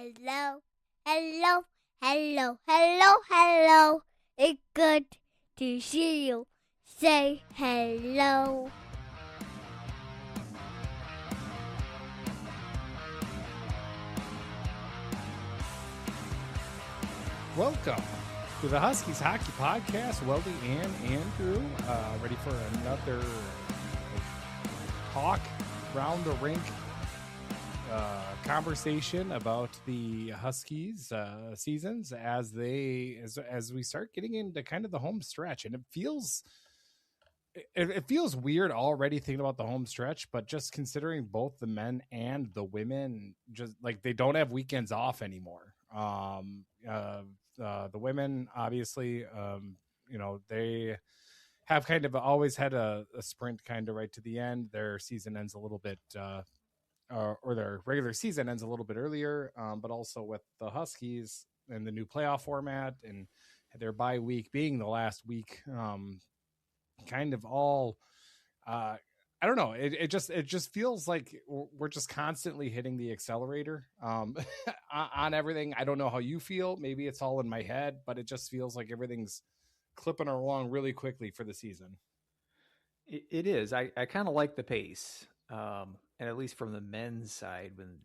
Hello, hello, hello, hello, hello. It's good to see you. Say hello. Welcome to the Huskies Hockey Podcast. Weldie and Andrew, ready for another talk, round the rink conversation about the Huskies seasons as we start getting into kind of the home stretch, and it feels weird already thinking about the home stretch, but just considering both the men and the women, just like they don't have weekends off anymore. The women, obviously, they have kind of always had a sprint kind of right to the end. Their season ends a little bit, or their regular season ends a little bit earlier, but also with the Huskies and the new playoff format and their bye week being the last week, kind of all I don't know. It just feels like we're just constantly hitting the accelerator on everything. I don't know how you feel. Maybe it's all in my head, but it just feels like everything's clipping along really quickly for the season. It is. I kind of like the pace, and at least from the men's side, when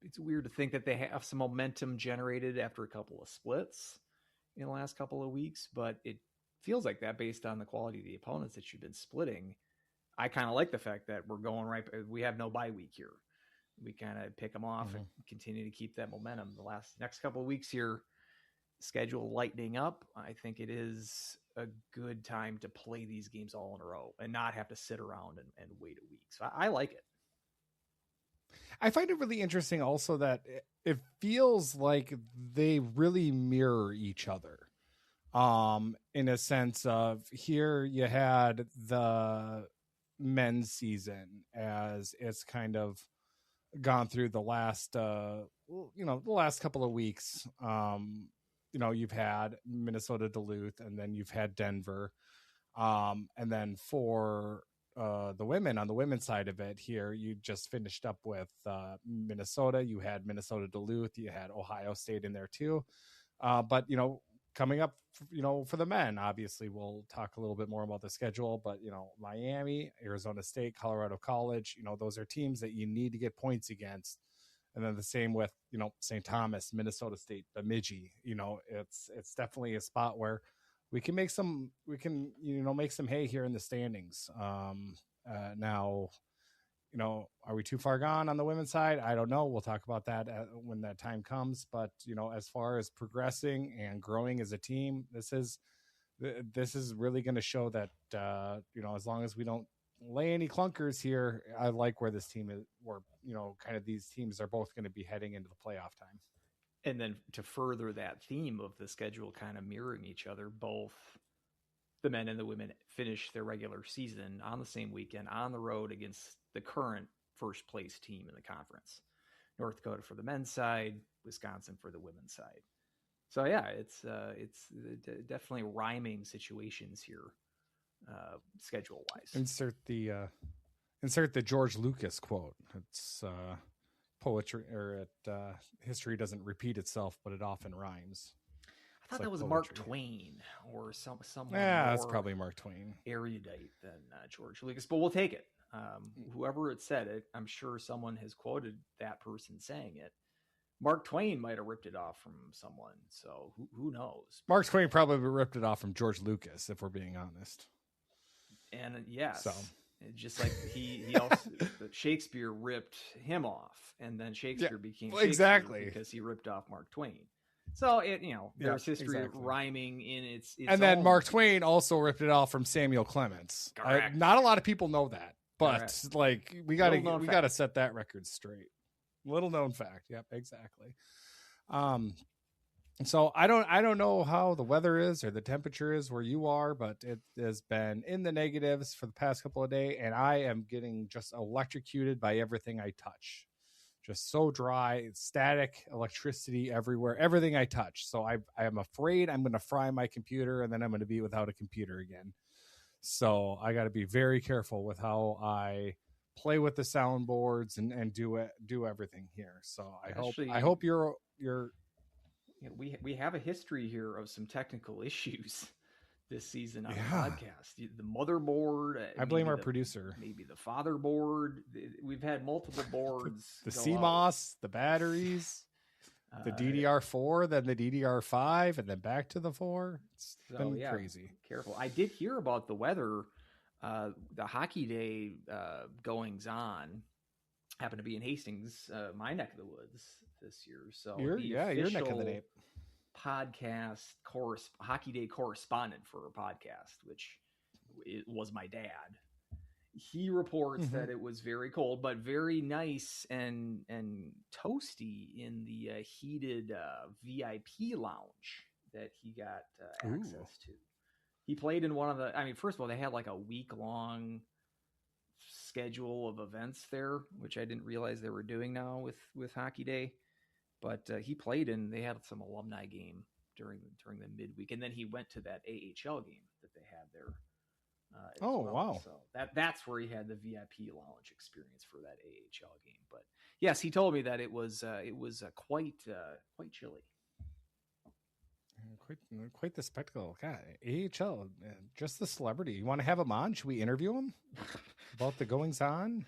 it's weird to think that they have some momentum generated after a couple of splits in the last couple of weeks, but it feels like that based on the quality of the opponents that you've been splitting. I kind of like the fact that we're going right. We have no bye week here. We kind of pick them off and continue to keep that momentum. The next couple of weeks here, schedule lightening up. I think it is a good time to play these games all in a row and not have to sit around and wait a week. So I like it. I find it really interesting also that it feels like they really mirror each other. In a sense of here you had the men's season as it's kind of gone through the last the last couple of weeks. You've had Minnesota, Duluth, and then you've had Denver, and then for the women, on the women's side of it here, you just finished up with Minnesota. You had Minnesota, Duluth, you had Ohio State in there too, but coming up, for the men, obviously we'll talk a little bit more about the schedule, but Miami, Arizona State, Colorado College, those are teams that you need to get points against. And then the same with, St. Thomas, Minnesota State, Bemidji, it's definitely a spot where we can make some hay here in the standings. Now, are we too far gone on the women's side? I don't know. We'll talk about that when that time comes. But, as far as progressing and growing as a team, this is really going to show that, as long as we don't lay any clunkers here, I like where this team is, where, kind of these teams are both going to be heading into the playoff time. And then to further that theme of the schedule kind of mirroring each other, both the men and the women finish their regular season on the same weekend on the road against the current first place team in the conference. North Dakota for the men's side, Wisconsin for the women's side. So yeah, it's definitely rhyming situations here, schedule wise. Insert the George Lucas quote. It's poetry, or history doesn't repeat itself, but it often rhymes. I thought that was poetry. Mark Twain or someone. Yeah, that's probably Mark Twain. Erudite than George Lucas, but we'll take it. Whoever it said it, I'm sure someone has quoted that person saying it. Mark Twain might have ripped it off from someone, so who knows? Mark Twain probably ripped it off from George Lucas, if we're being honest. And yes, so. Just like he also Shakespeare ripped him off, and then Shakespeare became Shakespeare exactly because he ripped off Mark Twain. So there's history of rhyming in its and then Mark Twain also ripped it off from Samuel Clemens. Not a lot of people know that, but we gotta set that record straight. Little known fact. Yep, exactly. So I don't know how the weather is or the temperature is where you are, but it has been in the negatives for the past couple of days, and I am getting just electrocuted by everything I touch. Just so dry, static, electricity everywhere, everything I touch. So I am afraid I'm going to fry my computer, and then I'm going to be without a computer again. So I got to be very careful with how I play with the soundboards and do everything here. So Actually, I hope you're we have a history here of some technical issues this season on the Yeah. podcast. The motherboard, I blame our producer. maybe the fatherboard. We've had multiple boards. The go CMOS, the batteries, out. the DDR4, then the DDR5, and then back to the 4. It's been crazy. Careful. I did hear about the weather. The hockey day goings on happened to be in Hastings, my neck of the woods this year. So Your neck of the nape. Podcast hockey day correspondent for a podcast, which it was my dad. He reports that it was very cold, but very nice and toasty in the heated VIP lounge that he got access to. He played in one of the, I mean, first of all, they had like a week-long schedule of events there, which I didn't realize they were doing now with Hockey Day. But he played in, they had some alumni game during the midweek. And then he went to that AHL game that they had there. Wow. So that's where he had the VIP lounge experience for that AHL game. But yes, he told me that it was quite chilly. Quite the spectacle. God, AHL, just the celebrity. You want to have him on? Should we interview him about the goings on?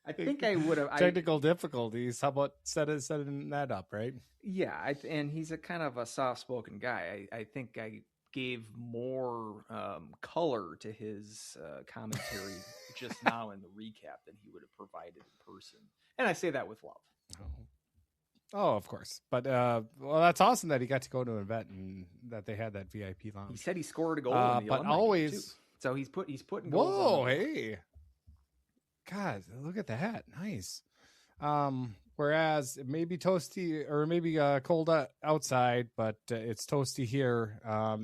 I think I would have. Technical difficulties. How about setting that up, right? Yeah, and he's a kind of a soft-spoken guy. I think I gave more color to his commentary just now in the recap than he would have provided in person. And I say that with love. Oh, of course. But well, that's awesome that he got to go to an event and that they had that VIP lounge. He said he scored a goal in the but alumni always game too. So he's putting goals. Whoa, hey. God, look at that. Nice. Whereas it may be toasty or maybe cold outside, but it's toasty here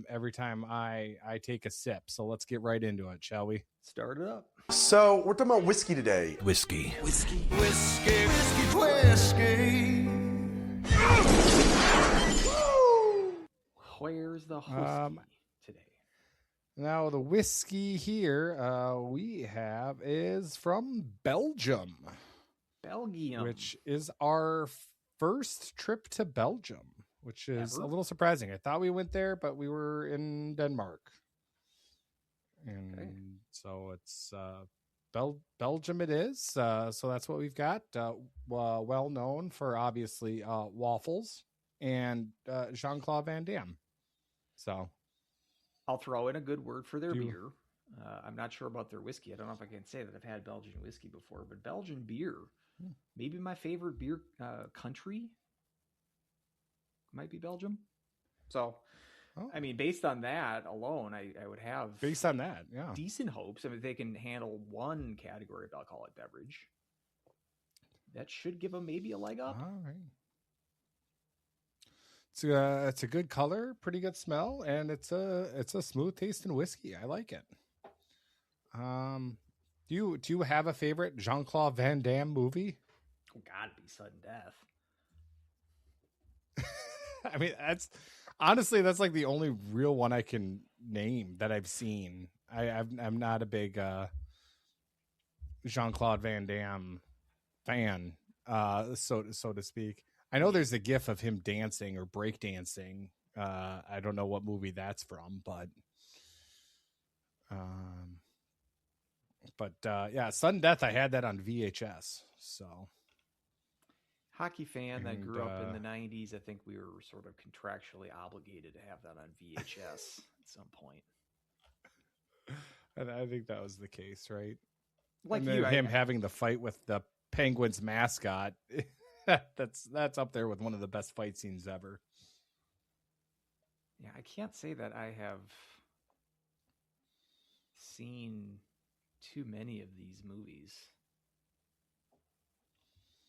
every time I take a sip. So let's get right into it, shall we? Start it up. So we're talking about whiskey today. Whiskey. Where's the whiskey today? Now the whiskey here we have is from Belgium. Which is our first trip to Belgium, which is a little surprising. I thought we went there, but we were in Denmark. And so it's Belgium it is. So that's what we've got. Well known for obviously waffles and Jean-Claude Van Damme. So I'll throw in a good word for their beer. I'm not sure about their whiskey. I don't know if I can say that I've had Belgian whiskey before, but Belgian beer, maybe my favorite beer country might be Belgium. So, I mean, based on that alone, I would have decent hopes. I mean, if they can handle one category of alcoholic beverage, that should give them maybe a leg up. All right. It's a good color, pretty good smell, and it's a smooth tasting whiskey. I like it. Do you have a favorite Jean-Claude Van Damme movie? Oh, gotta be Sudden Death. I mean, that's like the only real one I can name that I've seen. I'm not a big Jean-Claude Van Damme fan, so to speak. I know there's a gif of him dancing or break dancing. I don't know what movie that's from, but yeah, Sudden Death. I had that on VHS. So, hockey fan that grew up in the 90s. I think we were sort of contractually obligated to have that on VHS at some point. And I think that was the case, right? Like and then him having the fight with the Penguins mascot. That's up there with one of the best fight scenes ever. Yeah, I can't say that I have seen too many of these movies.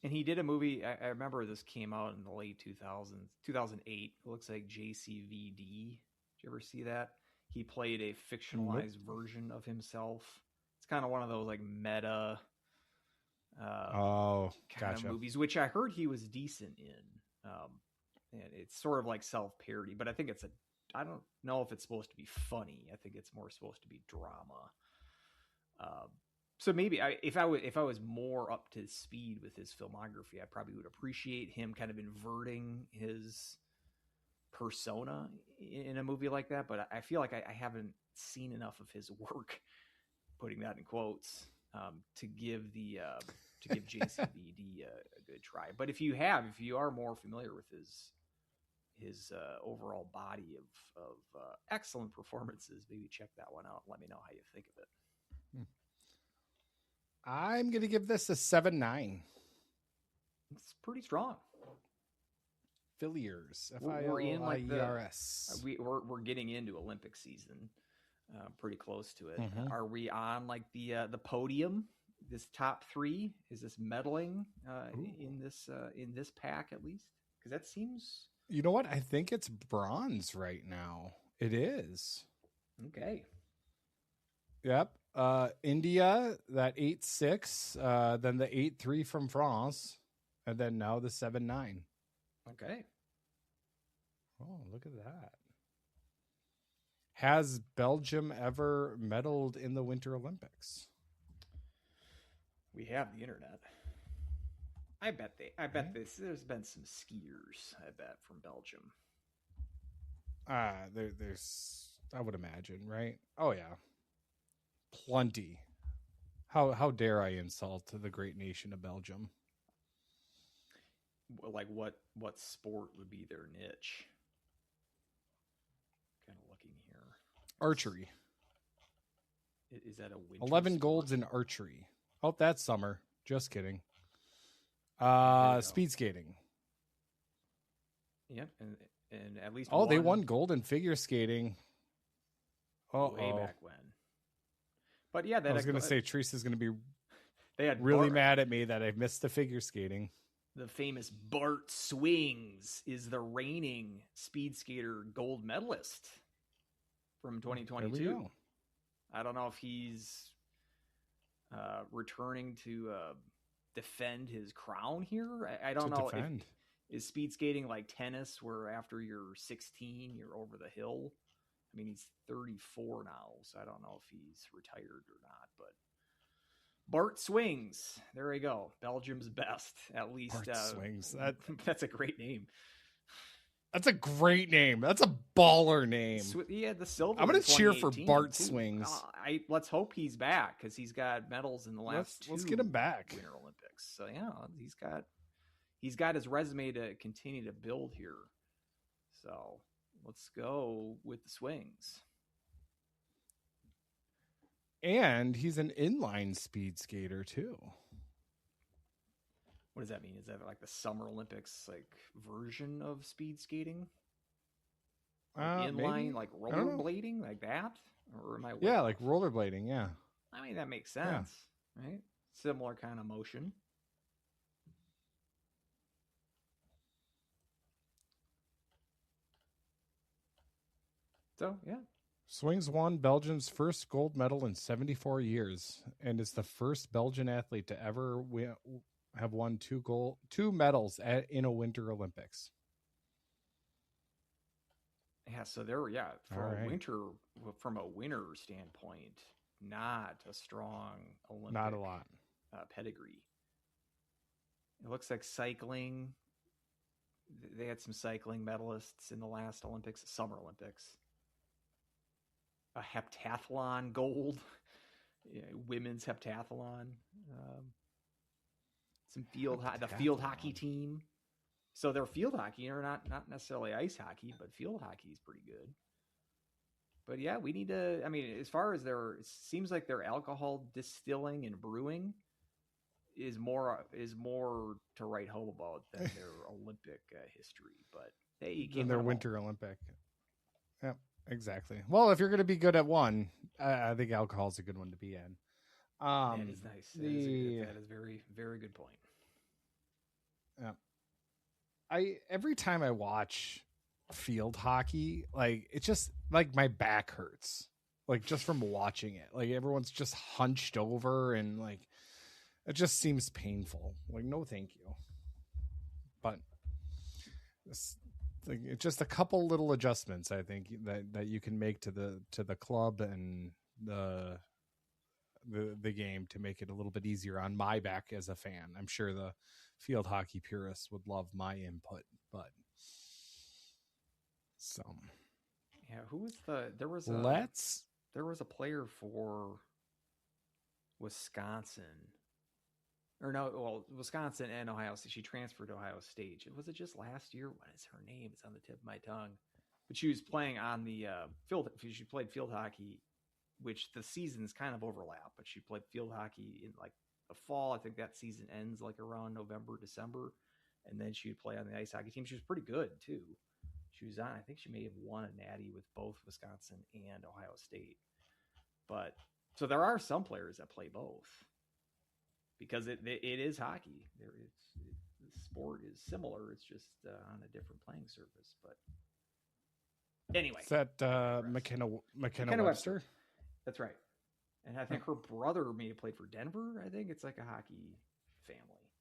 And he did a movie, I remember this came out in the late 2000s, 2008. It looks like JCVD. Did you ever see that? He played a fictionalized version of himself. It's kind of one of those like meta kind of movies, which I heard he was decent in. And it's sort of like self-parody, but I think I don't know if it's supposed to be funny. I think it's more supposed to be drama. So maybe if I was more up to speed with his filmography, I probably would appreciate him kind of inverting his persona in a movie like that. But I feel like I haven't seen enough of his work, putting that in quotes, to give JCVD a good try. But if you are more familiar with his overall body of excellent performances, maybe check that one out. Let me know how you think of it. I'm going to give this a 7.9. It's pretty strong. Filliers. We're in like F-I-L-I-E-R-S. we're getting into Olympic season, pretty close to it. Mhm. Are we on like the podium? This top three, is this medaling in this pack at least? Because that seems. You know what? I think it's bronze right now. It is. Okay. Yep. India, that 8-6, then the 8-3 from France, and then now the 7-9. Okay. Oh, look at that. Has Belgium ever medaled in the Winter Olympics? We have the internet. I bet there's been some skiers, I bet, from Belgium. There's, I would imagine, right? Oh yeah. Plenty. How dare I insult the great nation of Belgium? Like what sport would be their niche? Kind of looking here. Archery. Is that a winter 11 sport? golds in archery. Oh, that's summer. Just kidding. go. Speed skating. Yep, and at least they won gold in figure skating. way back when. But yeah, I was going to say Teresa's going to be they had really mad at me that I missed the figure skating. The famous Bart Swings is the reigning speed skater gold medalist from 2022. There we go. I don't know if he's returning to defend his crown here. I don't know. Is speed skating like tennis, where after you're 16, you're over the hill? I mean, he's 34 now, so I don't know if he's retired or not. But Bart Swings, there you go. Belgium's best, at least. Bart Swings. That's a great name. That's a great name. That's a baller name. He had the silver. I'm going to cheer for Bart too. Swings. Let's hope he's back, because he's got medals in the last Let's get him back. Winter Olympics. So yeah, he's got his resume to continue to build here. So let's go with the Swings. And he's an inline speed skater too. What does that mean? Is that like the Summer Olympics like version of speed skating? Like inline, maybe. like rollerblading, like that? Or am I? Yeah, like rollerblading. Yeah. I mean, that makes sense, right? Similar kind of motion. So yeah. Swings won Belgium's first gold medal in 74 years and is the first Belgian athlete to ever have won two medals in a Winter Olympics. Yeah, so from a winter standpoint, not a strong Olympic. Not a lot. Pedigree. It looks like cycling. They had some cycling medalists in the last Olympics, Summer Olympics. A heptathlon gold, women's heptathlon. Some the field hockey team. So they're field hockey, or not necessarily ice hockey, but field hockey is pretty good. But yeah, we need to. I mean, as far as it seems like their alcohol distilling and brewing is more to write home about than their Olympic history. But hey, in their Winter Olympic. Yep. Exactly. Well, if you're going to be good at one, I think alcohol is a good one to be in. That is nice. That is very, very good point. Yeah. Every time I watch field hockey, like it's just like my back hurts, like just from watching it. Like everyone's just hunched over, and like it just seems painful. Like no, thank you. But just a couple little adjustments, I think that you can make to the club and the the game to make it a little bit easier on my back as a fan. I'm sure the field hockey purists would love my input, but so Yeah, who was there was a player for Wisconsin. Or no, well, Wisconsin and Ohio State. She transferred to Ohio State. Was it just last year? What is her name? It's on the tip of my tongue. But she was playing on the field. She played field hockey, which the seasons kind of overlap. But she played field hockey in like the fall. I think that season ends like around November, December. And then she would play on the ice hockey team. She was pretty good, too. She was on, I think she may have won a natty with both Wisconsin and Ohio State. But so there are some players that play both because it is hockey. The sport is similar. It's just on a different playing surface. But anyway, is that McKenna Webster? That's right. And I think her brother may have played for Denver. I think it's like a hockey family.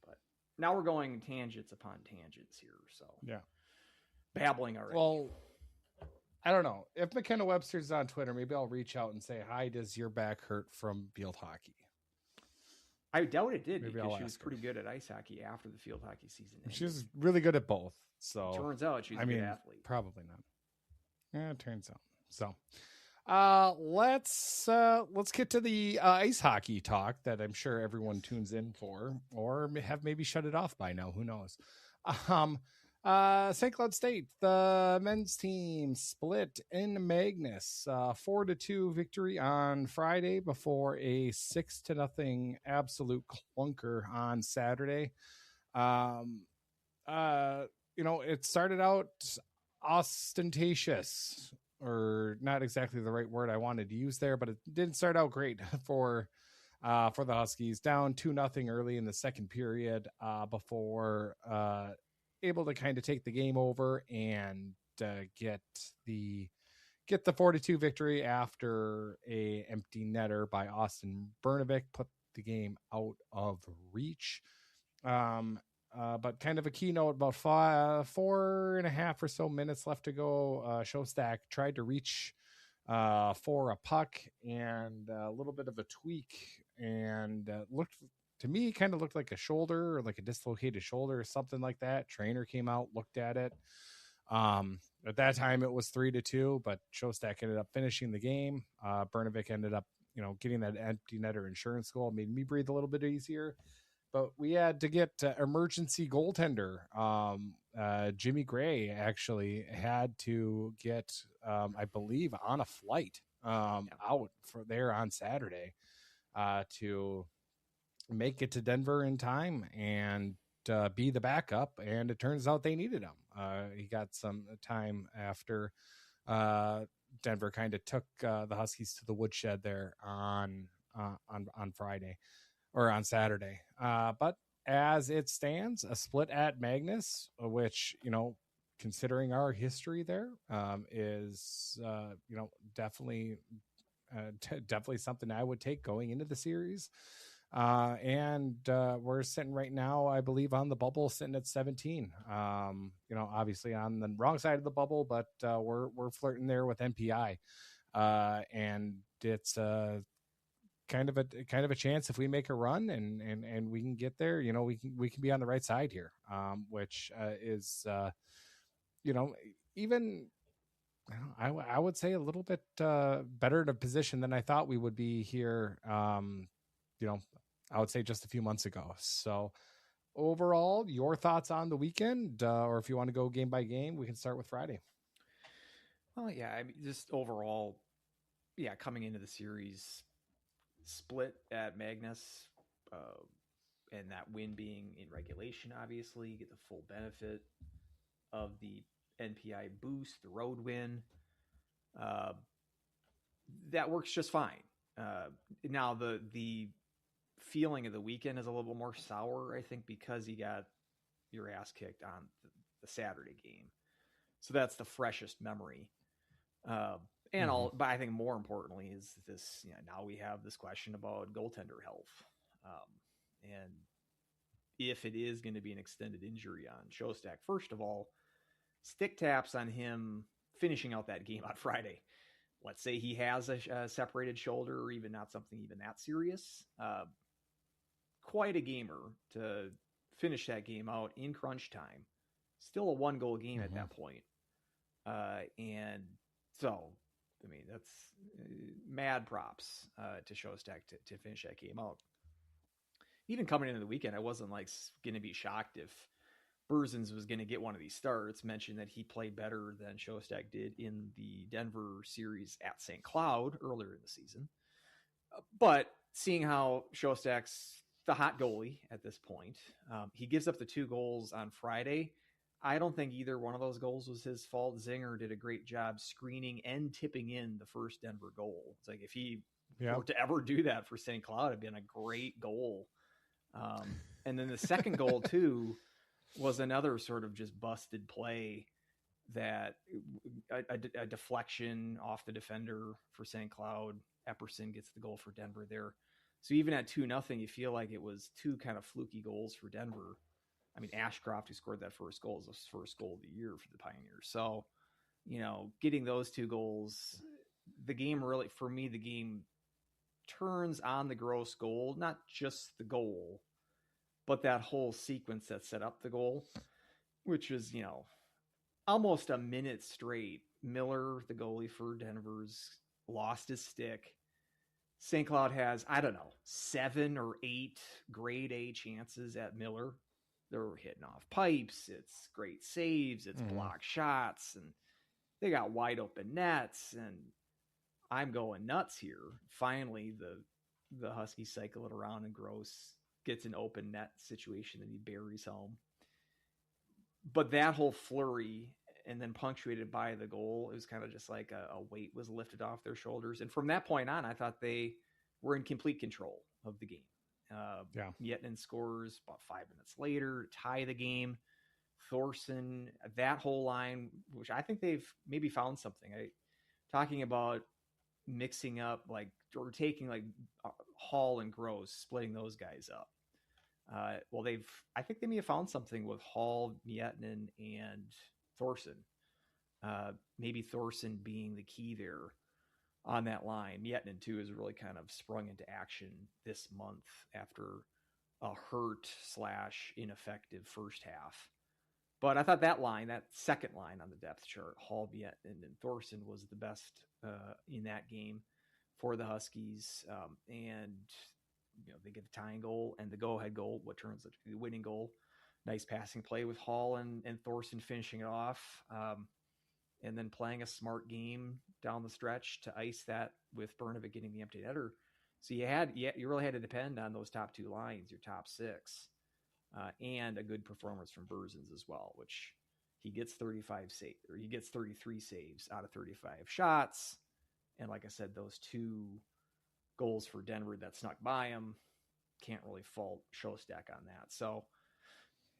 But now we're going tangents upon tangents here. So yeah. Babbling already. Well, I don't know. If McKenna Webster's on Twitter, maybe I'll reach out and say, hi, does your back hurt from field hockey? I doubt it did, Maybe because I'll she was ask her. pretty good at ice hockey after the field hockey season ended. She was really good at both. So Turns out she's a good athlete. Probably not. Yeah, it turns out. So let's get to the ice hockey talk that I'm sure everyone tunes in for, or have maybe shut it off by now. Who knows? St. Cloud State, the men's team split in Magnus, 4-2 victory on Friday before a 6-0 absolute clunker on Saturday. It started out ostentatious, or not exactly the right word I wanted to use there, but it didn't start out great for the Huskies. Down 2-0 early in the second period, before able to kind of take the game over and get the 4-2 victory after a empty netter by Austin Bernovic put the game out of reach. But kind of a keynote, about 4.5 or so minutes left to go. Shostak tried to reach for a puck, and a little bit of a tweak, and looked like a shoulder, or like a dislocated shoulder or something like that. Trainer came out, looked at it. At that time it was 3-2, but Shostak ended up finishing the game. Bernovic ended up, getting that empty netter insurance goal. Made me breathe a little bit easier. But we had to get emergency goaltender. Jimmy Gray actually had to get, I believe, on a flight out for there on Saturday to make it to Denver in time and be the backup. And it turns out they needed him. He got some time after Denver kind of took the Huskies to the woodshed there on Friday. Or on Saturday. But as it stands, a split at Magnus, which, considering our history there, is, definitely something I would take going into the series. And we're sitting right now, I believe, on the bubble, sitting at 17. Obviously on the wrong side of the bubble, but we're flirting there with MPI. And it's kind of a chance if we make a run and we can get there, we can be on the right side here, which is even I would say a little bit better in a position than I thought we would be here. I would say just a few months ago. So overall, your thoughts on the weekend, or if you want to go game by game, we can start with Friday. Well, yeah, I mean, just overall, coming into the series, split at Magnus, and that win being in regulation, obviously, you get the full benefit of the NPI boost, the road win. That works just fine. Now the feeling of the weekend is a little more sour, I think, because you got your ass kicked on the Saturday game. So that's the freshest memory. And but I think more importantly is this, now we have this question about goaltender health. And if it is going to be an extended injury on Shostak, first of all, stick taps on him finishing out that game on Friday. let's say he has a separated shoulder or even not something even that serious. Quite a gamer to finish that game out in crunch time. Still a 1-goal game at that point. And so, I mean, that's mad props to Shostak to finish that game out. Even coming into the weekend, I wasn't like going to be shocked if Berzins was going to get one of these starts. Mentioned that he played better than Shostak did in the Denver series at St. Cloud earlier in the season. But seeing how Shostak's the hot goalie at this point, he gives up the 2 goals on Friday. I don't think either one of those goals was his fault. Zinger did a great job screening and tipping in the first Denver goal. It's like if he were to ever do that for St. Cloud, it'd been a great goal. And then the second goal too was another sort of just busted play that a deflection off the defender for St. Cloud. Epperson gets the goal for Denver there. So even at 2-0, you feel like it was 2 kind of fluky goals for Denver. I mean, Ashcroft, who scored that first goal, is his first goal of the year for the Pioneers. So, getting those 2 goals, the game really, for me, the game turns on the gross goal, not just the goal, but that whole sequence that set up the goal, which was, almost a minute straight. Miller, the goalie for Denver's, lost his stick. St. Cloud has, 7 or 8 grade A chances at Miller. They're hitting off pipes. It's great saves. It's blocked shots. And they got wide open nets. And I'm going nuts here. Finally, the Huskies cycle it around and Gross gets an open net situation that he buries home. But that whole flurry and then punctuated by the goal, it was kind of just like a weight was lifted off their shoulders. And from that point on, I thought they were in complete control of the game. Yettinen scores about 5 minutes later, tie the game. Thorson, that whole line, which I think they've maybe found something. Talking about mixing up or taking Hall and Gross, splitting those guys up. I think they may have found something with Hall, Yettinen, and Thorson. Maybe Thorson being the key there on that line. Yettinen too has really kind of sprung into action this month after a hurt / ineffective first half. But I thought that second line on the depth chart, Hall, Yettinen, and Thorson, was the best in that game for the Huskies. And they get the tying goal and the go-ahead goal, what turns out to be the winning goal. Nice passing play with Hall and Thorson finishing it off. And then playing a smart game down the stretch to ice that with Brnovik getting the empty netter. So you really had to depend on those top 2 lines, your top 6, and a good performance from Berzins as well, which he gets 33 saves out of 35 shots. And like I said, those 2 goals for Denver that snuck by him, can't really fault Shostak on that. So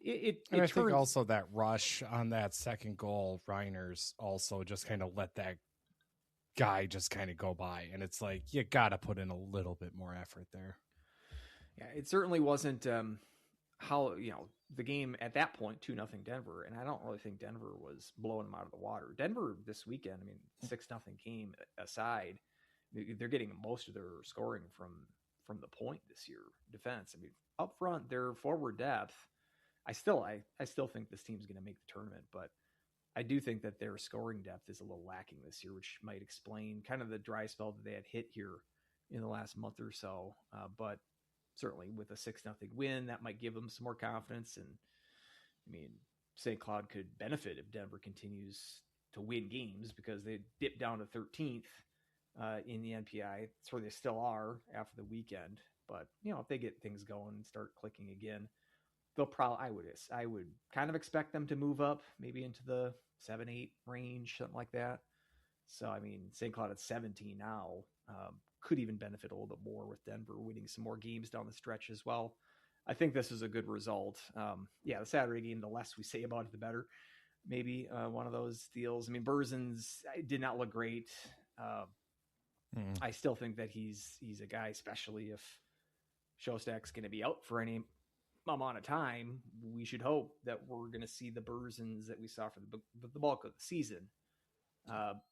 I think also that rush on that second goal, Reiner's also just kind of let that guy just kind of go by. And it's like, you got to put in a little bit more effort there. Yeah, it certainly wasn't how, the game at that point, 2-0 Denver. And I don't really think Denver was blowing them out of the water. Denver this weekend, 6-0 game aside, they're getting most of their scoring from the point this year. Defense, up front, their forward depth, I still think this team's going to make the tournament, but I do think that their scoring depth is a little lacking this year, which might explain kind of the dry spell that they had hit here in the last month or so. But certainly with a 6-0 win, that might give them some more confidence. And St. Cloud could benefit if Denver continues to win games, because they dipped down to 13th in the NPI. That's where they still are after the weekend. But, if they get things going and start clicking again, they'll probably, I would kind of expect them to move up maybe into the 7-8 range, something like that. So, St. Cloud at 17 now could even benefit a little bit more with Denver winning some more games down the stretch as well. I think this is a good result. The Saturday game, the less we say about it, the better. Maybe one of those deals. Berzins did not look great. I still think that he's a guy, especially if Shostak's going to be out for any amount of time. We should hope that we're going to see the Berzins that we saw for the bulk of the season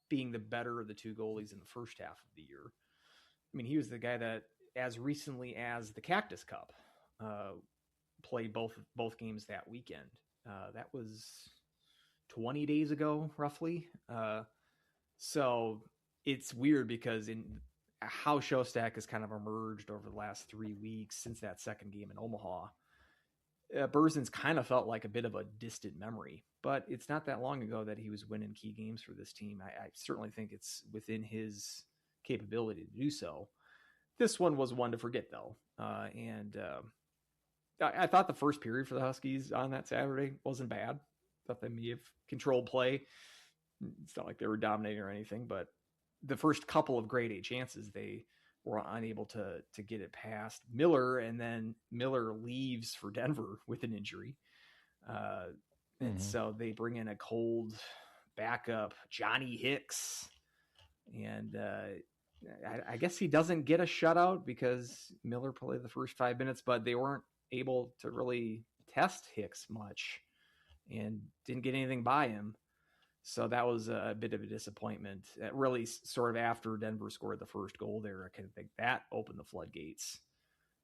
being the better of the two goalies in the first half of the year. I mean, he was the guy that, as recently as the Cactus Cup, played both games that weekend. That was 20 days ago, roughly. So it's weird because in how Shostak has kind of emerged over the last 3 weeks since that second game in Omaha, Berzin's kind of felt like a bit of a distant memory, but it's not that long ago that he was winning key games for this team. I certainly think it's within his capability to do so. This one was one to forget, though. I thought the first period for the Huskies on that Saturday wasn't bad. Thought they may have controlled play. It's not like they were dominating or anything, but the first couple of grade A chances, they were unable to get it past Miller, and then Miller leaves for Denver with an injury. And so they bring in a cold backup, Johnny Hicks. And I guess he doesn't get a shutout because Miller played the first 5 minutes, but they weren't able to really test Hicks much and didn't get anything by him. So that was a bit of a disappointment. Really, sort of after Denver scored the first goal there, I kind of think that opened the floodgates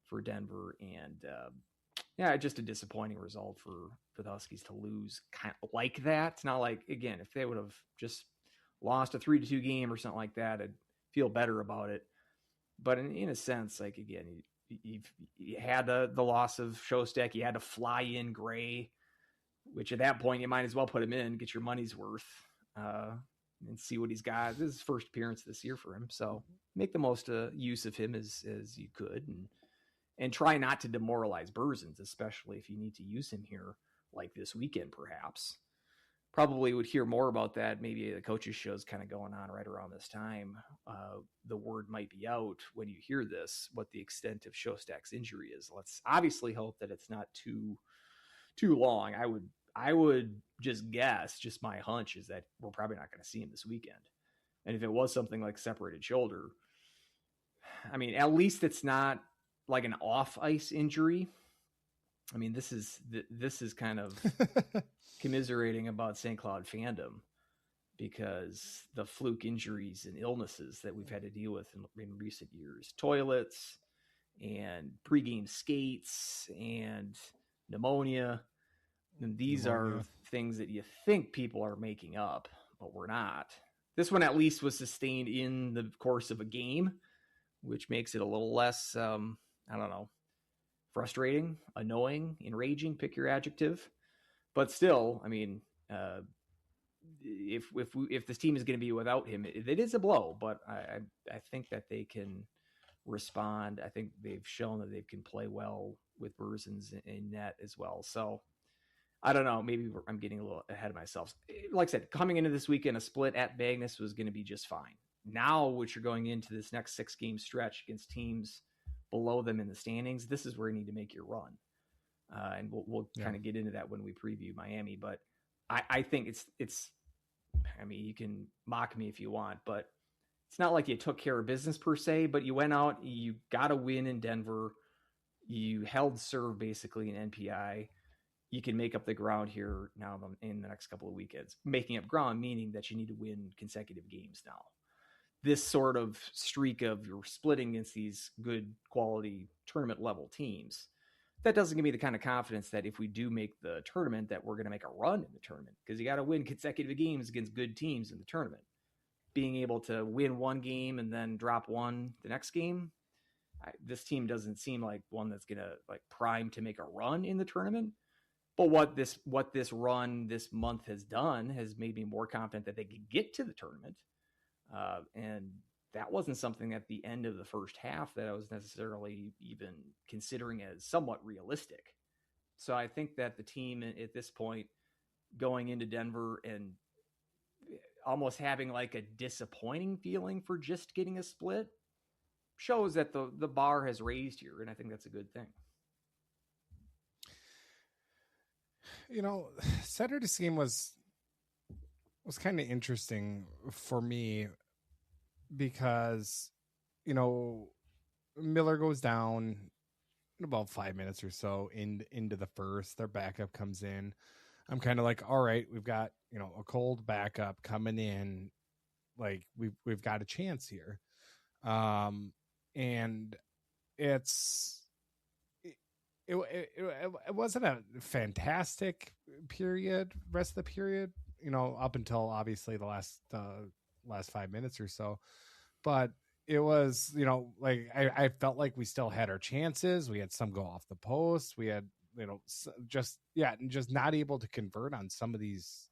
for Denver. And just a disappointing result for the Huskies to lose kind of like that. It's not like, again, if they would have just lost a 3-2 game or something like that, I'd feel better about it. But in a sense, like, again, you had the loss of Shostak. You had to fly in Gray, which at that point you might as well put him in, get your money's worth, and see what he's got. This is his first appearance this year for him, so make the most use of him as you could, and try not to demoralize Berzins, especially if you need to use him here like this weekend, perhaps. Probably would hear more about that. Maybe the coaches show's kind of going on right around this time. The word might be out when you hear this, what the extent of Shostak's injury is. Let's obviously hope that it's not too long. I would just guess, just my hunch is that we're probably not going to see him this weekend. And if it was something like separated shoulder, I mean, at least it's not like an off ice injury. I mean, this is kind of commiserating about St. Cloud fandom, because the fluke injuries and illnesses that we've had to deal with in recent years, toilets and pregame skates and pneumonia. And these are things that you think people are making up, but we're not. This one at least was sustained in the course of a game, which makes it a little less, frustrating, annoying, enraging, pick your adjective. But still, I mean, if this team is going to be without him, it is a blow, but I think that they can respond. I think they've shown that they can play well with Berzins in net as well. So I don't know. Maybe I'm getting a little ahead of myself. Like I said, coming into this weekend, a split at Magnus was going to be just fine. Now, which you're going into this next 6-game stretch against teams below them in the standings, this is where you need to make your run. And we'll kind of get into that when we preview Miami. But I think it's. I mean, you can mock me if you want, but it's not like you took care of business per se. But you went out, you got a win in Denver, you held serve basically in NPI. You can make up the ground here now in the next couple of weekends. Making up ground meaning that you need to win consecutive games now. This sort of streak of you're splitting against these good quality tournament level teams, that doesn't give me the kind of confidence that if we do make the tournament that we're going to make a run in the tournament, because you got to win consecutive games against good teams in the tournament. Being able to win one game and then drop one the next game, this team doesn't seem like one that's going to like prime to make a run in the tournament. But what this run this month has done has made me more confident that they could get to the tournament. And that wasn't something at the end of the first half that I was necessarily even considering as somewhat realistic. So I think that the team at this point going into Denver and almost having like a disappointing feeling for just getting a split shows that the bar has raised here. And I think that's a good thing. You know, Saturday's game was kind of interesting for me because, you know, Miller goes down in about 5 minutes or so into the first. Their backup comes in. I'm kind of like, all right, we've got, you know, a cold backup coming in like we've got a chance here. And it wasn't a fantastic period, rest of the period, up until obviously the last 5 minutes or so. But it was, like I felt like we still had our chances. We had some go off the post. We had, just not able to convert on some of these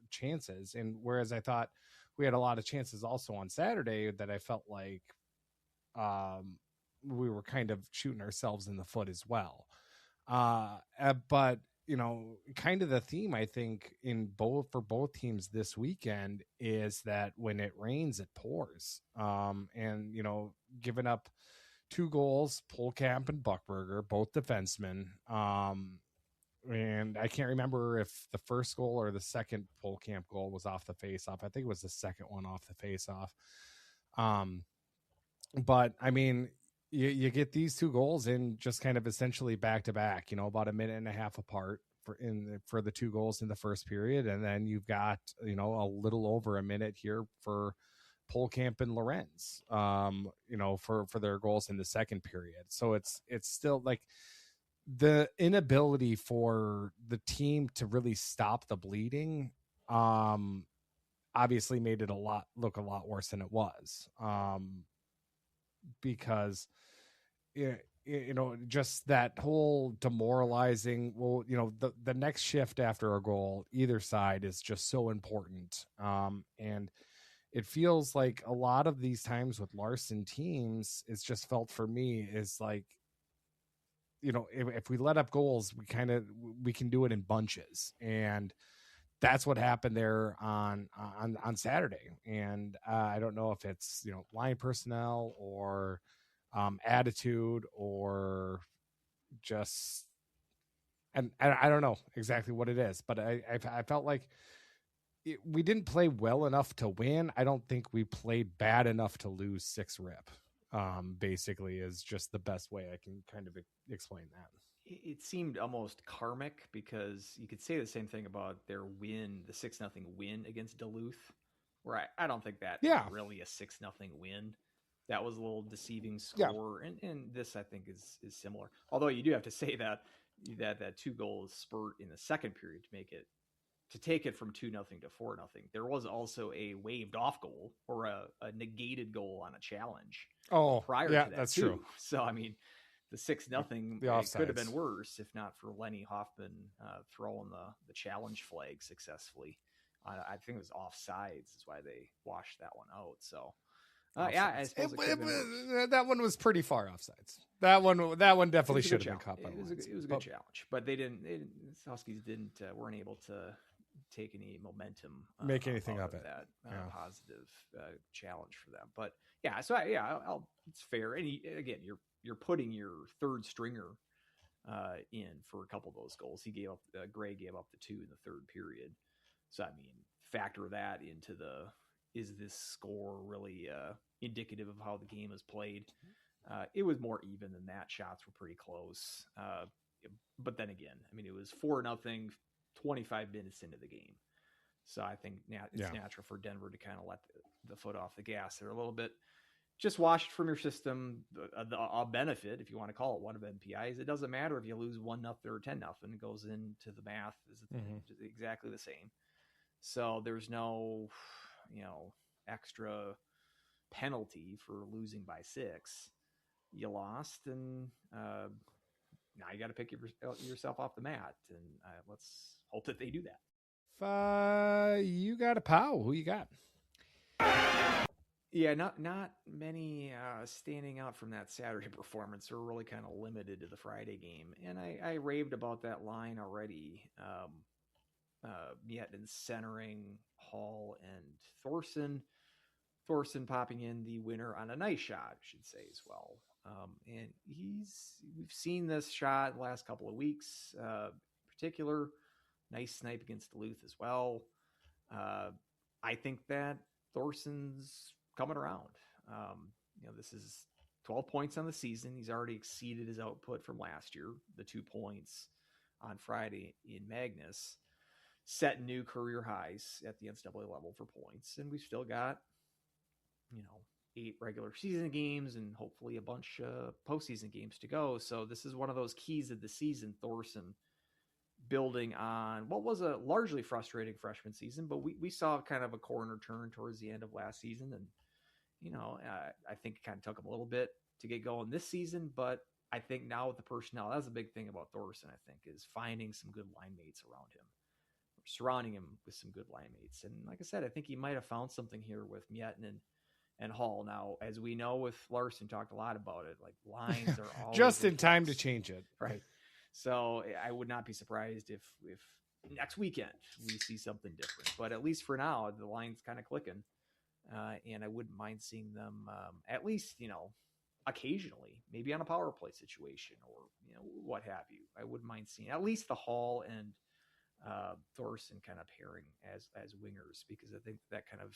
chances. And whereas I thought we had a lot of chances also on Saturday that I felt like we were kind of shooting ourselves in the foot as well. But kind of the theme, I think, for both teams this weekend is that when it rains, it pours. And giving up 2 goals, Polkamp and Buckberger, both defensemen. And I can't remember if the first goal or the second Polkamp goal was off the faceoff. I think it was the second one off the faceoff. But I mean, you get these 2 goals in just kind of essentially back to back, about a minute and a half apart for the 2 goals in the first period. And then you've got, a little over a minute here for Polkamp and Lorenz, for their goals in the second period. So it's still like the inability for the team to really stop the bleeding, obviously made it look a lot worse than it was. Because just that whole demoralizing, the next shift after a goal, either side, is just so important. And it feels like a lot of these times with Larson teams, it's just felt for me is like, if we let up goals, we can do it in bunches. And that's what happened there on Saturday. And I don't know if it's, line personnel or attitude or just, and I don't know exactly what it is, but I felt like we didn't play well enough to win. I don't think we played bad enough to lose 6-rip. Basically is just the best way I can kind of explain that. It seemed almost karmic, because you could say the same thing about their win, the 6-0 win against Duluth, where I don't think that was really a 6-0 win. That was a little deceiving score. Yeah. And this, I think, is similar. Although you do have to say that 2 goals spurt in the second period to take it from 2-0 to 4-0. There was also a waved off goal, or a negated goal on a challenge. Prior to that, that's too. True. So, I mean, the 6-0 could have been worse if not for Lenny Hoffman throwing the challenge flag successfully. I think it was offsides is why they washed that one out. So, I suppose that one was pretty far offsides. That one definitely should have been caught by lines. It was a good challenge, but the Huskies weren't able to take any momentum, make anything of it. That positive challenge for them. But so it's fair. And again, you're putting your third stringer in for a couple of those goals. Gray gave up the 2 in the third period. So I mean, factor that into is this score really indicative of how the game is played? It was more even than that. Shots were pretty close. But then again, I mean, it was 4-0, 25 minutes into the game. So I think now it's natural for Denver to kind of let the foot off the gas there a little bit. Just wash it from your system. A benefit, if you want to call it one of MPIs, it doesn't matter if you lose 1-0 or 10-0. It goes into the math is exactly the same. So there's no, extra penalty for losing by 6. You lost, and now you got to pick yourself off the mat, and let's hope that they do that. You got a Pow. Who you got? Yeah, not many standing out from that Saturday performance. We're really kind of limited to the Friday game, and I raved about that line already. Yet in centering Hall and Thorson popping in the winner on a nice shot, I should say, as well. And we've seen this shot the last couple of weeks, in particular. Nice snipe against Duluth as well. I think that Thorson's coming around. This is 12 points on the season. He's already exceeded his output from last year, the 2 points on Friday in Magnus. set new career highs at the NCAA level for points. And we've still got, 8 regular season games and hopefully a bunch of postseason games to go. So this is one of those keys of the season, Thorson, building on what was a largely frustrating freshman season, but we saw kind of a corner turn towards the end of last season. And, I think it kind of took him a little bit to get going this season, but I think now with the personnel, that's a big thing about Thorson, I think, is finding some good line mates around him, surrounding him with some good line mates. And like I said, I think he might have found something here with Miettinen and Hall. Now, as we know with Larson, talked a lot about it, like lines are always just in time to change it. Right. So I would not be surprised if next weekend we see something different, but at least for now, the line's kind of clicking. And I wouldn't mind seeing them at least, occasionally, maybe on a power play situation or, what have you. I wouldn't mind seeing at least the Hall and Thorson kind of pairing as wingers, because I think that kind of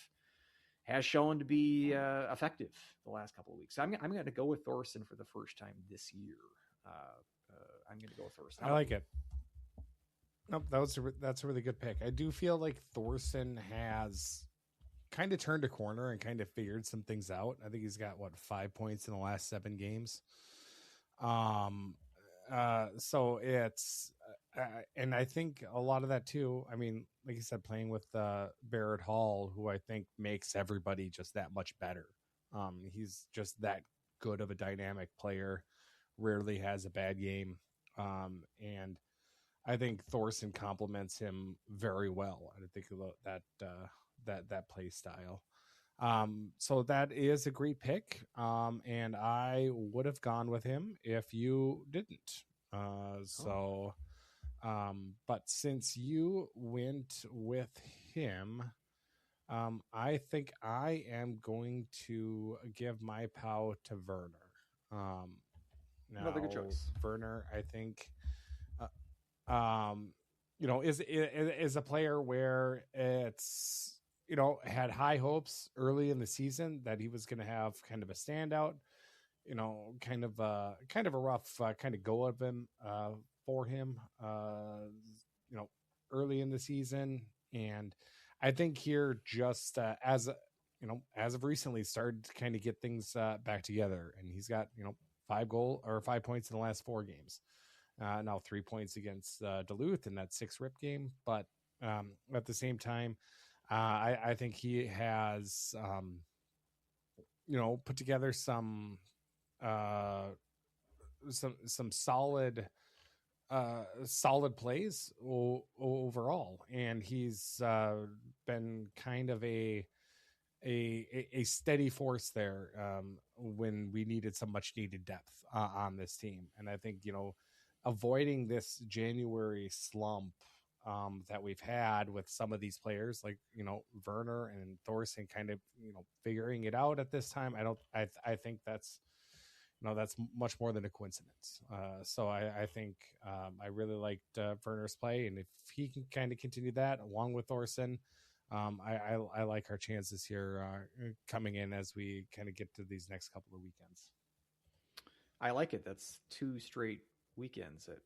has shown to be effective the last couple of weeks. So I'm going to go with Thorson for the first time this year. I'm going to go with Thorson. I like it. Nope, that's a really good pick. I do feel like Thorson has kind of turned a corner and kind of figured some things out. I think he's got 5 points in the last 7 games. So it's and I think a lot of that too. I mean, like you said, playing with Barrett Hall, who I think makes everybody just that much better. He's just that good of a dynamic player. Rarely has a bad game, and I think Thorson complements him very well. I think that play style. So that is a great pick. And I would have gone with him if you didn't. But since you went with him, I think I am going to give my POW to Werner. Another good choice. Werner, I think, is a player where it's, had high hopes early in the season that he was going to have kind of a standout, kind of a rough kind of go of him for him, early in the season. And I think here just as of recently started to kind of get things back together, and he's got, 5 points in the last 4 games. Now 3 points against Duluth in that 6 rip game. But at the same time, I think he has, put together some solid plays overall, and he's been kind of a steady force there when we needed some much needed depth on this team. And I think, avoiding this January slump that we've had with some of these players like, Werner and Thorson kind of, figuring it out at this time. I think that's, that's much more than a coincidence. So I think I really liked Werner's play. And if he can kind of continue that along with Thorson, I like our chances here coming in as we kind of get to these next couple of weekends. I like it. That's 2 straight weekends that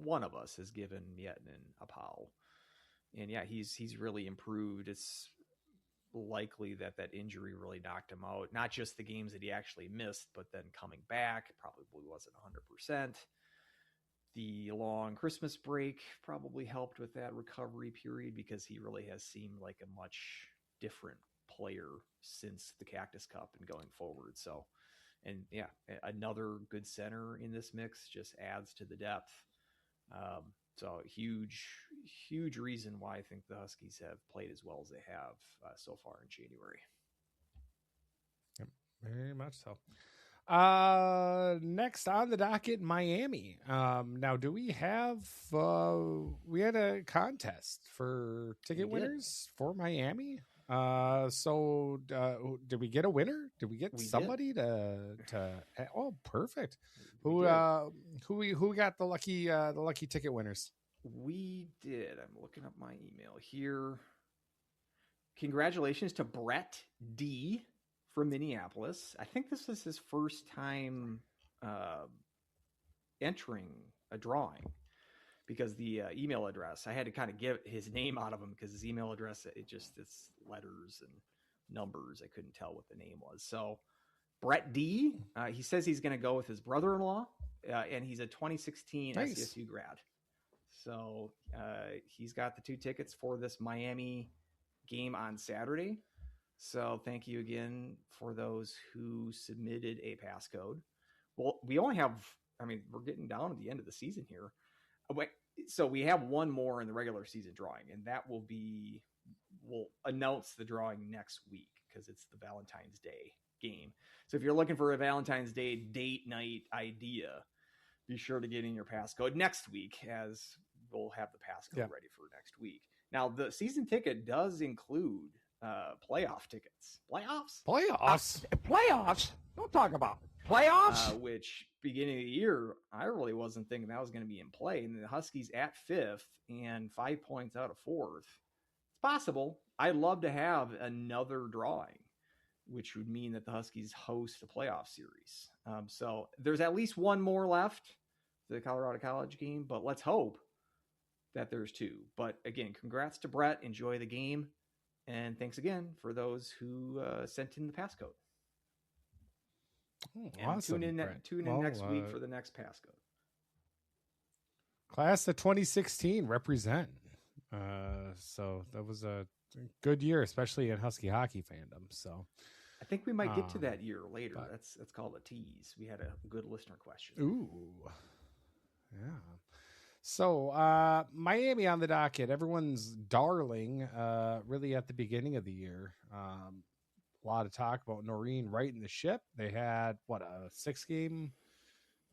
one of us has given Miettinen a POW. And yeah, he's really improved. It's likely that injury really knocked him out. Not just the games that he actually missed, but then coming back, probably wasn't 100%. The long Christmas break probably helped with that recovery period, because he really has seemed like a much different player since the Cactus Cup and going forward. So, and yeah, another good center in this mix just adds to the depth. So huge reason why I think the Huskies have played as well as they have so far in January. Yep, very much so. Next on the docket, Miami. Now, do we have, we had a contest for ticket winners for Miami. So did we get a winner? Did we get somebody to, oh, perfect. Who got the lucky ticket winners? We did. I'm looking up my email here. Congratulations to Brett D from Minneapolis. I think this is his first time entering a drawing. because the email address, I had to kind of get his name out of him because his email address, it's letters and numbers. I couldn't tell what the name was. So Brett D, he says he's going to go with his brother-in-law, and he's a 2016 SCSU grad. So he's got the 2 tickets for this Miami game on Saturday. So thank you again for those who submitted a passcode. Well, we only have, we're getting down to the end of the season here. So we have one more in the regular season drawing, and that we'll announce the drawing next week because it's the Valentine's Day game. So if you're looking for a Valentine's Day date night idea, be sure to get in your passcode next week, as we'll have the passcode ready for next week. Now, the season ticket does include playoff tickets. Playoffs? Don't talk about playoffs. Which, beginning of the year, I really wasn't thinking that was going to be in play. And the Huskies at 5th and 5 points out of 4th. It's possible. I'd love to have another drawing, which would mean that the Huskies host a playoff series. So there's at least one more left, the Colorado College game, but let's hope that there's 2. But again, congrats to Brett. Enjoy the game. And thanks again for those who sent in the passcode. Awesome. Tune in next week for the next passcode. Class of 2016 represent. So that was a good year, especially in Husky hockey fandom. So I think we might get to that year later. That's called a tease. We had a good listener question. Ooh, yeah. So Miami on the docket, everyone's darling. Really at the beginning of the year, a lot of talk about Noreen righting the ship. They had a 6-game.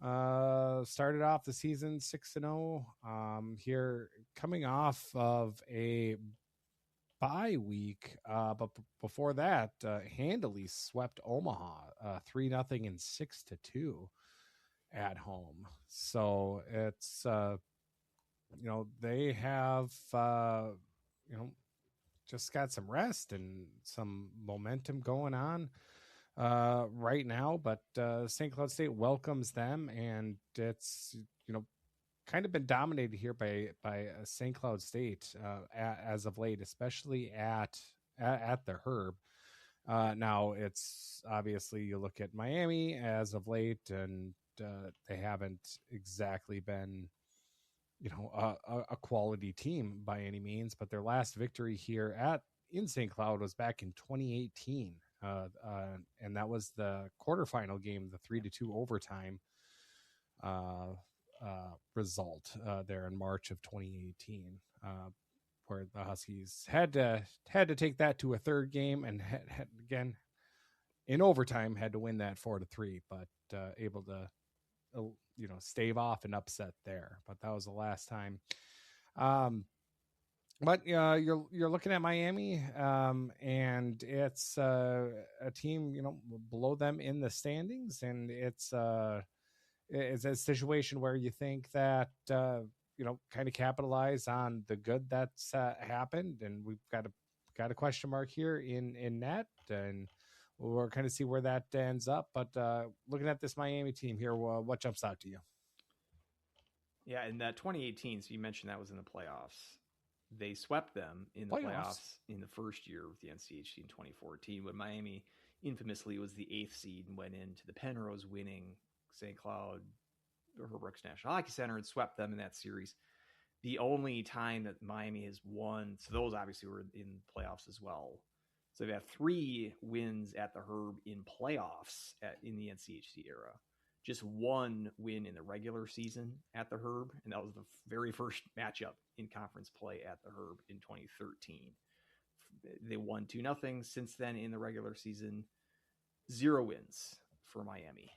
Started off the season 6-0. Here coming off of a bye week, but before that, handily swept Omaha 3-0 and 6-2 at home. So it's they have just got some rest and some momentum going on right now, but St. Cloud State welcomes them, and it's kind of been dominated here by St. Cloud State as of late, especially at the Herb. Now it's obviously you look at Miami as of late, and they haven't exactly been a quality team by any means, but their last victory here in St. Cloud was back in 2018. And that was the quarterfinal game, the 3-2 overtime result there in March of 2018, where the Huskies had to take that to a third game and had again in overtime had to win that 4-3, but able to stave off an upset there. But that was the last time. But you're looking at Miami, and it's a team below them in the standings, and it's a situation where you think that kind of capitalize on the good that's happened, and we've got a question mark here in net, and we'll kind of see where that ends up. But looking at this Miami team here, what jumps out to you? Yeah, in that 2018, so you mentioned that was in the playoffs. They swept them in the playoffs in the first year with the NCHC in 2014, when Miami infamously was the 8th seed and went into the Penrose, winning St. Cloud or Brooks National Hockey Center, and swept them in that series. The only time that Miami has won, so those obviously were in playoffs as well. So they've had 3 wins at the Herb in playoffs in the NCHC era. Just 1 win in the regular season at the Herb, and that was the very first matchup in conference play at the Herb in 2013. They won 2-0. Since then, in the regular season, 0 wins for Miami.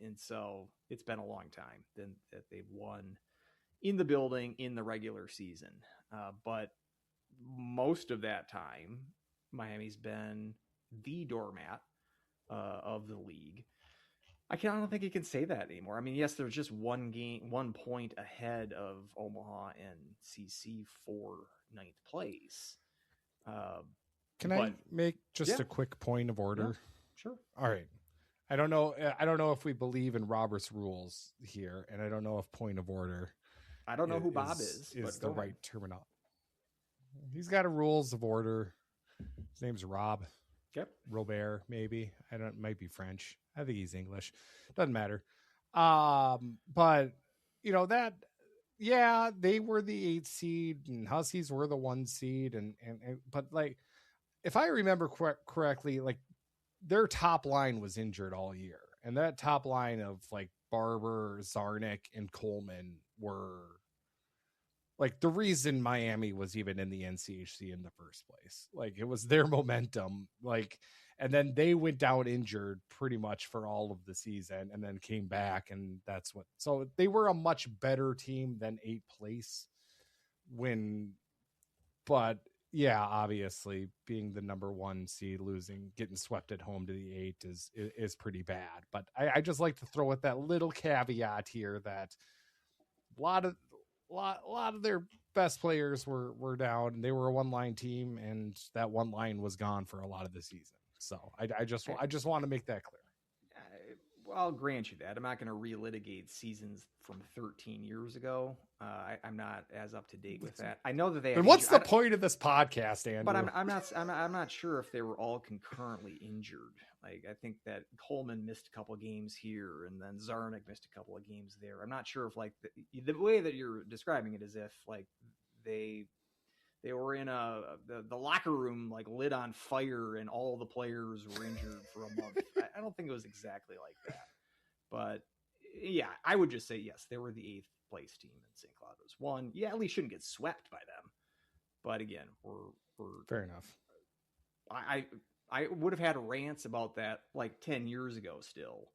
And so it's been a long time that they've won in the building in the regular season. But most of that time, Miami's been the doormat of the league. I don't think you can say that anymore. I mean, yes, there's just 1 point ahead of Omaha and CC for 9th place. Can I make just a quick point of order? Yeah, sure. All right. I don't know if we believe in Robert's rules here, and I don't know if point of order I don't know who Bob is but the right terminology. He's got a rules of order. His name's Rob. Yep. Robert, maybe. Might be French. I think he's English. Doesn't matter. But they were the 8th seed and Huskies were the 1 seed. But like, if I remember correctly, like their top line was injured all year. And that top line of like Barber, Zarnik, and Coleman were like the reason Miami was even in the NCHC in the first place. Like it was their momentum. Like, and then they went down injured pretty much for all of the season and then came back. And so they were a much better team than 8th place but yeah, obviously being the number 1 seed, getting swept at home to the 8 is pretty bad. But I just like to throw with that little caveat here that a lot of their best players were down and they were a 1-line team and that 1 line was gone for a lot of the season. So I just want to make that clear. I'll grant you that. I'm not going to relitigate seasons from 13 years ago. I'm not as up to date with that. I know that they. And what's the point of this podcast, Andrew? But I'm not sure if they were all concurrently injured. Like I think that Coleman missed a couple of games here, and then Zarnik missed a couple of games there. I'm not sure if like the way that you're describing it is if like they were in the locker room like lit on fire and all the players were injured for a month. I don't think it was exactly like that, but yeah, I would just say yes, they were the 8th place team and St. Cloud was 1. Yeah, at least shouldn't get swept by them. But again, we're fair enough. I would have had rants about that like 10 years ago. Still,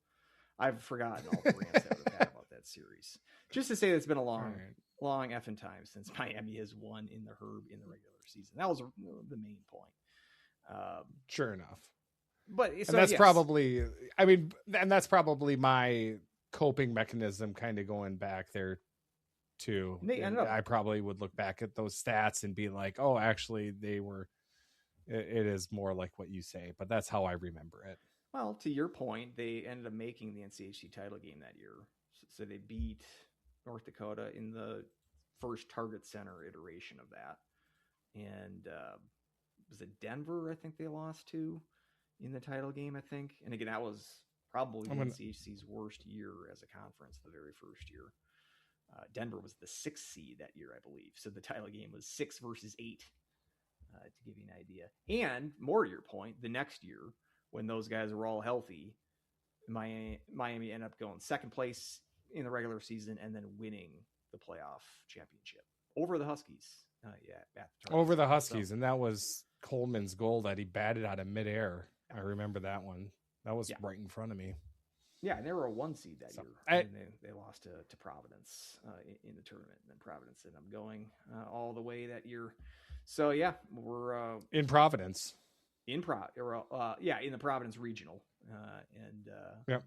I've forgotten all the rants I would have had about that series. Just to say, it's been a long effing time since Miami has won in the Herb in the regular season. That was the main point. Sure enough. But and that's probably, I mean, and that's probably my coping mechanism kind of going back there too. I probably would look back at those stats and be like, oh, actually it is more like what you say, but that's how I remember it. Well, to your point, they ended up making the NCHC title game that year. So they beat North Dakota in the first Target Center iteration of that. And was it Denver, I think they lost to in the title game, I think. And again, that was probably the NCHC's worst year as a conference, the very first year. Denver was the 6th seed that year, I believe. So the title game was 6 versus 8, to give you an idea. And more to your point, the next year, when those guys were all healthy, Miami ended up going 2nd place in the regular season and then winning the playoff championship over the Huskies. Over the Huskies. So, and that was Coleman's goal that he batted out of midair. I remember that one. That was right in front of me. Yeah, and they were a 1 seed that year. And they lost to Providence in the tournament. And then Providence ended up going all the way that year. So, yeah, we're... in Providence. In the Providence Regional. Yep.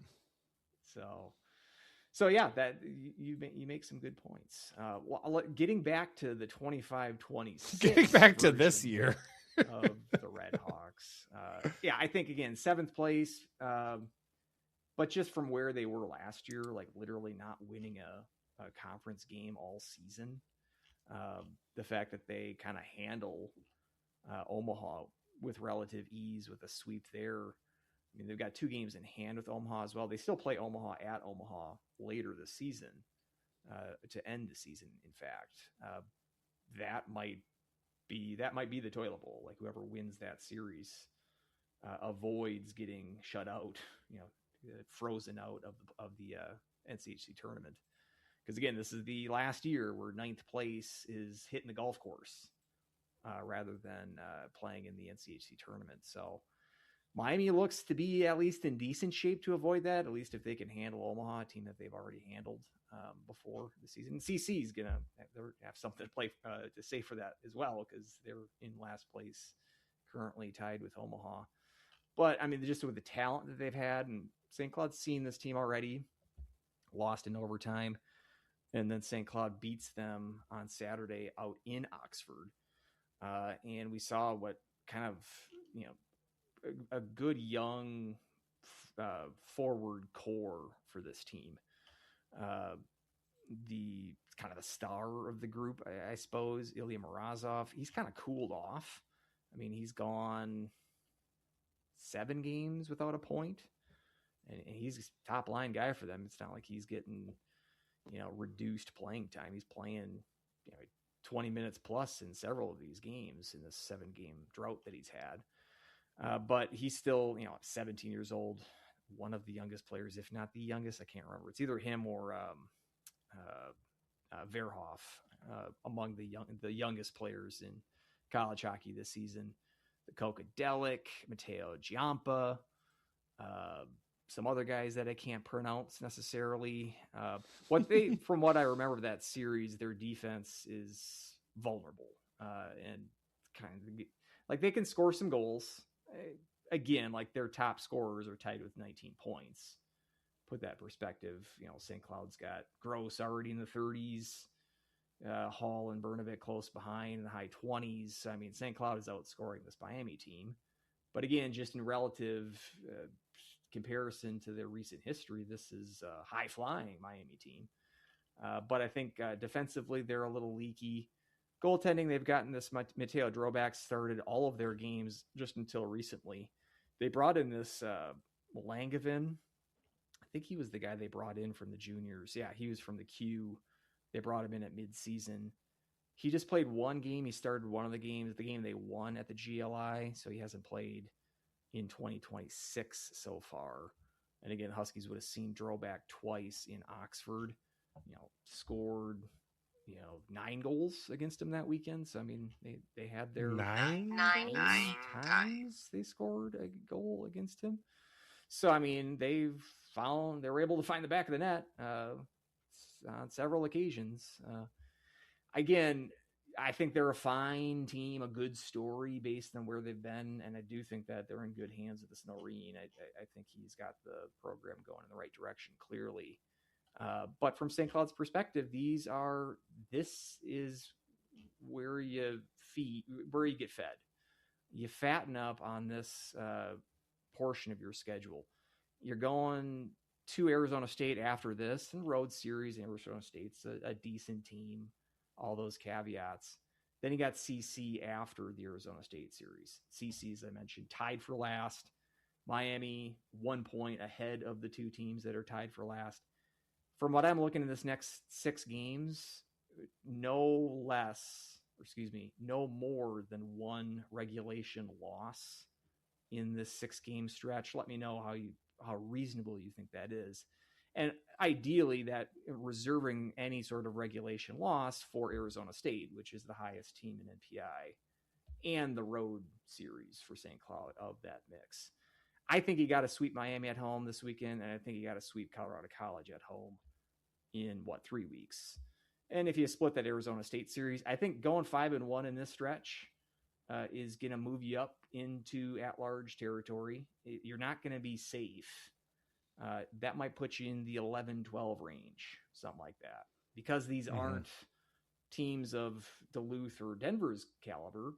So yeah, that you make some good points. Getting back to the 25-26. Getting back to this year. of the Red Hawks. I think again 7th place, but just from where they were last year, like literally not winning a conference game all season. The fact that they kind of handle Omaha with relative ease with a sweep there. I mean, they've got 2 games in hand with Omaha as well. They still play Omaha at Omaha later this season to end the season. In fact, that might be the toilet bowl. Like whoever wins that series avoids getting shut out, frozen out of the NCHC tournament. Because again, this is the last year where 9th place is hitting the golf course rather than playing in the NCHC tournament. So Miami looks to be at least in decent shape to avoid that, at least if they can handle Omaha, a team that they've already handled before the season. And CC is going to have something to say for that as well, because they're in last place, currently tied with Omaha. But, I mean, just with the talent that they've had, and St. Cloud's seen this team already, lost in overtime, and then St. Cloud beats them on Saturday out in Oxford. And we saw what kind of, a good young forward core for this team. The kind of the star of the group, I suppose. Ilya Morozov, he's kind of cooled off. I mean, he's gone 7 games without a point, and he's a top line guy for them. It's not like he's getting, reduced playing time. He's playing, 20 minutes plus in several of these games in this 7-game drought that he's had. But he's still, 17 years old, one of the youngest players, if not the youngest. I can't remember. It's either him or Verhoff among the youngest players in college hockey this season. The Kokadelic, Matteo Giampa, some other guys that I can't pronounce necessarily. From what I remember of that series, their defense is vulnerable and kind of like they can score some goals. Again, like their top scorers are tied with 19 points. Put that in perspective, St. Cloud's got Gross already in the 30s, Hall and Bernovic close behind in the high 20s. I mean, St. Cloud is outscoring this Miami team. But again, just in relative comparison to their recent history, this is a high-flying Miami team. But I think defensively, they're a little leaky. Goaltending, they've gotten this Mateo Drobak started all of their games just until recently. They brought in this Langevin. I think he was the guy they brought in from the juniors. Yeah, he was from the Q. They brought him in at midseason. He just played 1 game. He started one of the games, the game they won at the GLI. So he hasn't played in 2026 so far. And again, Huskies would have seen Drobak twice in Oxford, scored, 9 goals against him that weekend. So, I mean, they had their 9 times they scored a goal against him. So, I mean, they were able to find the back of the net on several occasions. Again, I think they're a fine team, a good story based on where they've been, and I do think that they're in good hands with this Noreen. I think he's got the program going in the right direction, clearly. But from St. Cloud's perspective, this is where you get fed. You fatten up on this portion of your schedule. You're going to Arizona State after this, and road series. Arizona State's a decent team. All those caveats. Then you got CC after the Arizona State series. CC, as I mentioned, tied for last. Miami 1 point ahead of the 2 teams that are tied for last. From what I'm looking at this next 6 games, no more than 1 regulation loss in this 6-game stretch. Let me know how reasonable you think that is. And ideally, that reserving any sort of regulation loss for Arizona State, which is the highest team in NPI, and the road series for St. Cloud of that mix. I think you got to sweep Miami at home this weekend, and I think you got to sweep Colorado College at home in 3 weeks. And if you split that Arizona State series, I think going 5-1 in this stretch is going to move you up into at-large territory. You're not going to be safe. That might put you in the 11-12 range, something like that. Because these aren't teams of Duluth or Denver's caliber,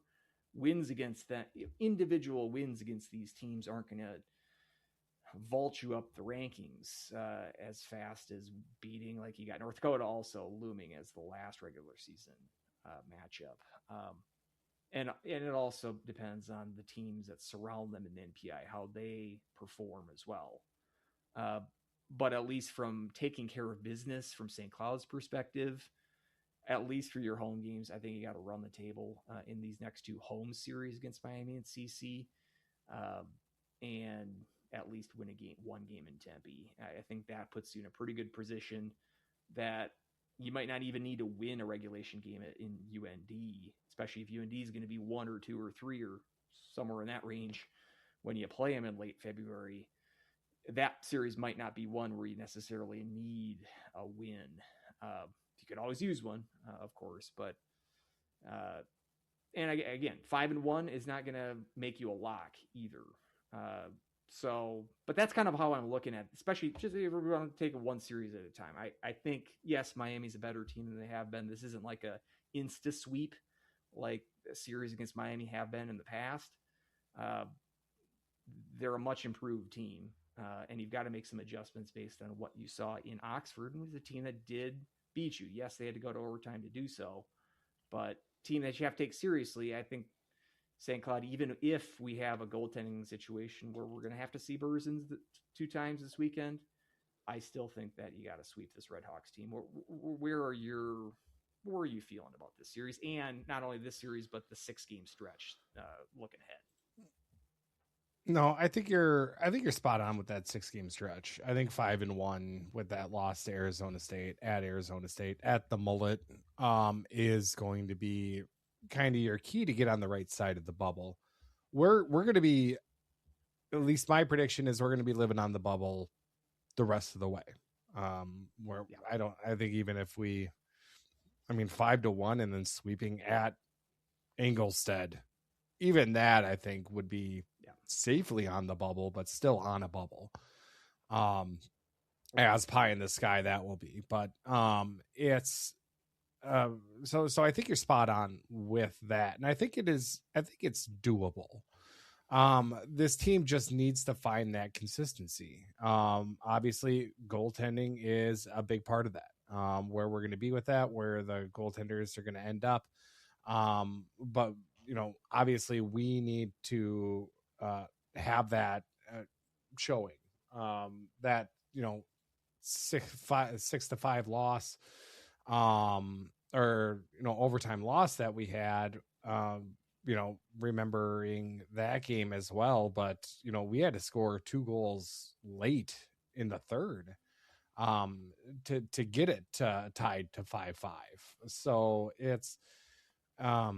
individual wins against these teams aren't going to vault you up the rankings as fast as beating, like you got North Dakota also looming as the last regular season matchup. And it also depends on the teams that surround them in the NPI, how they perform as well. But at least from taking care of business from St. Cloud's perspective, at least for your home games, I think you got to run the table in these next 2 home series against Miami and CC, and at least win one game in Tempe. I think that puts you in a pretty good position that you might not even need to win a regulation game in UND, especially if UND is going to be 1 or 2 or 3 or somewhere in that range when you play them in late February. That series might not be one where you necessarily need a win. You could always use one, of course, but and again, 5-1 is not going to make you a lock either. But that's kind of how I'm looking at it, especially just if we're going to take it 1 series at a time. I think, yes, Miami's a better team than they have been. This isn't like a insta sweep like a series against Miami have been in the past. They're a much improved team. And you've got to make some adjustments based on what you saw in Oxford. And it was a team that did beat you. Yes, they had to go to overtime to do so, but team that you have to take seriously. I think St. Cloud, even if we have a goaltending situation where we're going to have to see Berzins 2 times this weekend, I still think that you got to sweep this Red Hawks team. Where are you feeling about this series? And not only this series, but the 6-game stretch looking ahead. No, I think you're spot on with that 6-game stretch. I think 5-1 with that loss to Arizona State at the Mullet is going to be kind of your key to get on the right side of the bubble. We're going to be, at least my prediction is we're going to be living on the bubble the rest of the way. I think even if 5-1 and then sweeping at Ingolstadt, even that I think would be safely on the bubble, but still on a bubble. As pie in the sky that will be, but it's so I think you're spot on with that, and I think it's doable. This team just needs to find that consistency. Obviously goaltending is a big part of that. Where we're going to be with that, where the goaltenders are going to end up. But obviously we need to have that showing that 6-5 loss, or overtime loss that we had. Remembering that game as well, but we had to score 2 goals late in the third to get it tied to 5-5. So it's that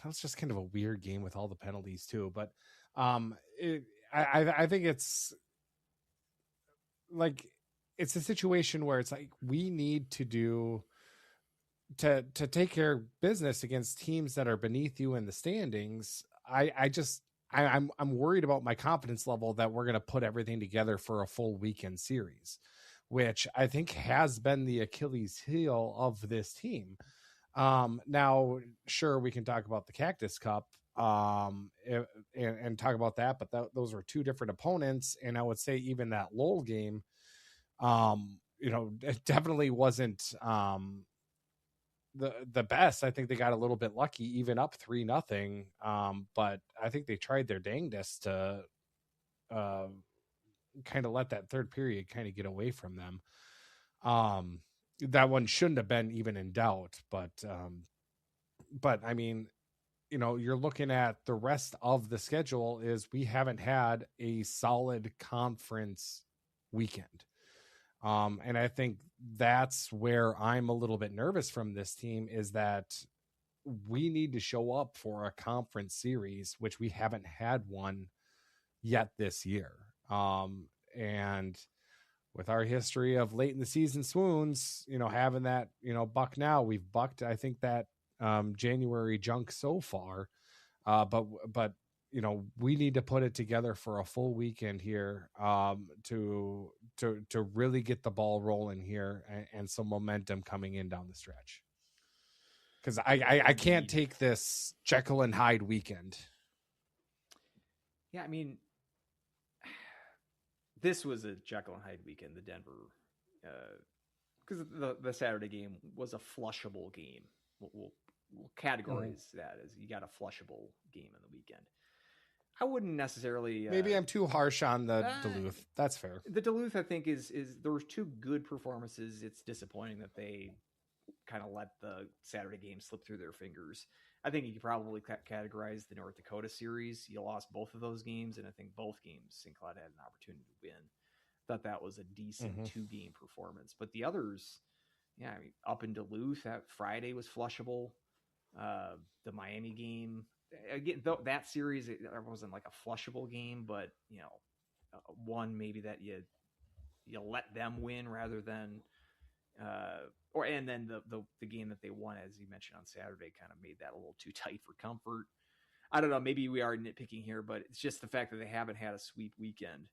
was just kind of a weird game with all the penalties too. But I think it's like it's a situation where it's like we need to take care of business against teams that are beneath you in the standings. I'm worried about my confidence level that we're going to put everything together for a full weekend series, which I think has been the Achilles heel of this team. Now, sure, we can talk about the Cactus Cup and talk about that, but those were 2 different opponents. And I would say even that Lowell game, it definitely wasn't the best. I think they got a little bit lucky, even up 3-0. But I think they tried their dangest to kind of let that third period kind of get away from them. That one shouldn't have been even in doubt, but I mean, you're looking at the rest of the schedule is we haven't had a solid conference weekend. And I think that's where I'm a little bit nervous from this team, is that we need to show up for a conference series, which we haven't had one yet this year. And with our history of late in the season swoons, having that, buck now, we've bucked, I think, that January junk so far. But we need to put it together for a full weekend here to really get the ball rolling here and some momentum coming in down the stretch. Because I can't take this Jekyll and Hyde weekend. Yeah, I mean, this was a Jekyll and Hyde weekend, the Denver, because the Saturday game was a flushable game. We'll categorize that as you got a flushable game in the weekend. I wouldn't necessarily. Maybe I'm too harsh on the Duluth. That's fair. The Duluth, I think, is there were 2 good performances. It's disappointing that they kind of let the Saturday game slip through their fingers. I think you could probably categorize the North Dakota series. You lost both of those games, and I think both games St. Cloud had an opportunity to win. Thought that was a decent 2-game performance. But the others, I mean, up in Duluth, that Friday was flushable. The Miami game, again, though that series, it wasn't like a flushable game, but one maybe that you let them win rather than and then the game that they won, as you mentioned on Saturday, kind of made that a little too tight for comfort. I don't know, maybe we are nitpicking here, but it's just the fact that they haven't had a sweep weekend.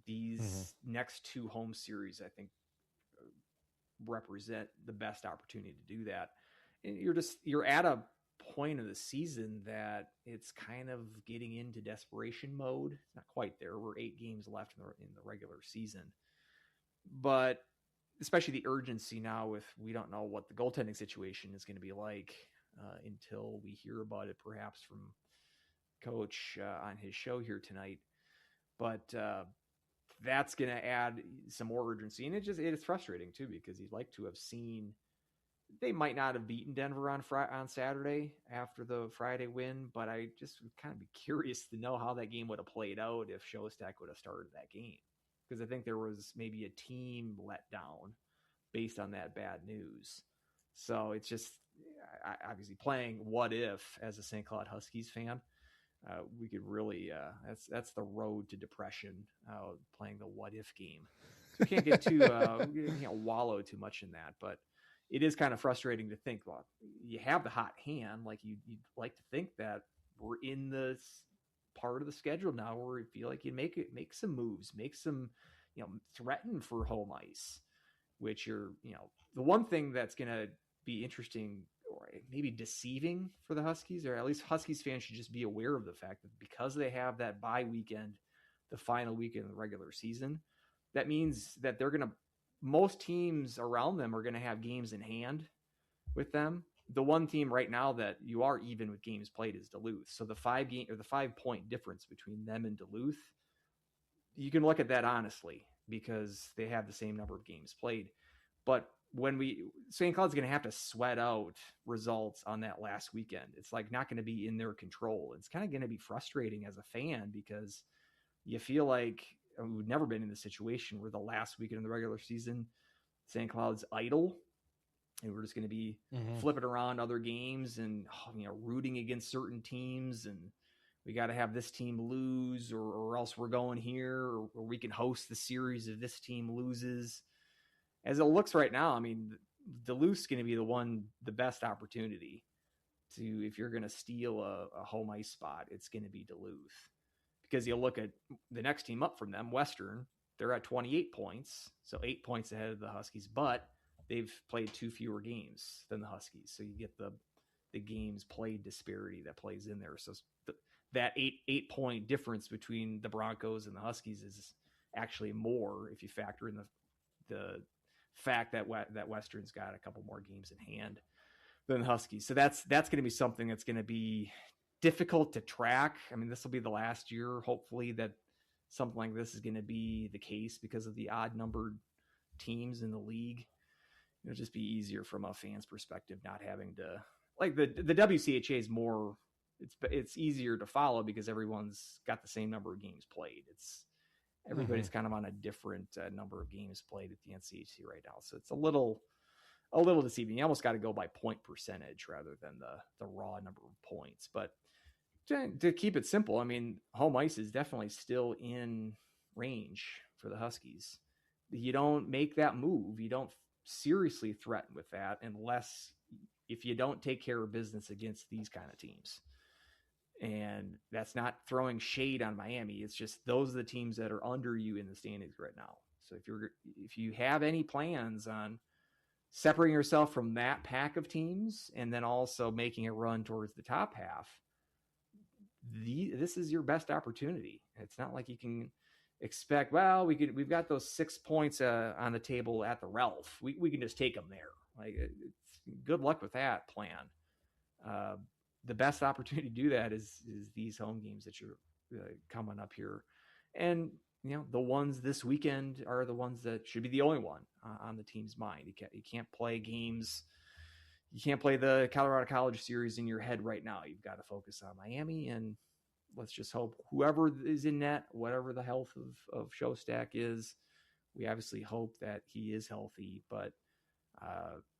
These next 2 home series, I think, represent the best opportunity to do that. And you're at a point of the season that it's kind of getting into desperation mode. It's not quite there. We're 8 games left in the regular season. but especially the urgency now with we don't know what the goaltending situation is going to be like until we hear about it, perhaps from Coach on his show here tonight. But that's going to add some more urgency, and it is frustrating too, because you'd like to have seen. They might not have beaten Denver on Saturday after the Friday win, but I just would kind of be curious to know how that game would have played out if Shostak would have started that game. Because I think there was maybe a team let down based on that bad news. So it's just obviously playing what if as a St. Cloud Huskies fan, we could really, that's the road to depression, playing the what if game. So we can't get too, we can't wallow too much in that, but it is kind of frustrating to think, well, you have the hot hand. Like you'd like to think that we're in this part of the schedule now where we feel like you make some moves, make some, threaten for home ice, which the one thing that's going to be interesting or maybe deceiving for the Huskies, or at least Huskies fans should just be aware of the fact that because they have that bye weekend, the final weekend of the regular season, that means that most teams around them are going to have games in hand with them. The one team right now that you are even with games played is Duluth. So the 5-point difference between them and Duluth, you can look at that honestly because they have the same number of games played. But St. Cloud's going to have to sweat out results on that last weekend. It's like not going to be in their control. It's kind of going to be frustrating as a fan because you feel like we've never been in the situation where the last weekend of the regular season, St. Cloud's idle, and we're just going to be flipping around other games and rooting against certain teams, and we got to have this team lose, or else we're going here, or we can host the series if this team loses. As it looks right now, I mean, Duluth's going to be the best opportunity to, if you're going to steal a home ice spot, it's going to be Duluth. Because you'll look at the next team up from them, Western, they're at 28 points, so 8 points ahead of the Huskies, but they've played 2 fewer games than the Huskies. So you get the games played disparity that plays in there. So that 8-point difference between the Broncos and the Huskies is actually more if you factor in the fact that Western's got a couple more games in hand than the Huskies. So that's going to be something that's going to be difficult to track. I mean, this will be the last year, hopefully, that something like this is going to be the case because of the odd numbered teams in the league. It'll just be easier from a fan's perspective, not having to, like, the WCHA is more, it's easier to follow because everyone's got the same number of games played. Everybody's kind of on a different number of games played at the NCHC right now. So it's a little deceiving. You almost got to go by point percentage rather than the raw number of points. But to keep it simple, I mean, home ice is definitely still in range for the Huskies. You don't make that move. You don't seriously threaten with that unless if you don't take care of business against these kind of teams. And that's not throwing shade on Miami. It's just those are the teams that are under you in the standings right now. So if you have any plans on separating yourself from that pack of teams and then also making a run towards the top half, this is your best opportunity. It's not like you can expect, well, we've got those 6 points on the table at the Ralph. We can just take them there. Like, good luck with that plan. The best opportunity to do that is these home games that you're coming up here. And, the ones this weekend are the ones that should be the only one on the team's mind. You can't play games. You can't play the Colorado College series in your head right now. You've got to focus on Miami, and let's just hope whoever is in net, whatever the health of Shostak is, we obviously hope that he is healthy. But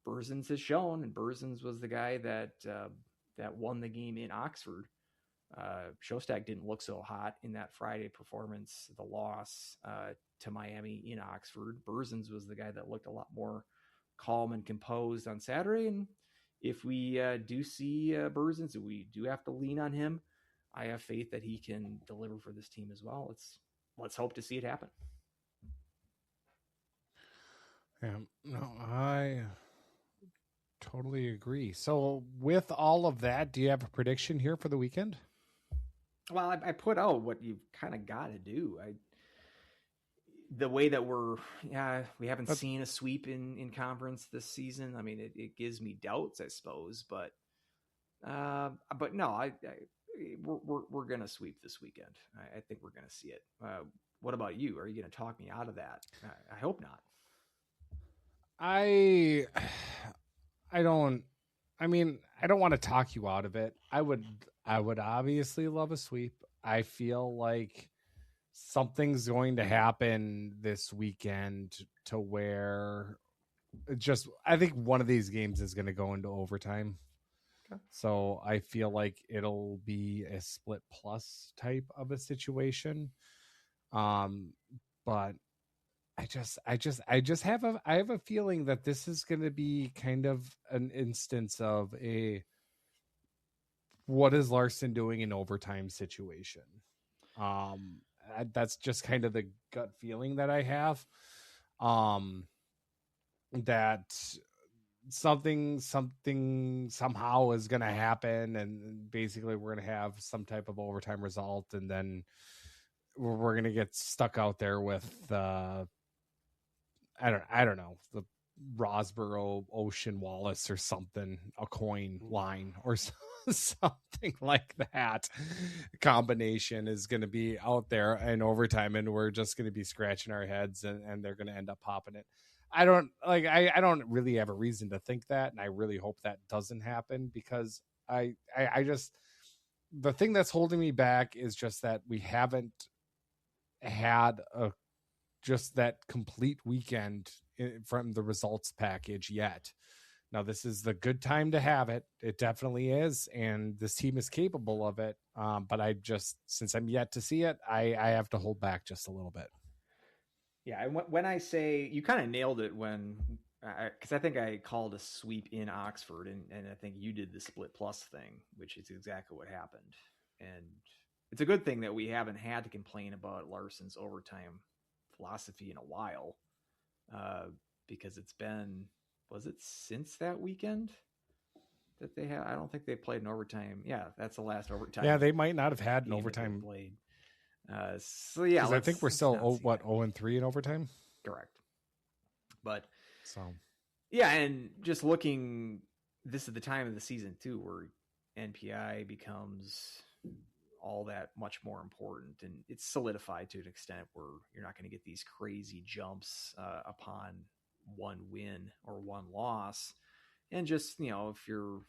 Berzins has shown, and Berzins was the guy that won the game in Oxford. Shostak didn't look so hot in that Friday performance, the loss to Miami in Oxford. Berzins was the guy that looked a lot more calm and composed on Saturday. And if we do see Berzins, we do have to lean on him. I have faith that he can deliver for this team as well. Let's hope to see it happen. Yeah, no, I totally agree. So with all of that, do you have a prediction here for the weekend? Well, I put out what you've kind of got to do. the way that we haven't seen a sweep in conference this season. I mean, it gives me doubts, I suppose, but no, we're going to sweep this weekend. I think we're going to see it. What about you? Are you going to talk me out of that? I hope not. I don't want to talk you out of it. I would obviously love a sweep. I feel like something's going to happen this weekend to where I think one of these games is going to go into overtime. Okay. So I feel like it'll be a split plus type of a situation. But I have a feeling that this is going to be kind of an instance of what is Larson doing in overtime situation. That's just kind of the gut feeling that I have. That something somehow is going to happen, and basically we're going to have some type of overtime result, and then we're going to get stuck out there with I don't know, the Rosborough Ocean Wallace or something, a coin line or something like that combination is going to be out there in overtime, and we're just going to be scratching our heads, and they're going to end up popping it. I don't really have a reason to think that, and I really hope that doesn't happen, because I just, the thing that's holding me back is just that we haven't had just that complete weekend from the results package yet. Now, this is the good time to have it. It definitely is, and this team is capable of it. But since I'm yet to see it, I have to hold back just a little bit. Yeah, and when I say, you kind of nailed it because I think I called a sweep in Oxford, and I think you did the split plus thing, which is exactly what happened. And it's a good thing that we haven't had to complain about Larson's overtime philosophy in a while, because it's been, was it since that weekend that they have? I don't think they played an overtime. Yeah, that's the last overtime. Yeah, they might not have had an overtime played. So yeah, I think we're still 0-3 in overtime. Correct. But so yeah, and just looking, this is the time of the season too where NPI becomes all that much more important, and it's solidified to an extent where you're not going to get these crazy jumps upon one win or one loss. And just, if you're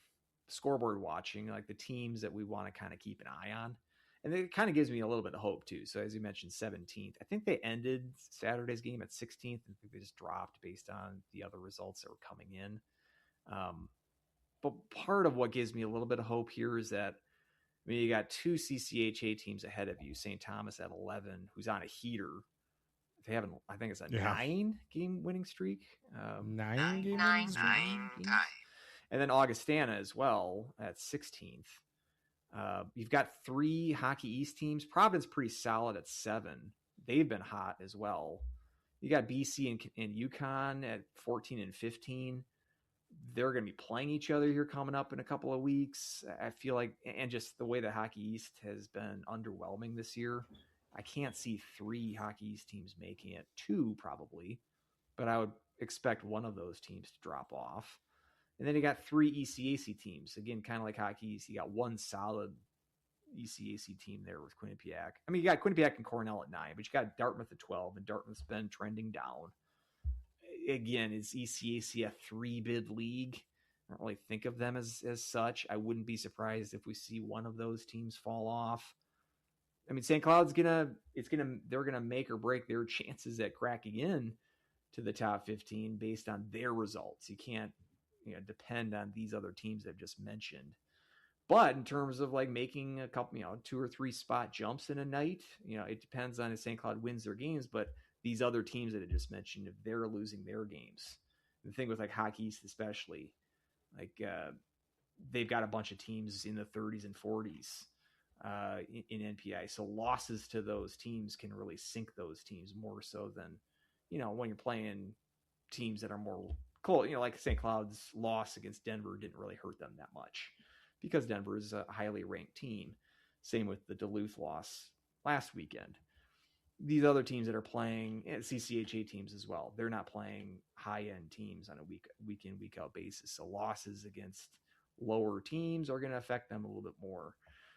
scoreboard watching, like the teams that we want to kind of keep an eye on, and it kind of gives me a little bit of hope too. So as you mentioned, 17th, I think they ended Saturday's game at 16th. I think they just dropped based on the other results that were coming in. But part of what gives me a little bit of hope here is that, I mean, you got two CCHA teams ahead of you. St. Thomas at 11, who's on a heater. They haven't, I think it's a 9-game winning streak. 9 games. And then Augustana as well at 16th. You've got 3 Hockey East teams. Providence pretty solid at 7. They've been hot as well. You got BC and UConn at 14 and 15. They're going to be playing each other here coming up in a couple of weeks. I feel like, and just the way that Hockey East has been underwhelming this year, I can't see 3 Hockey East teams making it. 2 probably, but I would expect one of those teams to drop off. And then you got 3 ECAC teams. Again, kind of like Hockey East, you got one solid ECAC team there with Quinnipiac. I mean, you got Quinnipiac and Cornell at 9, but you got Dartmouth at 12, and Dartmouth's been trending down. Again, is ECAC a 3-bid league? I don't really think of them as such. I wouldn't be surprised if we see one of those teams fall off. I mean, St. Cloud's they're gonna make or break their chances at cracking in to the top 15 based on their results. You can't, depend on these other teams I've just mentioned. But in terms of like making a couple, 2 or 3 spot jumps in a night, it depends on if St. Cloud wins their games. But these other teams that I just mentioned, if they're losing their games, the thing with like Hockey East especially, like they've got a bunch of teams in the 30s and 40s in NPI. So losses to those teams can really sink those teams more so than, when you're playing teams that are more close, like St. Cloud's loss against Denver didn't really hurt them that much because Denver is a highly ranked team. Same with the Duluth loss last weekend. these other teams that are playing, CCHA teams as well, they're not playing high-end teams on a week in, week out basis. So losses against lower teams are going to affect them a little bit more.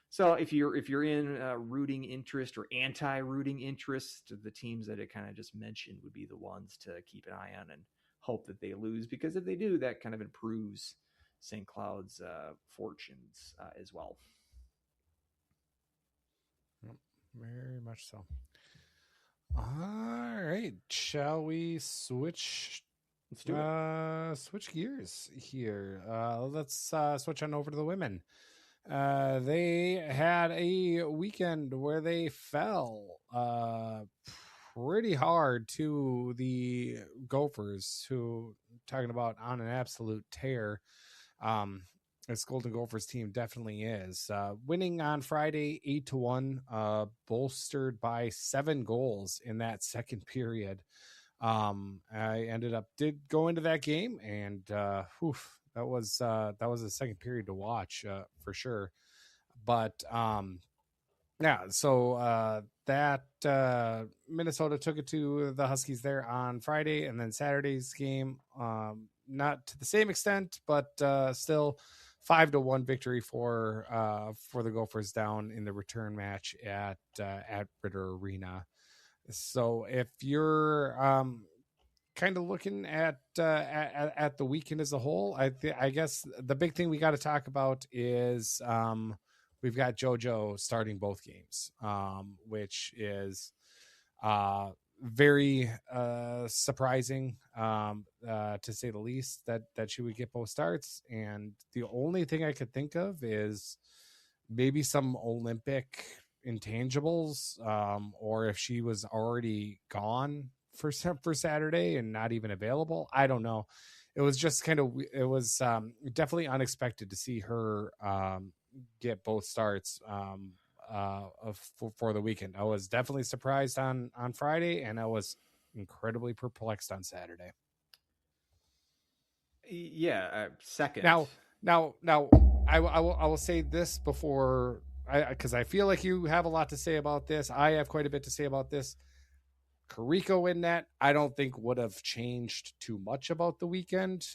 So if you're in rooting interest or anti-rooting interest, the teams that I kind of just mentioned would be the ones to keep an eye on and hope that they lose, because if they do, that kind of improves St. Cloud's fortunes as well. Very much so. All right, shall we switch? Let's do it. Switch gears here. Let's switch on over to the women. They had a weekend where they fell pretty hard to the Gophers, who, talking about on an absolute tear. This Golden Gophers team definitely is. Winning on Friday 8-1, bolstered by 7 goals in that second period. I did go into that game, and that was a second period to watch for sure. But that Minnesota took it to the Huskies there on Friday, and then Saturday's game, not to the same extent, but still 5-1 victory for the Gophers down in the return match at Ritter Arena. So if you're kind of looking at the weekend as a whole, I guess the big thing we got to talk about is we've got JoJo starting both games, which is very surprising, to say the least, that she would get both starts. And the only thing I could think of is maybe some Olympic intangibles, or if she was already gone for Saturday and not even available. I don't know. It was just definitely unexpected to see her get both starts for the weekend. I was definitely surprised on Friday, and I was incredibly perplexed on Saturday. Yeah, second. Now, I will say this before, because I feel like you have a lot to say about this. I have quite a bit to say about this. Krykko in net, I don't think would have changed too much about the weekend,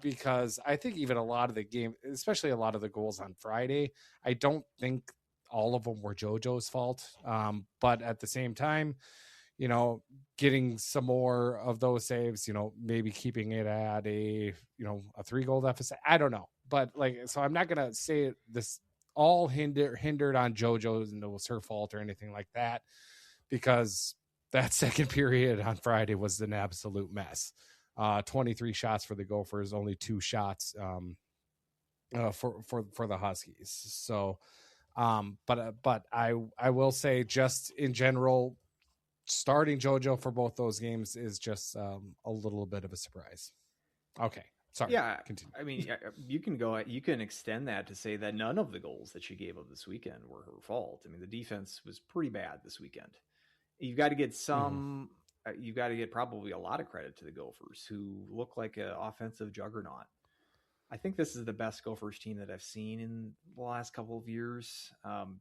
because I think even a lot of the game, especially a lot of the goals on Friday, I don't think all of them were JoJo's fault. But at the same time, getting some more of those saves, maybe keeping it at a 3-goal deficit. I don't know. But so I'm not going to say this all hindered on JoJo's and it was her fault or anything like that, because that second period on Friday was an absolute mess. 23 shots for the Gophers, only 2 shots for the Huskies. So, but I will say, just in general, starting JoJo for both those games is just a little bit of a surprise. Okay. Sorry. Yeah. Continue. I mean, you can extend that to say that none of the goals that she gave up this weekend were her fault. I mean, the defense was pretty bad this weekend. You've got to get you've got to get probably a lot of credit to the Gophers, who look like an offensive juggernaut. I think this is the best Gophers team that I've seen in the last couple of years. And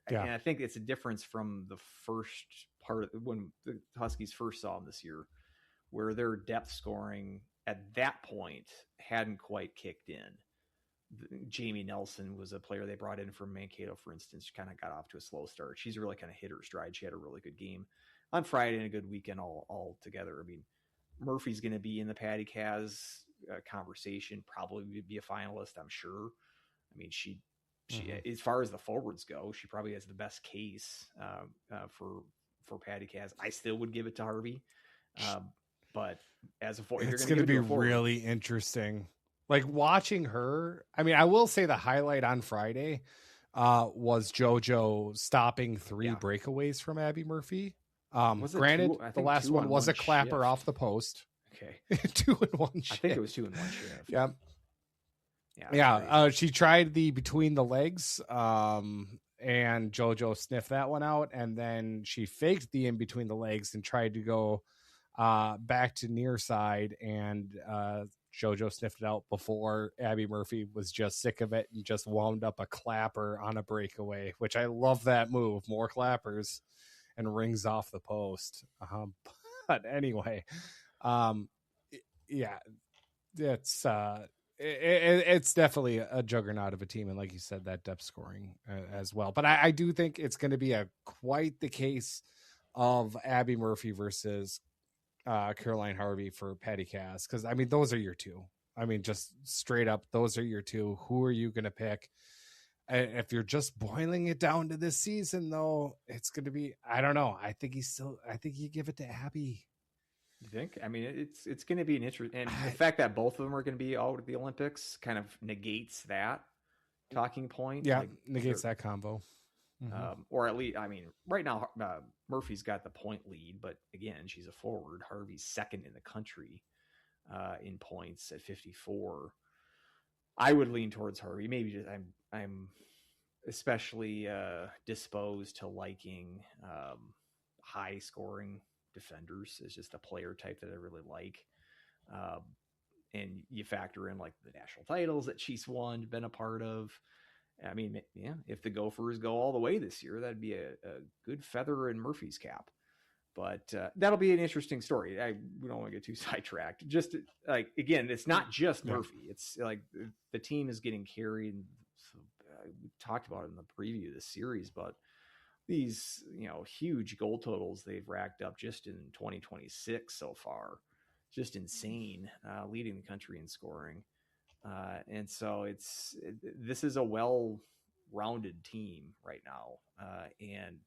I think it's a difference from the first part when the Huskies first saw them this year, where their depth scoring at that point hadn't quite kicked in. Jamie Nelson was a player they brought in from Mankato, for instance. She kind of got off to a slow start. She's really kind of hit her stride. She had a really good game on Friday and a good weekend all together. I mean, Murphy's going to be in the Patty Kaz conversation, probably would be a finalist, I'm sure. I mean, she as far as the forwards go, she probably has the best case for Patty Kaz. I still would give it to Harvey, but as a forward, it's going to be really interesting. Like watching her, I mean, I will say the highlight on Friday was JoJo stopping 3 breakaways from Abby Murphy. Granted, the last one was a clapper off the post. Okay. 2-in-1 shift. I think it was 2-in-1 shift. Yeah. Yeah. She tried the between the legs, and JoJo sniffed that one out. And then she faked the in between the legs and tried to go back to near side, and JoJo sniffed it out before Abby Murphy was just sick of it and just wound up a clapper on a breakaway, which I love that move. More clappers. and rings off the post. But anyway, yeah, it's definitely a juggernaut of a team, and like you said, that depth scoring as well. But I do think it's going to be quite the case of Abby Murphy versus Caroline Harvey for Patty Cass, because I mean those are your two. I mean, just straight up, those are your two. Who are you going to pick? If you're just boiling it down to this season, though, it's going to be, I don't know. I think you give it to Abby. You think? I mean, it's going to be an interest, and the fact that both of them are going to be out at the Olympics kind of negates that talking point. Yeah, negates that combo. Mm-hmm. Or at least, I mean, right now Murphy's got the point lead, but again, she's a forward. Harvey's second in the country in points at 54. I would lean towards Harvey. Maybe just I'm especially disposed to liking high scoring defenders. Is just a player type that I really like. And you factor in like the national titles that she's won, been a part of. I mean, yeah, if the Gophers go all the way this year, that'd be a good feather in Murphy's cap. But that'll be an interesting story. We don't want to get too sidetracked. Just like, again, it's not just Murphy. It's like the team is getting carried. So, we talked about it in the preview of the series, but these, huge goal totals they've racked up just in 2026 so far, just insane, leading the country in scoring. And so this is a well-rounded team right now, and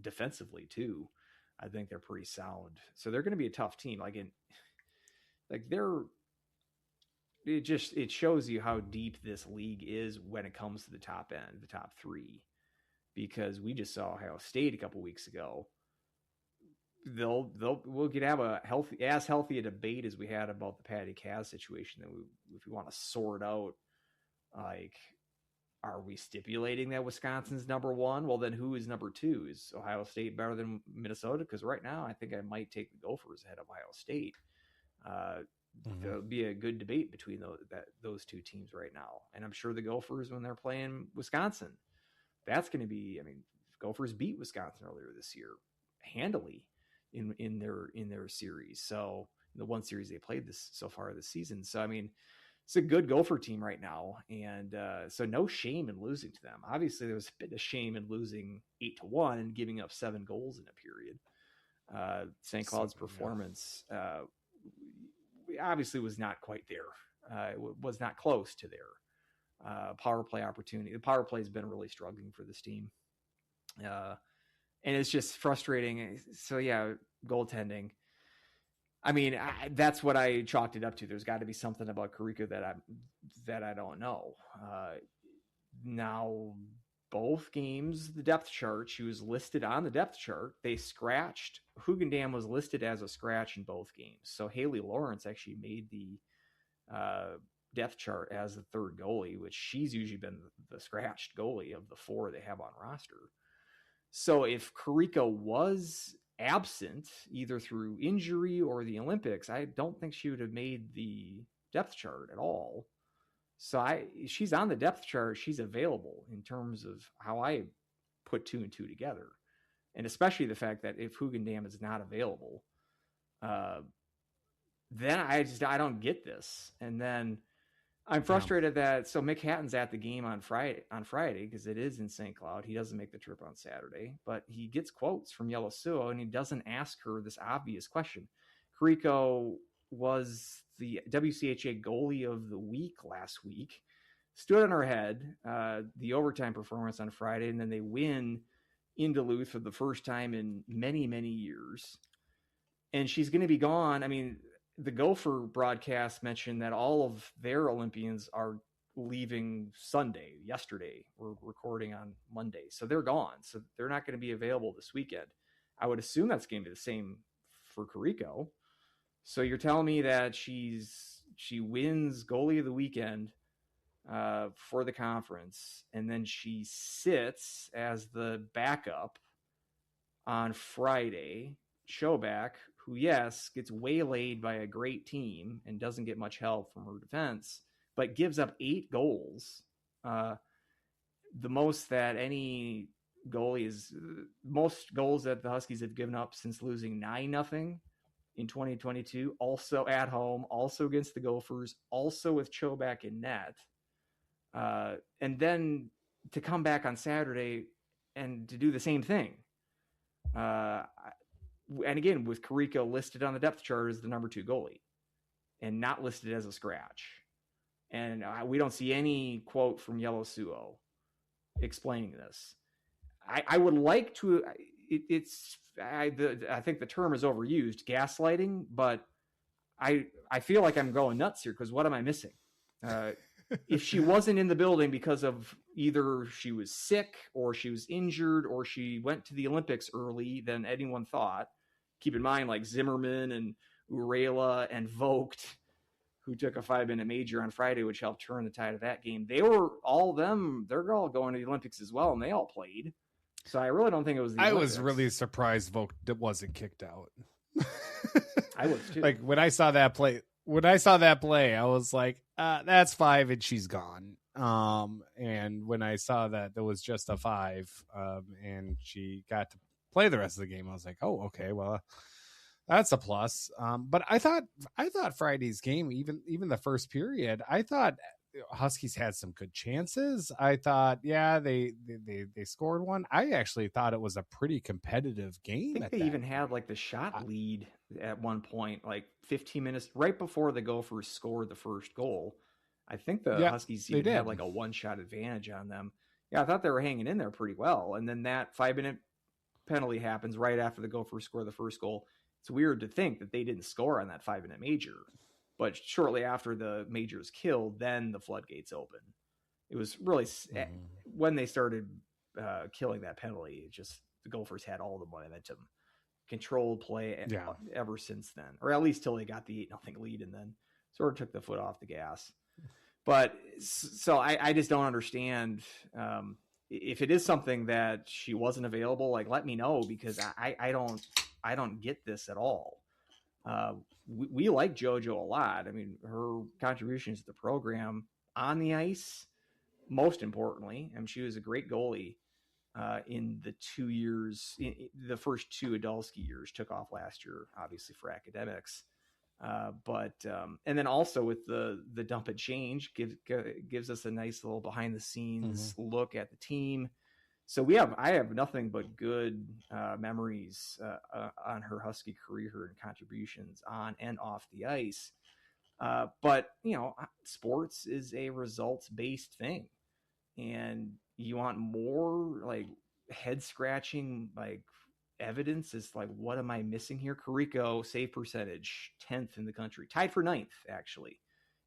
defensively too. I think they're pretty sound. So they're going to be a tough team. It shows you how deep this league is when it comes to the top end, the top three, because we just saw Ohio State a couple weeks ago. We'll get have a healthy a debate as we had about the Patty Cass situation, that if we want to sort out, like, are we stipulating that Wisconsin's number one? Well, then who is number two? Is Ohio State better than Minnesota? Because right now, I think I might take the Gophers ahead of Ohio State. There'll be a good debate between those two teams right now, and I'm sure the Gophers, when they're playing Wisconsin, that's going to be. I mean, Gophers beat Wisconsin earlier this year handily in their series. So the one series they played so far this season. So I mean, it's a good Gopher team right now, and so no shame in losing to them. Obviously, there was a bit of shame in losing 8-1 and giving up 7 goals in a period. St. Cloud's performance obviously was not quite there. It was not close to their power play opportunity. The power play has been really struggling for this team. And it's just frustrating. So yeah, goaltending. I mean, that's what I chalked it up to. There's got to be something about Krykko that I don't know. Now, both games, the depth chart, she was listed on the depth chart. They scratched. Hugendam was listed as a scratch in both games. So Haley Lawrence actually made the depth chart as the third goalie, which she's usually been the scratched goalie of the 4 they have on roster. So if Krykko was absent either through injury or the Olympics, I don't think she would have made the depth chart at all. So she's on the depth chart. She's available in terms of how I put 2 and 2 together. And especially the fact that if Hugendam is not available, then I don't get this. And then I'm frustrated that Mick Hatton's at the game on Friday because it is in St. Cloud. He doesn't make the trip on Saturday, but he gets quotes from Yellow Suo and he doesn't ask her this obvious question. Krykko was the WCHA goalie of the week last week, stood on her head, the overtime performance on Friday, and then they win in Duluth for the first time in many, many years. And she's going to be gone. I mean, the Gopher broadcast mentioned that all of their Olympians are leaving yesterday. We're recording on Monday. So they're gone. So they're not going to be available this weekend. I would assume that's going to be the same for Krykko. So you're telling me that she wins goalie of the weekend for the conference, and then she sits as the backup on Friday. Showback, who, yes, gets waylaid by a great team and doesn't get much help from her defense, but gives up 8 goals, the most that any goalie is most goals that the Huskies have given up since losing 9-0 in 2022, also at home, also against the Gophers, also with Shostak in net. And then to come back on Saturday and to do the same thing. And again, with Krykko listed on the depth chart as the number 2 goalie and not listed as a scratch. And we don't see any quote from Yellow Suo explaining this. I would like to, I think the term is overused, gaslighting, but I feel like I'm going nuts here because what am I missing? If she wasn't in the building because of either she was sick or she was injured or she went to the Olympics early than anyone thought, keep in mind like Zimmerman and Urela and Vogt, who took a 5-minute major on Friday, which helped turn the tide of that game. They're all going to the Olympics as well, and they all played. So I really don't think it was the Olympics. was really surprised Vogt wasn't kicked out. I was too. Like when I saw that play, I was like, that's 5 and she's gone. And when I saw that there was just a 5, and she got to play the rest of the game, I was like, oh, okay, well, that's a plus. But I thought Friday's game, even the first period, I thought Huskies had some good chances. I thought, yeah, they scored one. I actually thought it was a pretty competitive game. I think they even had like the shot lead at one point, like 15 minutes right before the Gophers scored the first goal. I think the Huskies even had like a 1-shot advantage on them. Yeah, I thought they were hanging in there pretty well. And then that 5-minute penalty happens right after the Gophers score the first goal. It's weird to think that they didn't score on that 5-minute major. But shortly after the major is killed, then the floodgates open. It was really when they started killing that penalty, it just the Gophers had all the momentum, controlled play ever since then, or at least till they got the 8-0 lead and then sort of took the foot off the gas. But so I just don't understand if it is something that she wasn't available. Like, let me know because I don't get this at all. We like JoJo a lot. I mean, her contributions to the program on the ice, most importantly, she was a great goalie in the 2 years, the first 2 Adolski years, took off last year, obviously for academics. But and then also with the dump and change gives us a nice little behind the scenes look at the team. So I have nothing but good memories on her Husky career and contributions on and off the ice. But sports is a results-based thing, and you want more like head scratching like evidence. Is like, what am I missing here? Krykko save percentage 10th in the country, tied for 9th actually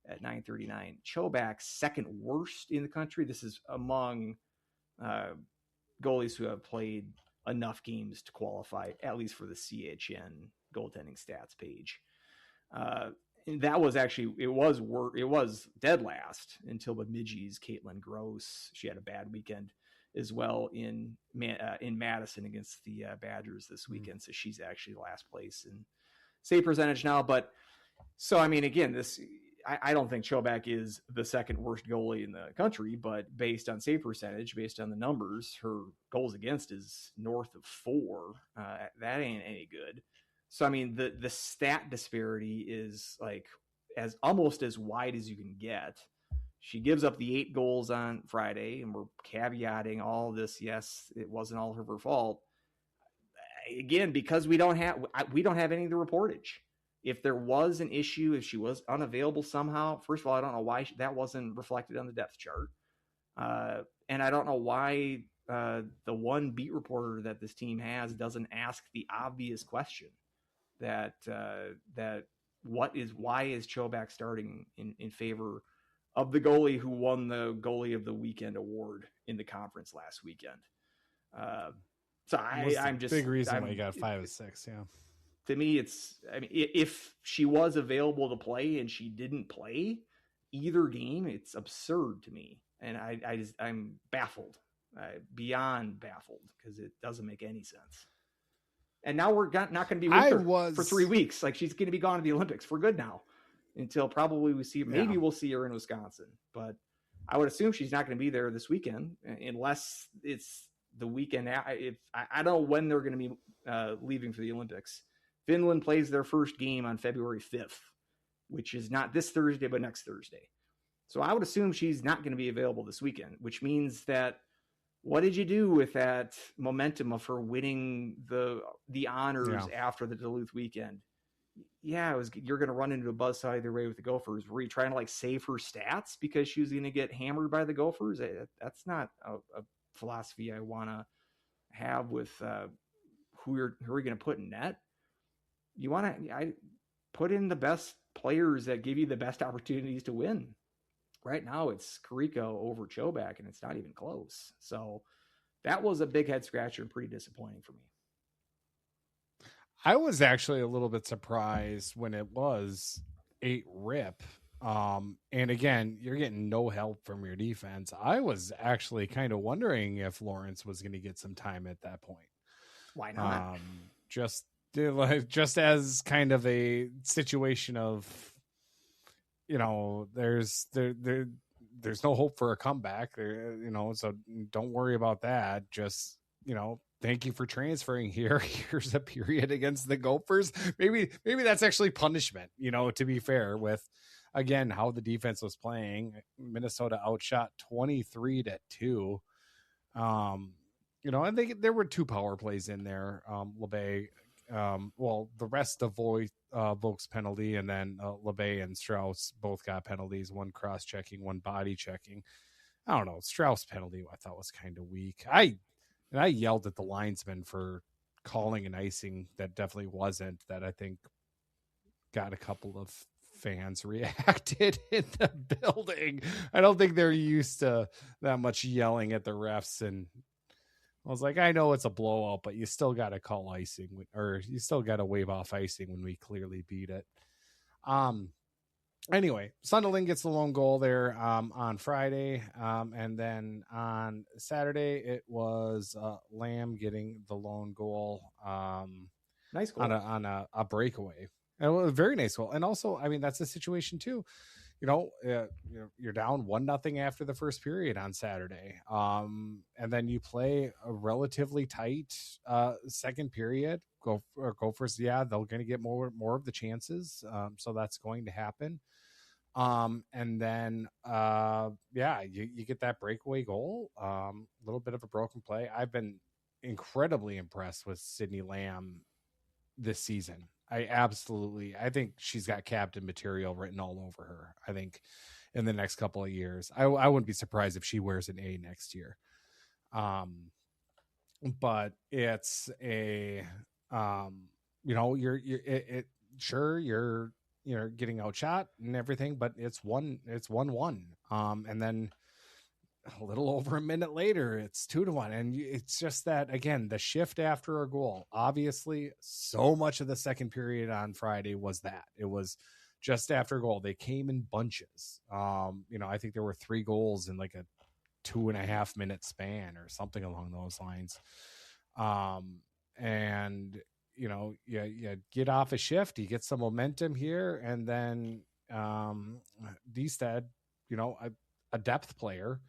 at .939. Shostak second worst in the country. This is among goalies who have played enough games to qualify, at least for the CHN goaltending stats page. And that was actually, it was dead last until the Midgies, Caitlin Gross. She had a bad weekend as well in Madison against the Badgers this weekend. So she's actually last place in save percentage now. But so, I mean, again, I don't think Shostak is the second worst goalie in the country, but based on save percentage, based on the numbers, her goals against is north of 4. That ain't any good. So, I mean, the stat disparity is like almost as wide as you can get. She gives up the 8 goals on Friday, and we're caveating all this. Yes, it wasn't all her fault. Again, because we don't have any of the reportage. If there was an issue, if she was unavailable somehow, first of all, I don't know why that wasn't reflected on the depth chart. And I don't know why the one beat reporter that this team has doesn't ask the obvious question that why is Shostak starting in favor of the goalie who won the goalie of the weekend award in the conference last weekend? So I'm just big reason why you got 5 of 6. Yeah. To me, if she was available to play and she didn't play either game, it's absurd to me. And I'm baffled, beyond baffled, because it doesn't make any sense. And now we're not going to be with her for 3 weeks. Like, she's going to be gone to the Olympics for good now until probably we'll see her in Wisconsin. But I would assume she's not going to be there this weekend unless it's the weekend. I don't know when they're going to be leaving for the Olympics. Finland plays their first game on February 5th, which is not this Thursday, but next Thursday. So I would assume she's not going to be available this weekend, which means that what did you do with that momentum of her winning the honors after the Duluth weekend? Yeah, you're going to run into a buzzsaw either way with the Gophers. Were you trying to like save her stats because she was going to get hammered by the Gophers? That's not a philosophy I want to have with who are you going to put in net. You want to put in the best players that give you the best opportunities to win. Right now it's Krykko over Chobak, and it's not even close. So that was a big head scratcher and pretty disappointing for me. I was actually a little bit surprised when it was 8 rip. And again, you're getting no help from your defense. I was actually kind of wondering if Lawrence was going to get some time at that point. Why not? Just as kind of a situation of, there's no hope for a comeback there, so don't worry about that. Just, thank you for transferring here. Here's a period against the Gophers. Maybe that's actually punishment, to be fair with, again, how the defense was playing. Minnesota outshot 23-2. And there were 2 power plays in there. LeBay, the rest of Volk's penalty, and then LeBay and Strauss both got penalties, one cross-checking, one body checking. I don't know. Strauss penalty I thought was kind of weak. I yelled at the linesman for calling an icing that definitely wasn't, that I think got a couple of fans reacted in the building. I don't think they're used to that much yelling at the refs, and I was like, I know it's a blowout, but you still got to call icing, or you still got to wave off icing when we clearly beat it. Anyway, Sunderland gets the lone goal there on Friday. And then on Saturday, it was Lamb getting the lone goal. Nice goal. On a breakaway. And it was a very nice goal. And also, I mean, that's the situation too. You're down 1-0 after the first period on Saturday. And then you play a relatively tight second period. Gophers, they're going to get more of the chances. So that's going to happen. And then, you get that breakaway goal, a little bit of a broken play. I've been incredibly impressed with Sydney Lamb this season. I think she's got captain material written all over her. I think in the next couple of years, I wouldn't be surprised if she wears an A next year. But it's you're getting outshot and everything, but it's 1-1. And then a little over a minute later, it's 2-1. And it's just that, again, the shift after a goal, obviously so much of the second period on Friday was that it was just after a goal. They came in bunches. I think there were 3 goals in like a 2.5 minute span or something along those lines. And you get off a shift, you get some momentum here, and then Dstad, a depth player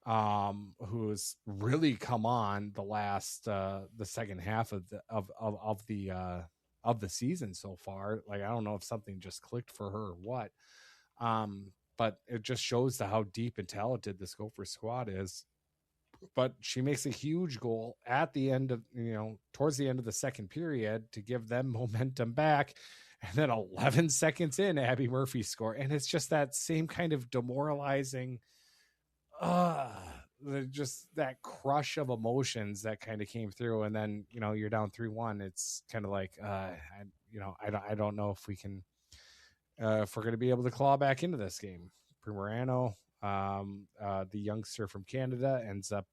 who's really come on the second half of the season so far. Like, I don't know if something just clicked for her or what, but it just shows how deep and talented this Gopher squad is. But she makes a huge goal at the end of, towards the end of the second period to give them momentum back. And then 11 seconds in, Abby Murphy score. And it's just that same kind of demoralizing, just that crush of emotions that kind of came through. And then, you're down 3-1. It's kind of like, I don't know if we can, if we're going to be able to claw back into this game. Primerano, the youngster from Canada, ends up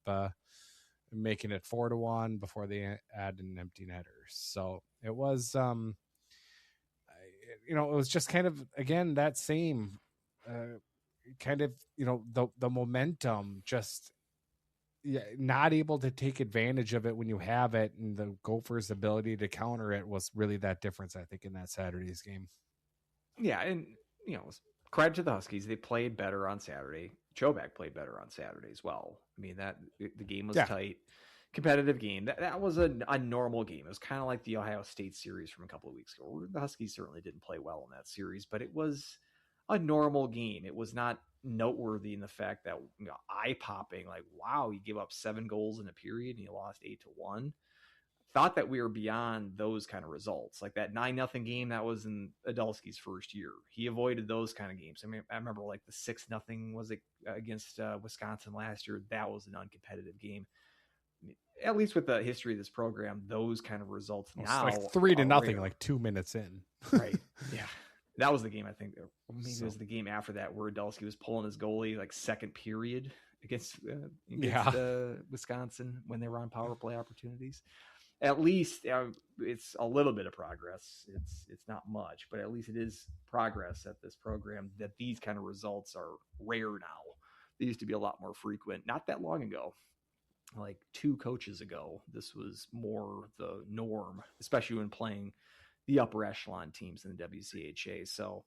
making it 4-1 before they add an empty netter. So it was, it was just kind of, again, that same kind of, the momentum, just not able to take advantage of it when you have it, and the Gophers' ability to counter it was really that difference, I think, in that Saturday's game. Yeah, and credit to the Huskies. They played better on Saturday. Chobak played better on Saturday as well. I mean, that the game was tight. competitive game. That was a normal game. It was kind of like the Ohio State series from a couple of weeks ago. The Huskies certainly didn't play well in that series, but it was a normal game. It was not noteworthy in the fact that, eye-popping, like, wow, you give up 7 goals in a period and you lost 8-1. Thought that we were beyond those kind of results. Like that 9-0 game that was in Adulski's first year. He avoided those kind of games. I mean, I remember like the 6-0 was it against Wisconsin last year. That was an uncompetitive game. At least with the history of this program, those kind of results now like 3-0, rare. like 2 minutes in. Right. Yeah. That was the game, I think. Maybe it was the game after that where Adulski was pulling his goalie like second period against Wisconsin when they were on power play opportunities. At least it's a little bit of progress. It's not much, but at least it is progress at this program that these kind of results are rare now. They used to be a lot more frequent. Not that long ago, like 2 coaches ago, this was more the norm, especially when playing the upper echelon teams in the WCHA. So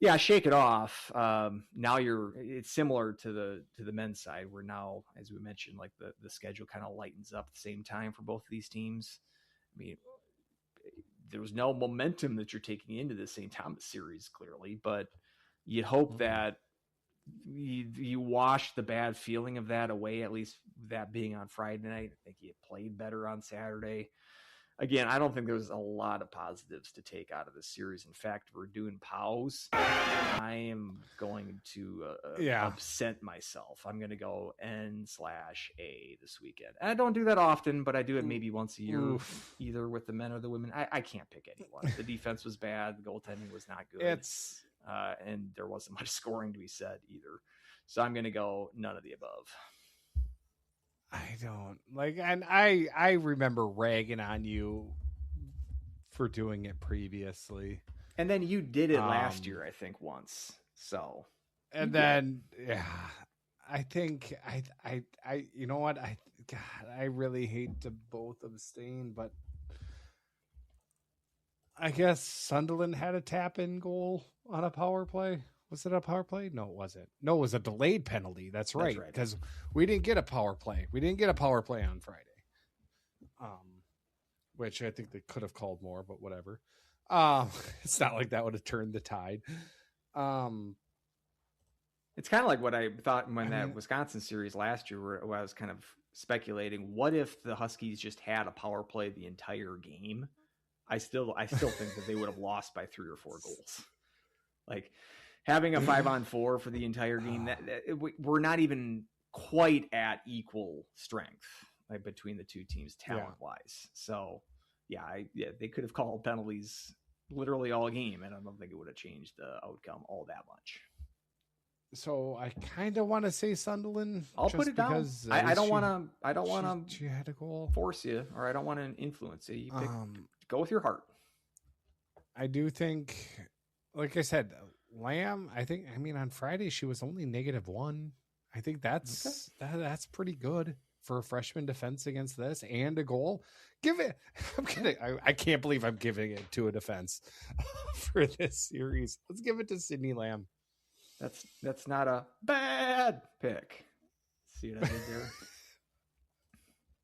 yeah, shake it off. Now it's similar to the men's side where now, as we mentioned, like the schedule kind of lightens up at the same time for both of these teams. I mean, there was no momentum that you're taking into the St. Thomas series clearly, but you'd hope that you wash the bad feeling of that away, at least that being on Friday night. I think you played better on Saturday. Again, I don't think there's a lot of positives to take out of this series. In fact, we're doing POWs. I am going to upset myself. I'm going to go N/A this weekend. And I don't do that often, but I do it maybe once a year, either with the men or the women. I can't pick anyone. The defense was bad. The goaltending was not good. And there wasn't much scoring to be said either. So I'm going to go none of the above. I don't like, and I remember ragging on you for doing it previously, and then you did it last year, I think, once. So, and then I think I you know what, I really hate to both abstain, but I guess Sunderland had a tap-in goal on a power play. Was it a power play? No, it wasn't. No, it was a delayed penalty. That's right. Because we didn't get a power play. We didn't get a power play on Friday. Which I think they could have called more, but whatever. It's not like that would have turned the tide. It's kind of like what I thought when that Wisconsin series last year, where I was kind of speculating, what if the Huskies just had a power play the entire game? I still think that they would have lost by 3 or 4 goals. Like, having a 5-on-4 for the entire game, we're not even quite at equal strength, like, between the two teams talent-wise. So, they could have called penalties literally all game, and I don't think it would have changed the outcome all that much. So I kind of want to say Sunderland. I'll put it down. I don't want to. She had a goal. Force you, or I don't want to influence you. Go with your heart. I do think, like I said, Lamb, on Friday she was only -1. I think that's pretty good for a freshman defense against this and a goal. Give it. I'm kidding. I can't believe I'm giving it to a defense for this series. Let's give it to Sydney Lamb. That's not a bad pick. See what I did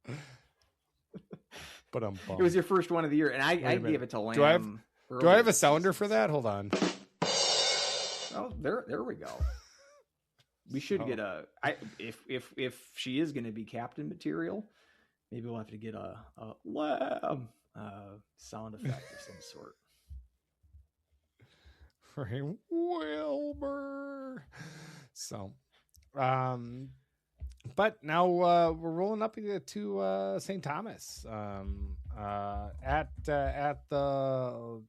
there? But it was your first one of the year, and I gave it to Lamb. Do I have a sounder for that? Hold on. Oh, there we go. We should get if she is going to be captain material, maybe we'll have to get a Lamb sound effect of some sort. For him, Wilbur. So, but now we're rolling up to St. Thomas at the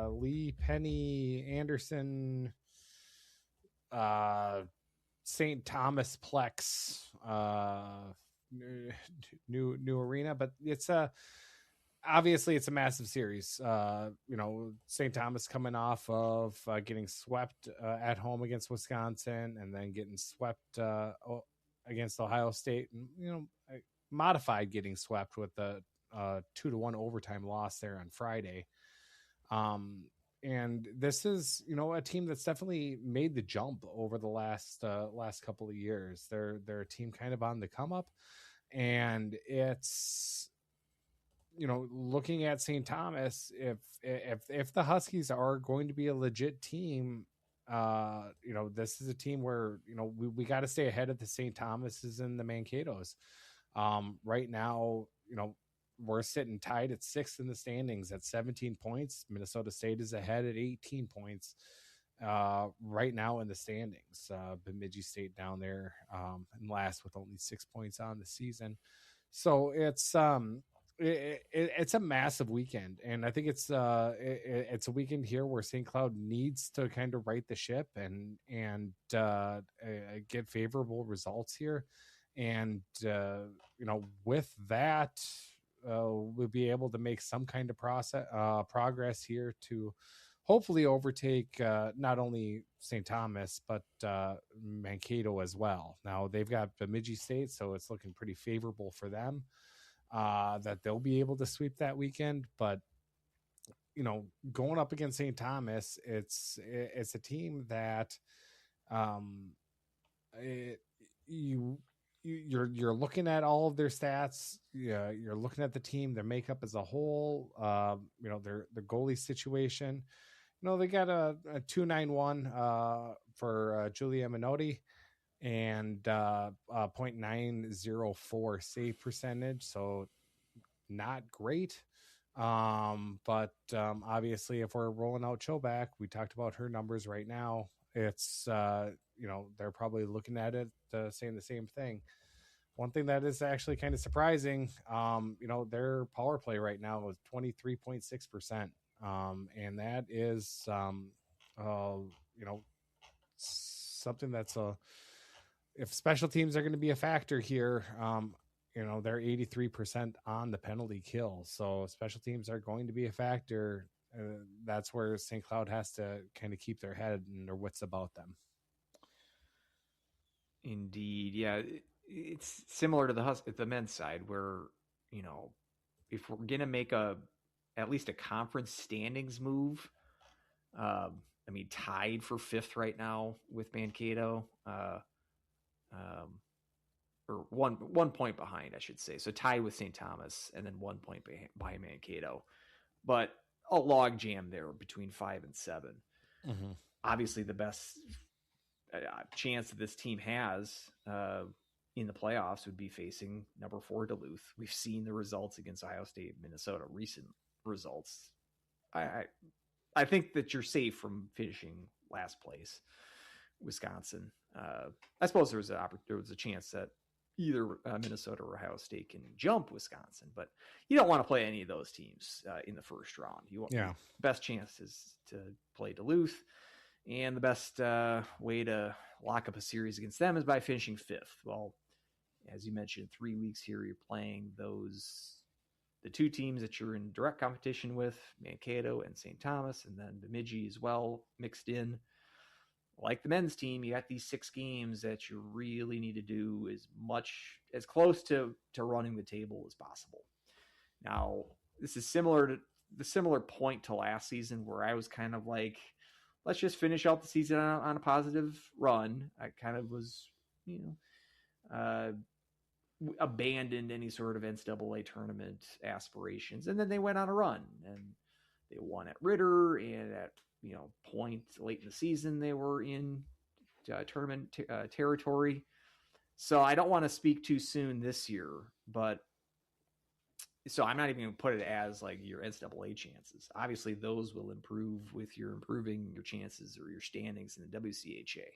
Lee Penny Anderson St. Thomas Plex new arena, but it's obviously it's a massive series. St. Thomas coming off of getting swept at home against Wisconsin, and then getting swept against Ohio State, and modified getting swept with the 2-1 overtime loss there on Friday. And this is, a team that's definitely made the jump over the last couple of years. They're a team kind of on the come up, And it's, looking at St. Thomas, if the Huskies are going to be a legit team, this is a team where, we got to stay ahead of the St. Thomases and the Mankato's. Right now, we're sitting tied at 6th in the standings at 17 points. Minnesota State is ahead at 18 points right now in the standings. Bemidji State down there in last with only 6 points on the season. So it's it's a massive weekend, and I think it's a weekend here where St. Cloud needs to kind of right the ship and get favorable results here, and with that we'll be able to make some kind of progress here to hopefully overtake not only St. Thomas but Mankato as well. Now they've got Bemidji State, so it's looking pretty favorable for them. That they'll be able to sweep that weekend, but going up against St. Thomas, it's a team that you're looking at all of their stats. You're looking at the team, their makeup as a whole. Their goalie situation. They got a 291 for Julia Minotti and 0.904 save percentage, so not great. But obviously if we're rolling out Choback, we talked about her numbers right now, it's they're probably looking at it saying the same thing. One thing that is actually kind of surprising, their power play right now is 23.6%, and that is something that's if special teams are going to be a factor here, they're 83% on the penalty kill. So special teams are going to be a factor. That's where St. Cloud has to kind of keep their head and their wits about them. Indeed. Yeah. It's similar to the men's side where, if we're going to make at least a conference standings move, tied for 5th right now with Mankato, or one point behind, I should say. So tied with St. Thomas and then 1 point behind Mankato, but a log jam there between 5 and 7. Mm-hmm. Obviously the best chance that this team has in the playoffs would be facing number 4 Duluth. We've seen the results against Ohio State, Minnesota, recent results. I think that you're safe from finishing last place. Wisconsin. I suppose there was a chance that either Minnesota or Ohio State can jump Wisconsin, but you don't want to play any of those teams in the first round. Best chance is to play Duluth, and the best way to lock up a series against them is by finishing 5th. Well, as you mentioned, 3 weeks here, you're playing the 2 teams that you're in direct competition with, Mankato and St. Thomas, and then Bemidji as well mixed in. Like the men's team, you got these 6 games that you really need to do as close to running the table as possible. Now, this is similar to the similar point to last season where I was kind of like, let's just finish out the season on a positive run. I kind of was, abandoned any sort of NCAA tournament aspirations. And then they went on a run and they won at Ritter, and at point late in the season they were in tournament territory. So I don't want to speak too soon this year, but so I'm not even going to put it as like your NCAA chances. Obviously those will improve with your improving your chances or your standings in the WCHA.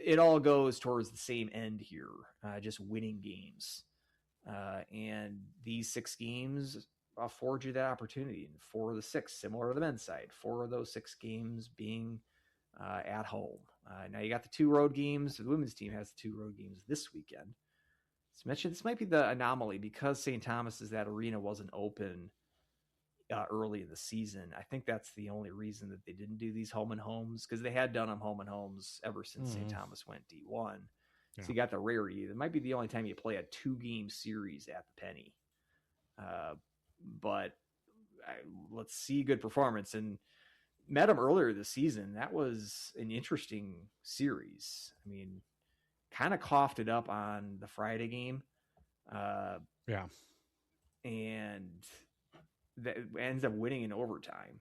It all goes towards the same end here, just winning games. And these 6 games afford you that opportunity. And 4 of the 6, similar to the men's side, 4 of those 6 games being at home. Now you got the 2 road games. The women's team has the 2 road games this weekend. As mentioned, this might be the anomaly because St. Thomas's, that arena wasn't open early in the season. I think that's the only reason that they didn't do these home and homes, because they had done them home and homes ever since St. Thomas went D1. Yeah. So you got the rarity. It might be the only time you play a 2-game series at the Penny. But let's see good performance. And met them earlier this season. That was an interesting series. I mean, kind of coughed it up on the Friday game. Yeah. And that ends up winning in overtime.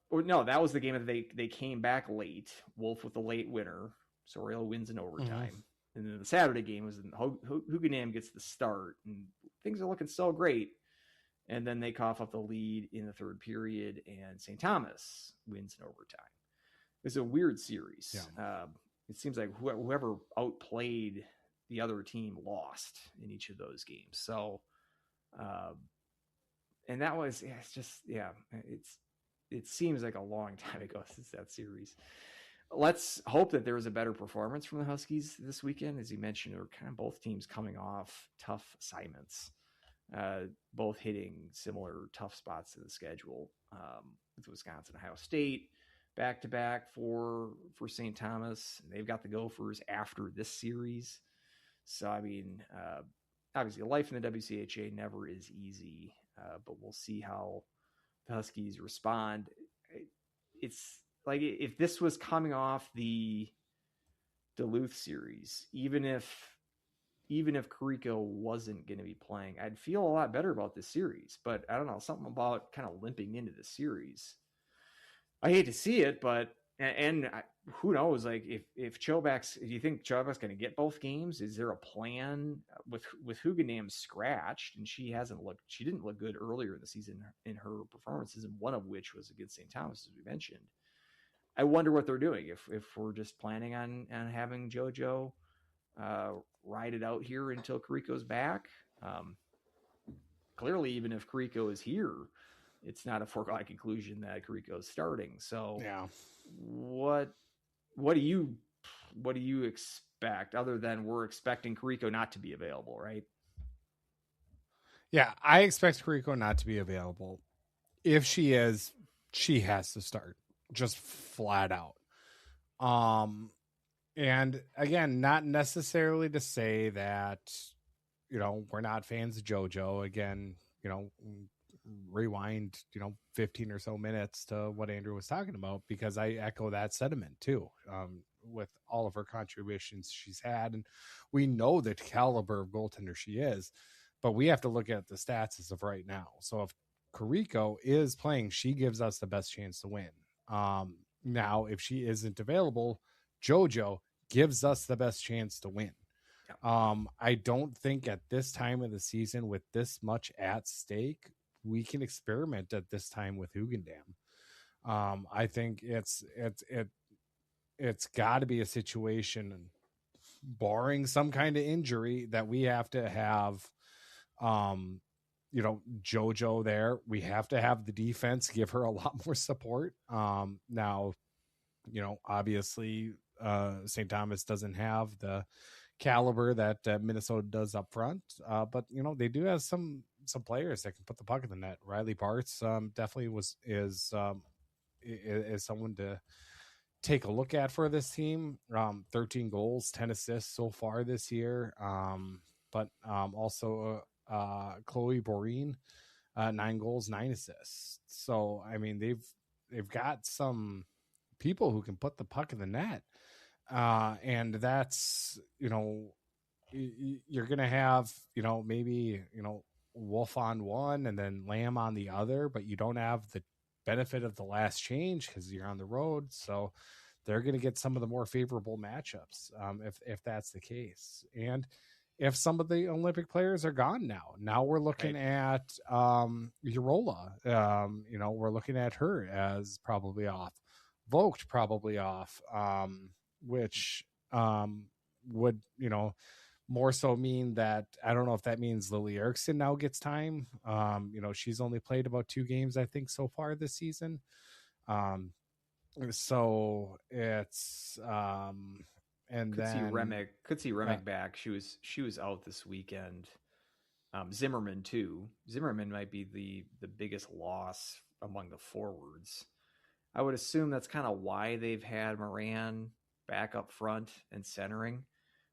Or no, that was the game that they came back late. Wolf with the late winner. Soriano wins in overtime. And then the Saturday game was Hugenam gets the start, and things are looking so great. And then they cough up the lead in the third period, and St. Thomas wins in overtime. It's a weird series. Yeah. It seems like whoever outplayed the other team lost in each of those games. So, and that was, it's just, it seems like a long time ago since that series. Let's hope that there was a better performance from the Huskies this weekend. As you mentioned, are kind of both teams coming off tough assignments, both hitting similar tough spots in the schedule. With Wisconsin, Ohio State back to back for St. Thomas. And they've got the Gophers after this series. So, I mean, obviously life in the WCHA never is easy, but we'll see how the Huskies respond. It's like if this was coming off the Duluth series, even if Krykko wasn't going to be playing, I'd feel a lot better about this series. But I don't know, something about kind of limping into the series. I hate to see it, but who knows? Like if Chobak's, do you think Chobak's going to get both games? Is there a plan with Hugenam scratched, and she didn't look good earlier in the season in her performances, and one of which was against St. Thomas, as we mentioned. I wonder what they're doing. If we're just planning on having JoJo ride it out here until Krykko's back. Clearly, even if Krykko is here, it's not a foregone conclusion that Krykko's starting. So, Yeah. What do you expect, other than we're expecting Krykko not to be available, right? Yeah, I expect Krykko not to be available. If she is, she has to start, just flat out. And again, not necessarily to say that, we're not fans of JoJo. Again, rewind, 15 or so minutes to what Andrew was talking about, because I echo that sentiment too, with all of her contributions she's had. And we know the caliber of goaltender she is, but we have to look at the stats as of right now. So if Krykko is playing, she gives us the best chance to win. Now, if she isn't available, JoJo gives us the best chance to win. I don't think at this time of the season, with this much at stake, we can experiment at this time with Hugendam. I think it's got to be a situation, barring some kind of injury, that we have to have, JoJo there. We have to have the defense give her a lot more support. Now, obviously, St. Thomas doesn't have the caliber that Minnesota does up front, but they do have some players that can put the puck in the net. Riley Bartz definitely is someone to take a look at for this team. 13 goals, 10 assists so far this year. But also Chloe Boreen, 9 goals, 9 assists. So I mean, they've got some people who can put the puck in the net. And that's, you're going to have, maybe, Wolf on one and then Lamb on the other, but you don't have the benefit of the last change because you're on the road. So they're going to get some of the more favorable matchups, if that's the case. And if some of the Olympic players are gone now we're looking at Urola. We're looking at her as probably off. Vogt probably off. Which would, more so mean that, I don't know if that means Lily Erickson now gets time. She's only played about 2 games, I think, so far this season. So it's and could then see Remick back. She was out this weekend. Zimmerman too. Zimmerman might be the biggest loss among the forwards. I would assume that's kind of why they've had Moran back up front and centering.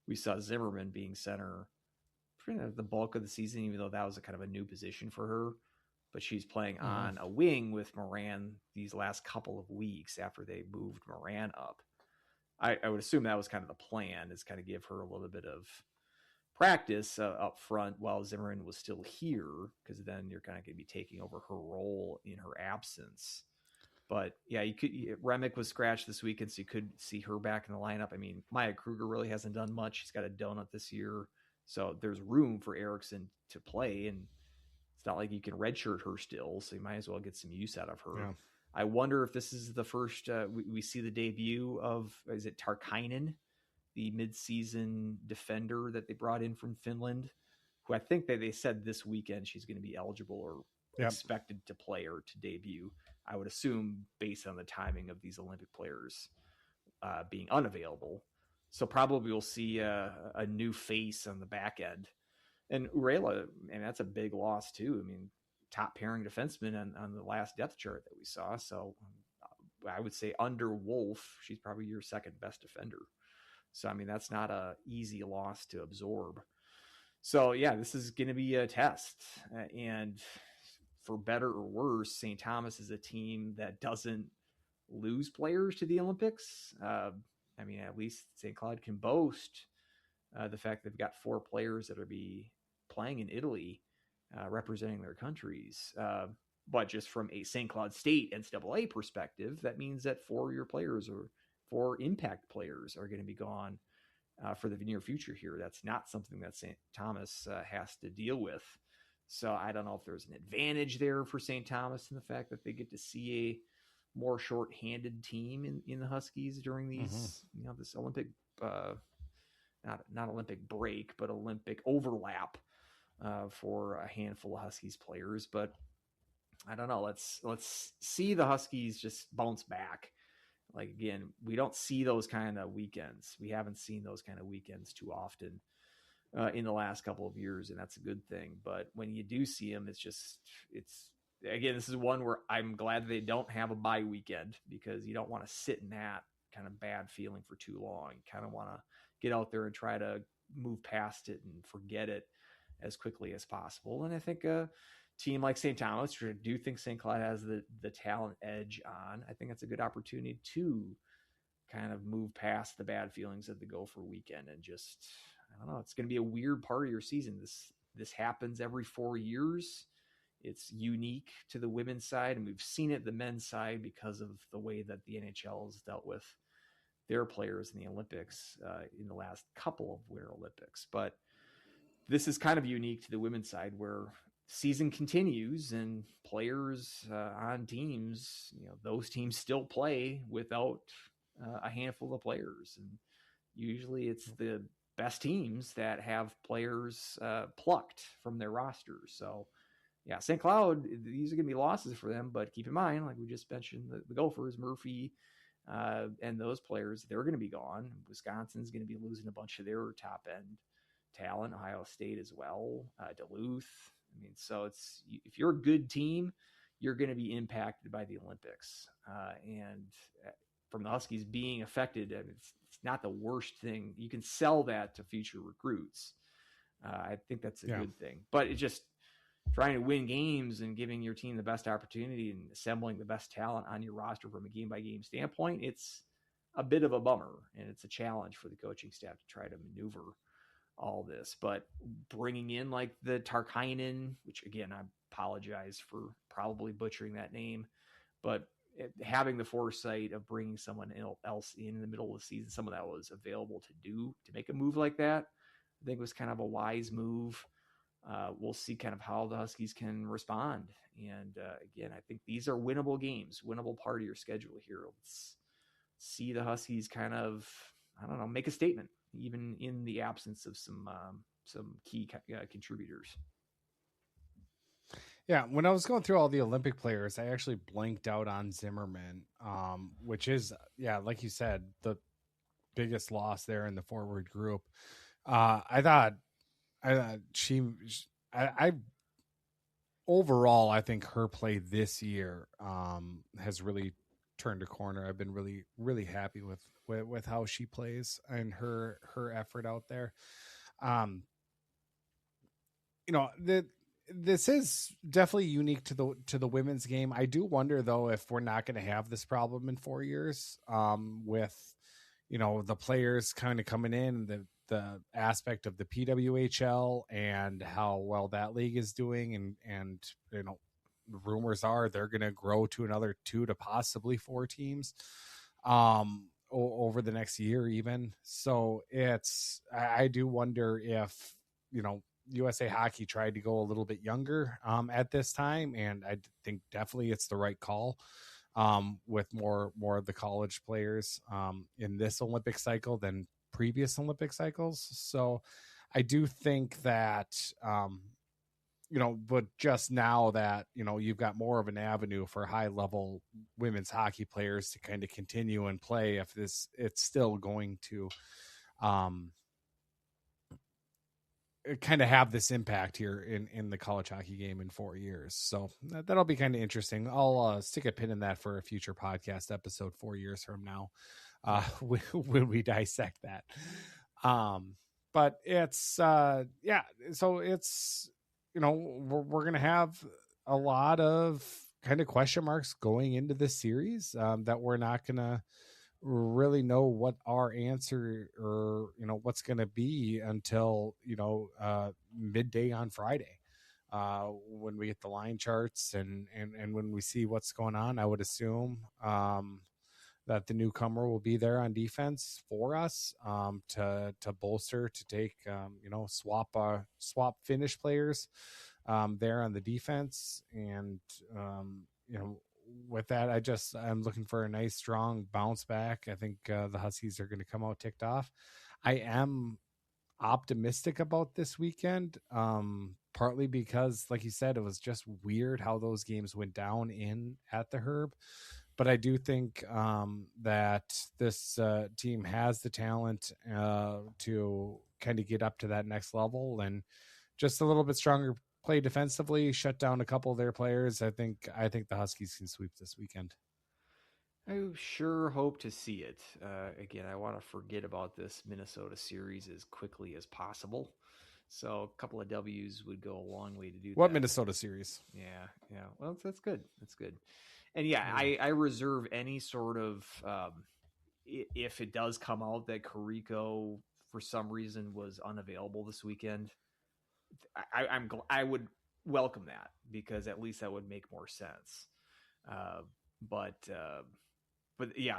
We saw Zimmerman being center for the bulk of the season, even though that was a kind of a new position for her. But she's playing on a wing with Moran these last couple of weeks after they moved Moran up. I would assume that was kind of the plan, is kind of give her a little bit of practice up front while Zimmerman was still here, because then you're kind of going to be taking over her role in her absence. But yeah, Remick was scratched this weekend, so you could see her back in the lineup. I mean, Maya Kruger really hasn't done much. She's got a donut this year, so there's room for Eriksson to play, and it's not like you can redshirt her still, so you might as well get some use out of her. Yeah. I wonder if this is the first we see the debut of, is it Tarkkainen, the midseason defender that they brought in from Finland, who I think that they said this weekend she's going to be eligible or expected to play or to debut. I would assume based on the timing of these Olympic players being unavailable. So probably we'll see a new face on the back end. And Urela, and that's a big loss too. I mean, top pairing defenseman on the last depth chart that we saw. So I would say under Wolf, she's probably your second best defender. So, I mean, that's not a easy loss to absorb. So, yeah, this is going to be a test. And for better or worse, St. Thomas is a team that doesn't lose players to the Olympics. I mean, at least St. Cloud can boast the fact they've got 4 players that will be playing in Italy, representing their countries. But just from a St. Cloud State NCAA perspective, that means that 4 of your players or 4 impact players are going to be gone for the near future here. That's not something that St. Thomas has to deal with. So I don't know if there's an advantage there for St. Thomas in the fact that they get to see a more short-handed team in the Huskies during these, this Olympic, not Olympic break, but Olympic overlap for a handful of Huskies players. But I don't know. Let's see the Huskies just bounce back. Like, again, we don't see those kind of weekends. We haven't seen those kind of weekends too often in the last couple of years, and that's a good thing. But when you do see them, again, this is one where I'm glad they don't have a bye weekend, because you don't want to sit in that kind of bad feeling for too long. You kind of want to get out there and try to move past it and forget it as quickly as possible. And I think a team like St. Thomas, which I do think St. Cloud has the talent edge on, I think it's a good opportunity to kind of move past the bad feelings of the Gopher weekend and just, I don't know, it's going to be a weird part of your season. This happens every 4 years. It's unique to the women's side, and we've seen it the men's side because of the way that the NHL has dealt with their players in the Olympics in the last couple of Winter Olympics. But this is kind of unique to the women's side, where season continues and players on teams, those teams still play without a handful of players. And usually it's the best teams that have players plucked from their rosters. So yeah, St. Cloud, these are going to be losses for them, but keep in mind, like we just mentioned, the Gophers, Murphy, and those players, they're going to be gone. Wisconsin's going to be losing a bunch of their top end talent, Ohio State as well, Duluth. I mean, so if you're a good team, you're going to be impacted by the Olympics. And from the Huskies being affected, I mean, it's not the worst thing. You can sell that to future recruits. I think that's a good thing. But it's just trying to win games and giving your team the best opportunity and assembling the best talent on your roster from a game-by-game standpoint, it's a bit of a bummer, and it's a challenge for the coaching staff to try to maneuver all this. But bringing in like the Tarkkainen, which again, I apologize for probably butchering that name, but having the foresight of bringing someone else in the middle of the season, someone that was available to make a move like that, I think was kind of a wise move. We'll see kind of how the Huskies can respond. And again, I think these are winnable games, winnable part of your schedule here. Let's see the Huskies kind of, I don't know, make a statement, even in the absence of some key contributors. Yeah, when I was going through all the Olympic players, I actually blanked out on Zimmerman, which is, like you said, the biggest loss there in the forward group. I overall, I think her play this year has really turned a corner. I've been really, really happy with how she plays and her effort out there. This is definitely unique to the women's game. I do wonder though if we're not going to have this problem in 4 years with the players kind of coming in, the aspect of the PWHL and how well that league is doing, and rumors are they're going to grow to another 2 to possibly 4 teams over the next year even. So I do wonder if USA Hockey tried to go a little bit younger at this time, and I think definitely it's the right call with more of the college players in this Olympic cycle than previous Olympic cycles. So I do think that but just now that you've got more of an avenue for high level women's hockey players to kind of continue and play, if it's still going to kind of have this impact here in the college hockey game in 4 years. So that'll be kind of interesting. I'll stick a pin in that for a future podcast episode 4 years from now when we dissect that. But it's so it's we're going to have a lot of kind of question marks going into this series that we're not going to really know what our answer or what's going to be until midday on Friday when we get the line charts and when we see what's going on. I would assume that the newcomer will be there on defense for us to bolster, to take swap finish players there on the defense. And with that, I'm looking for a nice strong bounce back. I think the Huskies are going to come out ticked off. I am optimistic about this weekend, partly because, like you said, it was just weird how those games went down at the Herb. But I do think that this team has the talent to kind of get up to that next level, and just a little bit stronger play defensively, shut down a couple of their players. I think the Huskies can sweep this weekend. I sure hope to see it. Again, I want to forget about this Minnesota series as quickly as possible. So a couple of W's would go a long way to do that. What Minnesota series? Yeah. Well, that's good. That's good. And I reserve any sort of, if it does come out that Krykko for some reason was unavailable this weekend, I would welcome that, because at least that would make more sense. But yeah,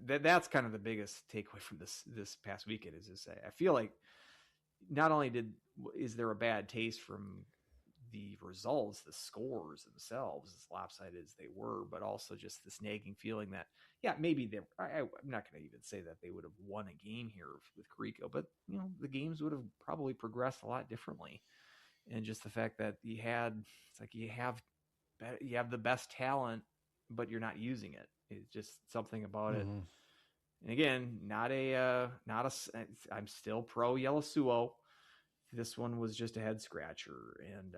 that's kind of the biggest takeaway from this past weekend is to say, I feel like not only is there a bad taste from the results, the scores themselves, as lopsided as they were, but also just this nagging feeling that, maybe I'm not going to even say that they would have won a game here with Krykko, but the games would have probably progressed a lot differently. And just the fact that you have the best talent, but you're not using it. It's just something about it. And again, I'm still pro Yellowsuo. This one was just a head scratcher, and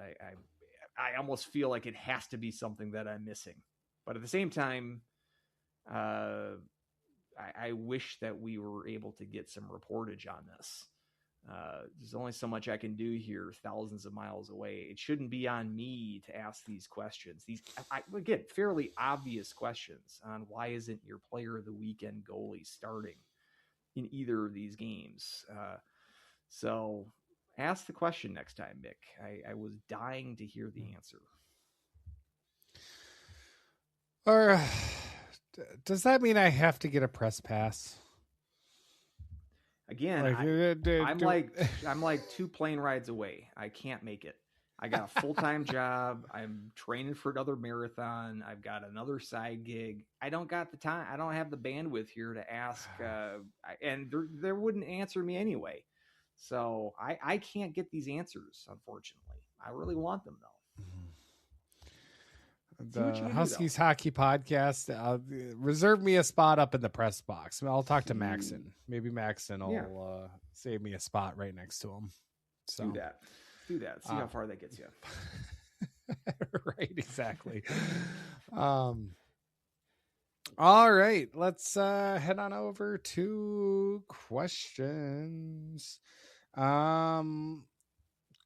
I almost feel like it has to be something that I'm missing. But at the same time, I wish that we were able to get some reportage on this. There's only so much I can do here, thousands of miles away. It shouldn't be on me to ask these questions. Again, fairly obvious questions on why isn't your player of the weekend goalie starting in either of these games. So ask the question next time, Mick. I was dying to hear the answer. Or does that mean I have to get a press pass? Again, I'm like 2 plane rides away. I can't make it. I got a full-time job. I'm training for another marathon. I've got another side gig. I don't got the time. I don't have the bandwidth here to ask. And they wouldn't answer me anyway. So I can't get these answers, unfortunately. I really want them, though. The Huskies Hockey Podcast. Reserve me a spot up in the press box. I'll talk to Maxon. Maybe Maxon will save me a spot right next to him. So do that. See how far that gets you. Right, exactly. All right, let's head on over to questions.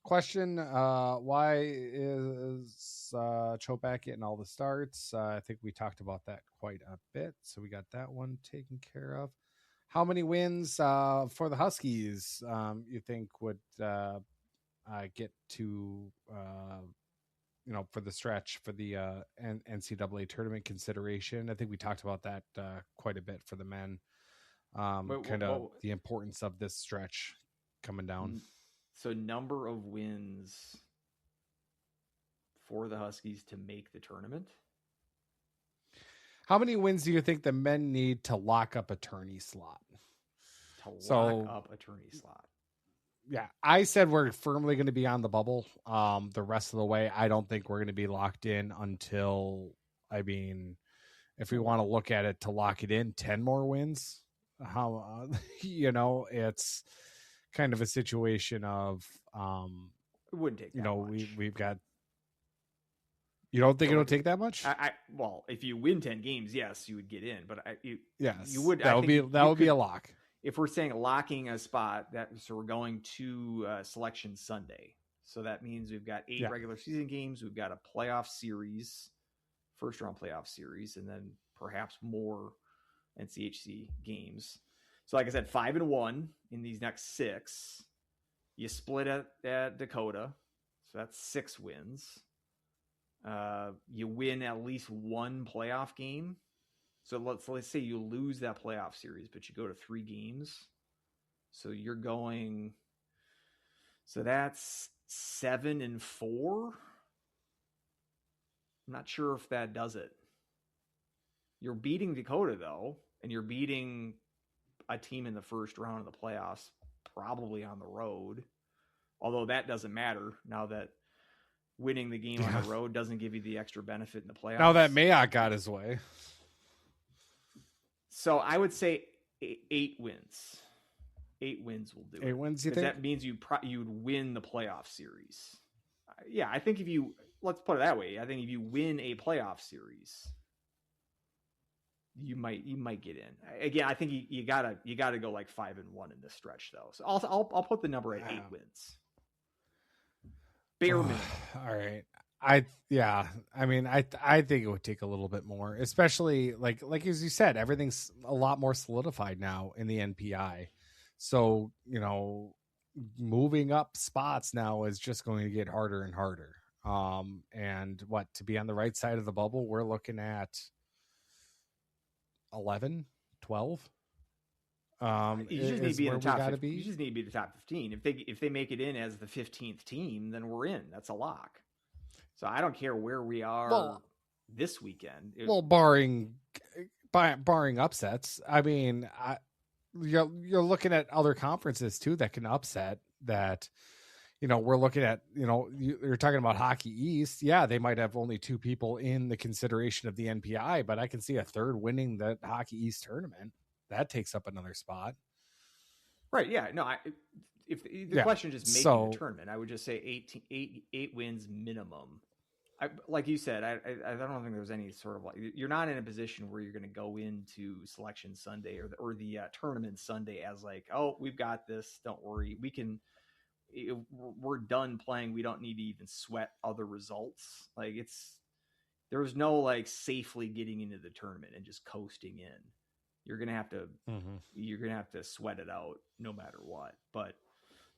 Question, why is Chopak getting all the starts? I think we talked about that quite a bit, so we got that one taken care of. How many wins for the Huskies you think would get to for the stretch for the NCAA tournament consideration? I think we talked about that quite a bit for the men. The importance of this stretch coming down. So number of wins for the Huskies to make the tournament. How many wins do you think the men need to lock up a tourney slot? Yeah, I said we're firmly going to be on the bubble. The rest of the way, I don't think we're going to be locked in until, if we want to look at it to lock it in, 10 more wins. It's kind of a situation of, it wouldn't take that much. We've got. You don't think it'll take that much? Well, if you win 10 games, yes, you would get in. But you would. That would be a lock. If we're saying locking a spot, so we're going to Selection Sunday. So that means we've got 8 regular season games. We've got a playoff series, first round playoff series, and then perhaps more NCHC games. So like I said, 5-1 in these next 6. You split at Dakota. So that's 6 wins. You win at least 1 playoff game. So let's say you lose that playoff series, but you go to 3 games. So you're going. So that's 7-4. I'm not sure if that does it. You're beating Dakota though, and you're beating a team in the first round of the playoffs, probably on the road. Although that doesn't matter now that winning the game on the road doesn't give you the extra benefit in the playoffs. Now that Mayock got his way. So I would say 8 wins. 8 wins will do 8 wins, you think? That means you'd win the playoff series. Yeah, I think let's put it that way. I think if you win a playoff series, you might get in. Again, I think you gotta go like 5-1 in this stretch though. So I'll put the number at 8 wins. Bare minimum. All right. I think it would take a little bit more, especially like as you said, everything's a lot more solidified now in the NPI. So, moving up spots now is just going to get harder and harder. And to be on the right side of the bubble, we're looking at 11, 12. You just need to be in the top 15. You just need to be the top 15. If they make it in as the 15th team, then we're in. That's a lock. So I don't care where we are this weekend. Barring upsets. You're looking at other conferences too that can upset that. We're looking at, you're talking about Hockey East. Yeah, they might have only 2 people in the consideration of the NPI, but I can see a third winning the Hockey East tournament. That takes up another spot. Right. Yeah. No, if the question is just making the tournament, I would just say 8 wins minimum. Like you said, I don't think there's any sort of you're not in a position where you're going to go into Selection Sunday or the tournament Sunday as we've got this. Don't worry. We're done playing. We don't need to even sweat other results. There's no safely getting into the tournament and just coasting in. You're going to have to sweat it out no matter what, but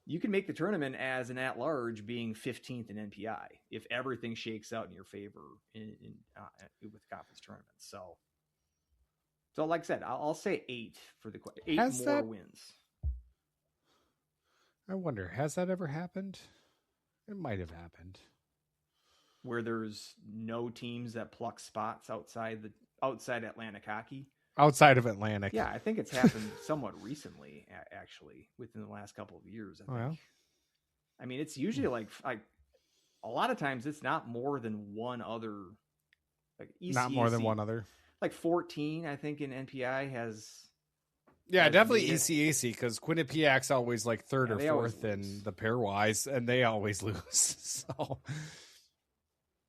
you can make the tournament as an at-large being 15th in NPI if everything shakes out in your favor with conference tournaments. So like I said, I'll say 8 for the 8 more wins. I wonder, has that ever happened? It might have happened. Where there's no teams that pluck spots outside Atlantic hockey. Outside of Atlantic. Yeah, I think it's happened somewhat recently, actually, within the last couple of years. I think. Yeah. It's usually like a lot of times it's not more than one other. ECAC, not more than one other. 14, I think, in NPI has. Yeah, definitely ECAC because Quinnipiac's always third or fourth in the pairwise, and they always lose. So.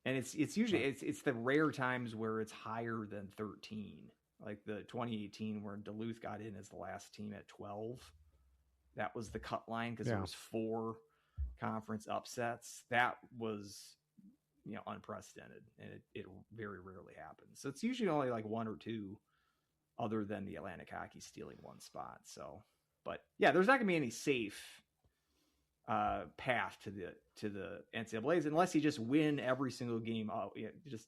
And it's usually it's the rare times where it's higher than 13. Like the 2018 where Duluth got in as the last team at 12. That was the cut line because there was 4 conference upsets. That was, unprecedented, and it very rarely happens. So it's usually only 1 or 2 other than the Atlantic Hockey stealing one spot. So, but yeah, there's not going to be any safe path to the NCAAs unless you just win every single game. Just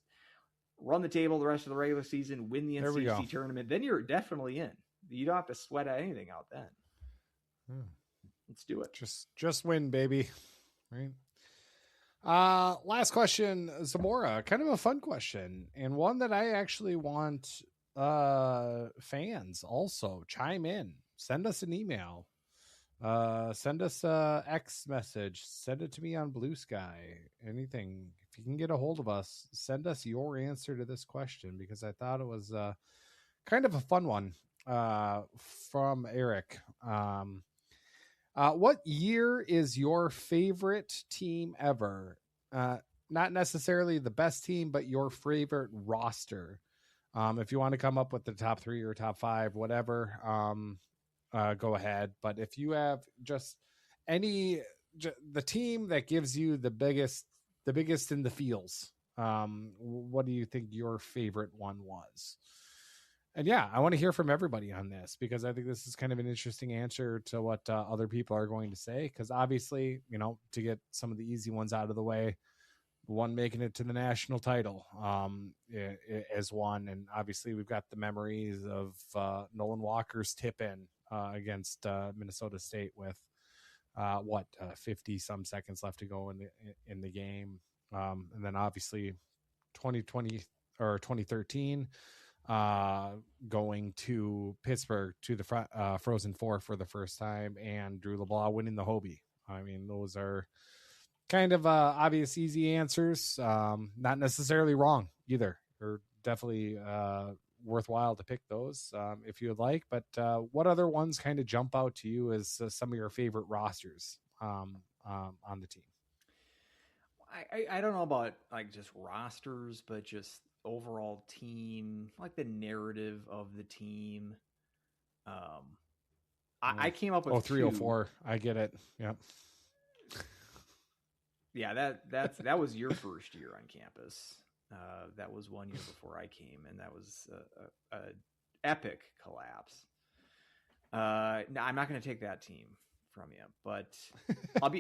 run the table the rest of the regular season, win the NCAA tournament. Then you're definitely in. You don't have to sweat anything out then. Let's do it. Just win, baby. Right. Last question, Zamora. Kind of a fun question, and one that I actually want fans also chime in. Send us an email. Send us a X message. Send it to me on Blue Sky. Anything. If you can get a hold of us, send us your answer to this question, because I thought it was kind of a fun one from Eric. What year is your favorite team ever? Not necessarily the best team, but your favorite roster. If you want to come up with the top 3 or top 5, whatever, go ahead. But if you have just the team that gives you the biggest in the feels, what do you think your favorite one was? And yeah, I want to hear from everybody on this, because I think this is kind of an interesting answer to what other people are going to say. Because obviously, to get some of the easy ones out of the way, the one making it to the national title is one. And obviously we've got the memories of Nolan Walker's tip in against Minnesota State with 50 some seconds left to go in the game. And then obviously 2020 or 2013, going to Pittsburgh to the Frozen Four for the first time, and Drew LeBlanc winning the Hobie. I mean, those are kind of obvious, easy answers. Not necessarily wrong either. They're definitely worthwhile to pick those if you would like. But what other ones kind of jump out to you as some of your favorite rosters on the team? I don't know about like just rosters, but just overall team, like the narrative of the team. I came up with 304. I get it. Yep. Yeah, that was your first year on campus. That was 1 year before I came, and that was a epic collapse. No, I'm not going to take that team from you, but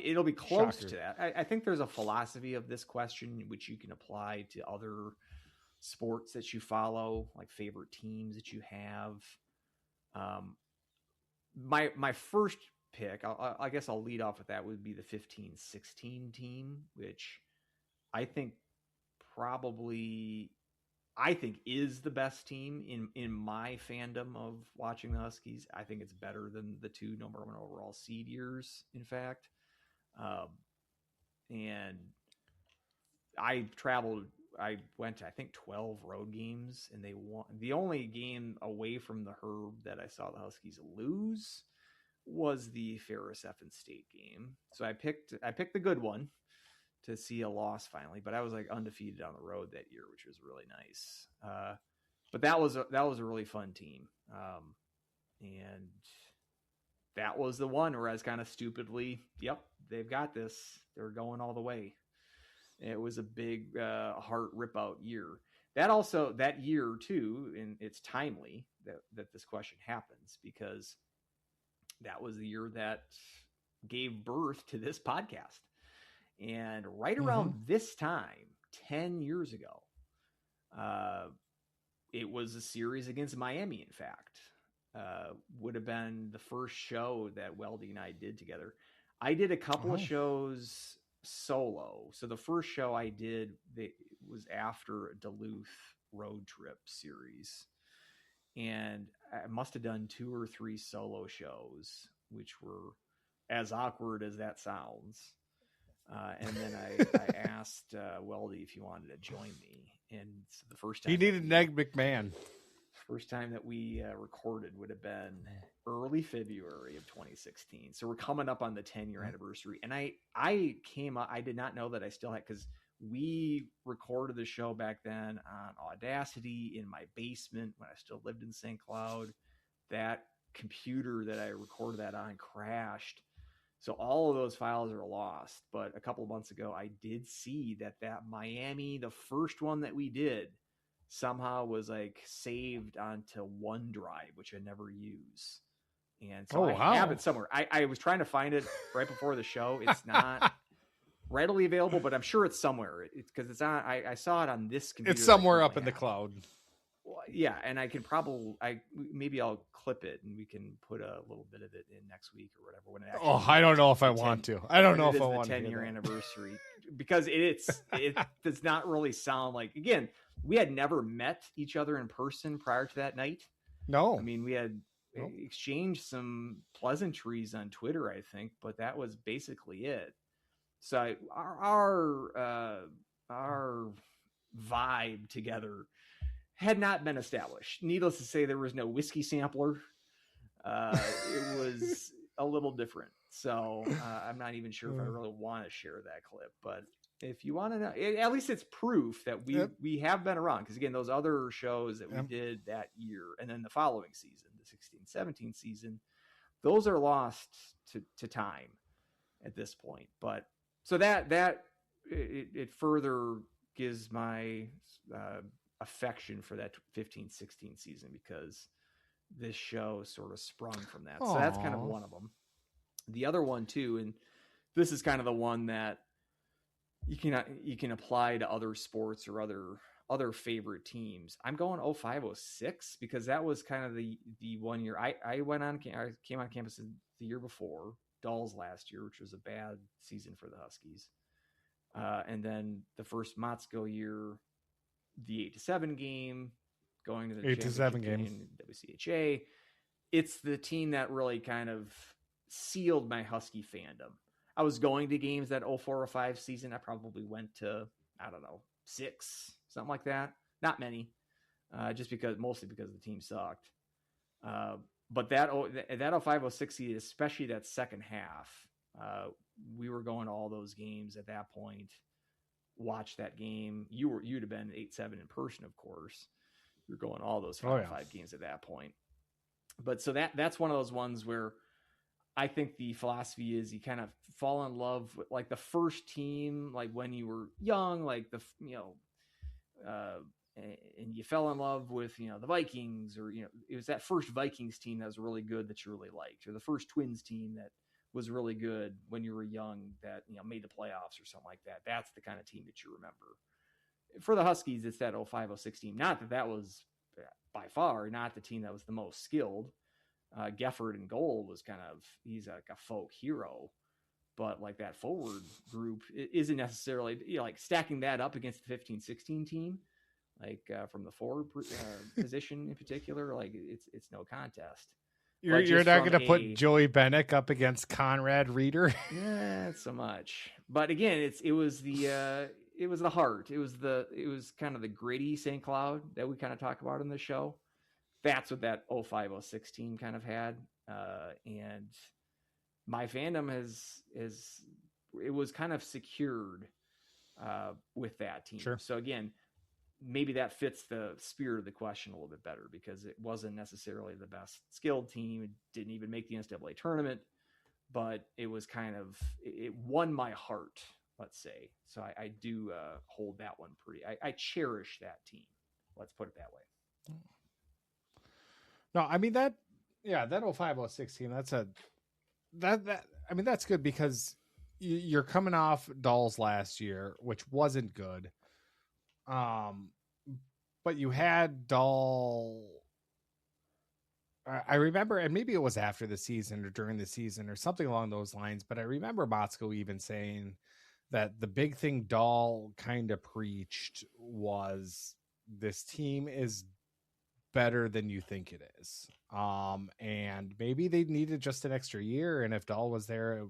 it'll be close to that. I think there's a philosophy of this question which you can apply to other sports that you follow, like favorite teams that you have. My first pick, I guess I'll lead off with that, would be the 15-16 team, which I think is the best team in my fandom of watching the Huskies. I think it's better than the 2 number 1 overall seed years, in fact. And I went to, I think, 12 road games, and they won. The only game away from the Herb that I saw the Huskies lose was the Ferris Effin State game. So I picked the good one to see a loss finally, but I was like undefeated on the road that year, which was really nice. But that was a really fun team. And that was the one where I was kind of stupidly, yep, they've got this. They're going all the way. It was a big heart rip out year. That year too, and it's timely that this question happens, because that was the year that gave birth to this podcast. And right around this time, 10 years ago, it was a series against Miami, in fact. Would have been the first show that Weldie and I did together. I did a couple of shows solo. So the first show I did was after a Duluth road trip series. And I must have done 2 or 3 solo shows, which were as awkward as that sounds. And then I asked Weldie if he wanted to join me. And so the first time he needed Neg McMahon. First time that we recorded would have been early February of 2016. So we're coming up on the 10-year anniversary. And I came up, I did not know that I still had, because we recorded the show back then on Audacity in my basement when I still lived in St. Cloud. That computer that I recorded that on crashed. So all of those files are lost. But a couple of months ago, I did see that Miami, the first one that we did, somehow was like saved onto OneDrive, which I never use. And so I have it somewhere. I was trying to find it right before the show. It's not readily available, but I'm sure it's somewhere. It's because it's on. I saw it on this computer. It's somewhere up in the cloud. Well, yeah, and I can probably maybe I'll clip it and we can put a little bit of it in next week or whatever. When it actually I don't know if I want to. I don't know if I want to. 10-year anniversary, because it does not really sound like. Again, we had never met each other in person prior to that night. No, I mean we had exchanged some pleasantries on Twitter, I think, but that was basically it. So our vibe together had not been established. Needless to say, there was no whiskey sampler. It was a little different. So I'm not even sure if I really want to share that clip. But if you want to know, at least it's proof that we have been around. Because again, those other shows that we did that year and then the following season, the 16-17 season, those are lost to time at this point. But so that it further gives my affection for that 15-16 season, because this show sort of sprung from that. Aww. So that's kind of one of them. The other one too, and this is kind of the one that you can apply to other sports or other favorite teams. I'm going 05-06 because that was kind of the 1 year I came on campus the year before, Dolls last year, which was a bad season for the Huskies. And then the first Motzko year, the 8-7 game, going to the 8-7 game in WCHA. It's the team that really kind of sealed my Husky fandom. I was going to games that 04-05 season. I probably went to, I don't know, 6, something like that. Not many, mostly because the team sucked. But that 05-06 season, especially that second half, we were going to all those games at that point. Watch that game. You'd have been 8-7 in person, of course. You're going all those 5 games at that point. But so that's one of those ones where I think the philosophy is you kind of fall in love with like the first team, like when you were young, like and you fell in love with, the Vikings, or, it was that first Vikings team that was really good that you really liked, or the first Twins team that was really good when you were young that, made the playoffs or something like that. That's the kind of team that you remember. For the Huskies, it's that 05-06 team. Not that was by far not the team that was the most skilled. Gefford in goal was he's like a folk hero, but like that forward group isn't necessarily, like stacking that up against the 15-16 team, like from the forward position in particular, like it's no contest. You're not going to put Joey Bennick up against Conrad Reeder? Not so much. But again, it was the heart. It was kind of the gritty St. Cloud that we kind of talk about in the show. That's what that 05-06 team kind of had. And my fandom it was kind of secured with that team. Sure. So again, maybe that fits the spirit of the question a little bit better, because it wasn't necessarily the best skilled team. It didn't even make the NCAA tournament, but it was it won my heart, let's say. So I do hold that one I cherish that team. Let's put it that way. No, I mean that 05-06 team, that's good, because you're coming off Dolls last year, which wasn't good. But you had I remember, and maybe it was after the season or during the season or something along those lines, but I remember Motzko even saying that the big thing Dahl kind of preached was this team is better than you think it is. And maybe they needed just an extra year, and if Dahl was there,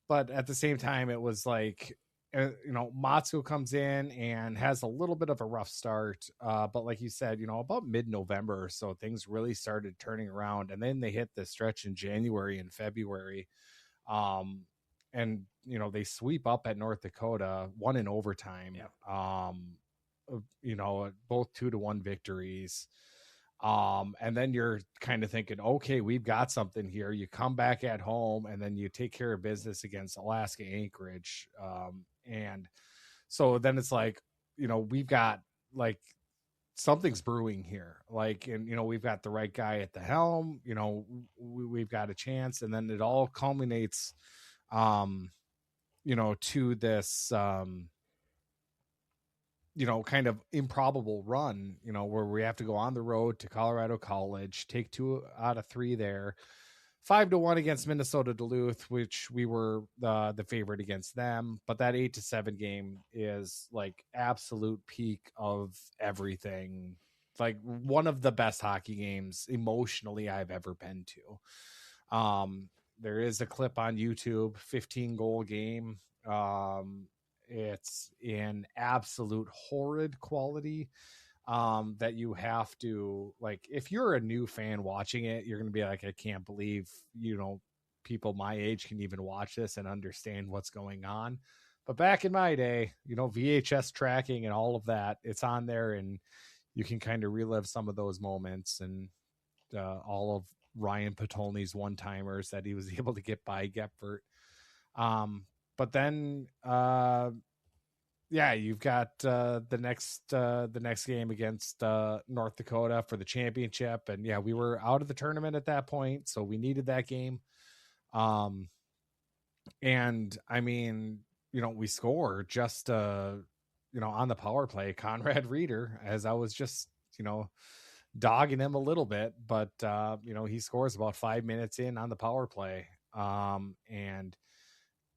but at the same time, it was like, Motzko comes in and has a little bit of a rough start. But like you said, about mid-November or so, things really started turning around, and then they hit the stretch in January and February. And they sweep up at North Dakota, won in overtime. Yep. Both 2-1 victories. And then you're kind of thinking, okay, we've got something here. You come back at home, and then you take care of business against Alaska Anchorage. And so then it's like, we've got like something's brewing here. Like, and, we've got the right guy at the helm, we've got a chance. And then it all culminates, to this, kind of improbable run, where we have to go on the road to Colorado College, take 2 out of 3 there, 5-1 against Minnesota Duluth, which we were the favorite against them. But that 8-7 game is like absolute peak of everything. Like one of the best hockey games emotionally I've ever been to. There is a clip on YouTube, 15-goal game. It's in absolute horrid quality. That you have to, like, if you're a new fan watching it, you're going to be like, I can't believe, people my age can even watch this and understand what's going on. But back in my day, VHS tracking and all of that, it's on there and you can kind of relive some of those moments and all of Ryan Patolny's one-timers that he was able to get by Gepfert. But then, you've got the next game against North Dakota for the championship. And we were out of the tournament at that point, so we needed that game. And I mean, we score just, on the power play, Conrad Reeder, as I was just, dogging him a little bit, but he scores about 5 minutes in on the power play.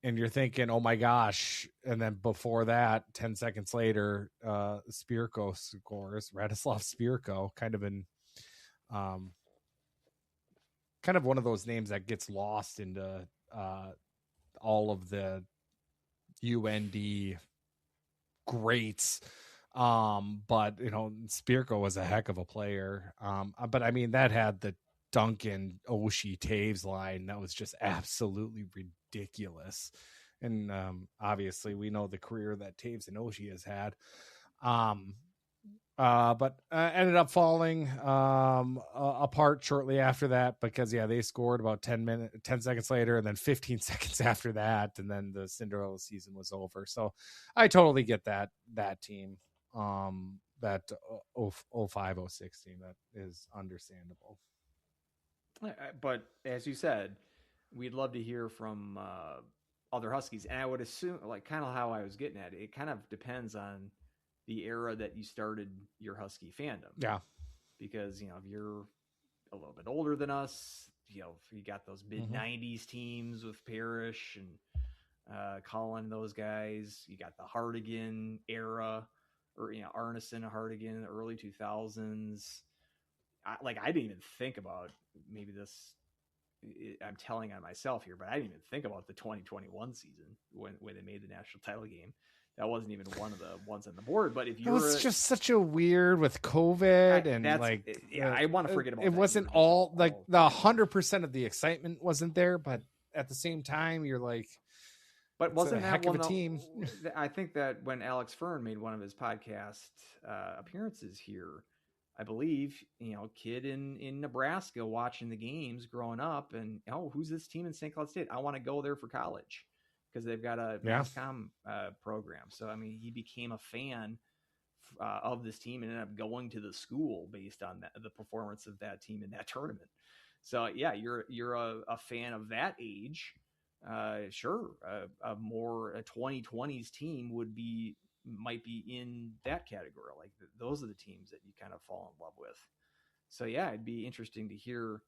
And you're thinking, oh my gosh. And then before that, 10 seconds later, Spirko scores, Radislav Spirko, kind of one of those names that gets lost into all of the UND greats. But Spirko was a heck of a player. But I mean, that had the Duncan, Oshie, Taves line that was just absolutely ridiculous. And obviously we know the career that Taves and Oshie has had. But ended up falling apart shortly after that because they scored about 10 seconds later, and then 15 seconds after that, and then the Cinderella season was over. So I totally get that team, that 05-06 team. That is understandable. But as you said, we'd love to hear from other Huskies. And I would assume, like, kind of how I was getting at it, it kind of depends on the era that you started your Husky fandom. Yeah. Because, if you're a little bit older than us, you got those mid-90s teams with Parrish and Colin and those guys. You got the Hardigan era, or, Arneson, Hardigan in the early 2000s. I didn't even think about, maybe this, I'm telling on myself here, but I didn't even think about the 2021 season when they made the national title game. That wasn't even one of the ones on the board. But if you it's just such a weird with COVID I want to forget about it. Wasn't all like the 100% of the excitement wasn't there, but at the same time, you're like, but wasn't that one of a team? I think that when Alex Fern made one of his podcast appearances here, I believe, kid in Nebraska watching the games growing up, and who's this team in St. Cloud State? I want to go there for college because they've got a mass comm program. So I mean, he became a fan of this team and ended up going to the school based on the performance of that team in that tournament. So you're a fan of that age. Sure, a 2020s team might be in that category. Like those are the teams that you kind of fall in love with. So it'd be interesting to hear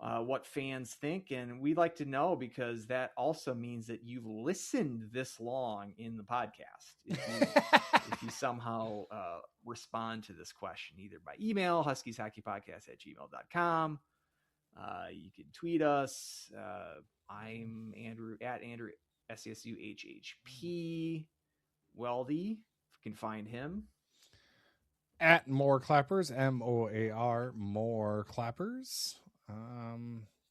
what fans think, and we'd like to know, because that also means that you've listened this long in the podcast. If you somehow respond to this question, either by email, huskieshockeypodcast@gmail.com. You can tweet us. I'm Andrew at Andrew SSUHHP. Weldie, if you can find him at More Clappers, MOAR More Clappers.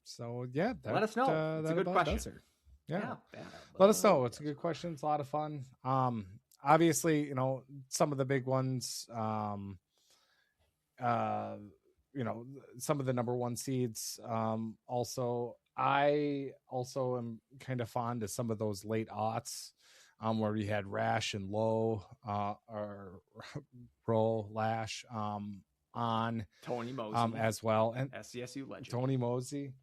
So let us know. It's a good question. Let us know. It's a good question. It's a lot of fun. Obviously, some of the big ones, some of the number one seeds. I also am kind of fond of some of those late aughts. where we had Rash and Lowe, or Roll Lash, on Tony Mosey as well, and SCSU legend Tony Mosey.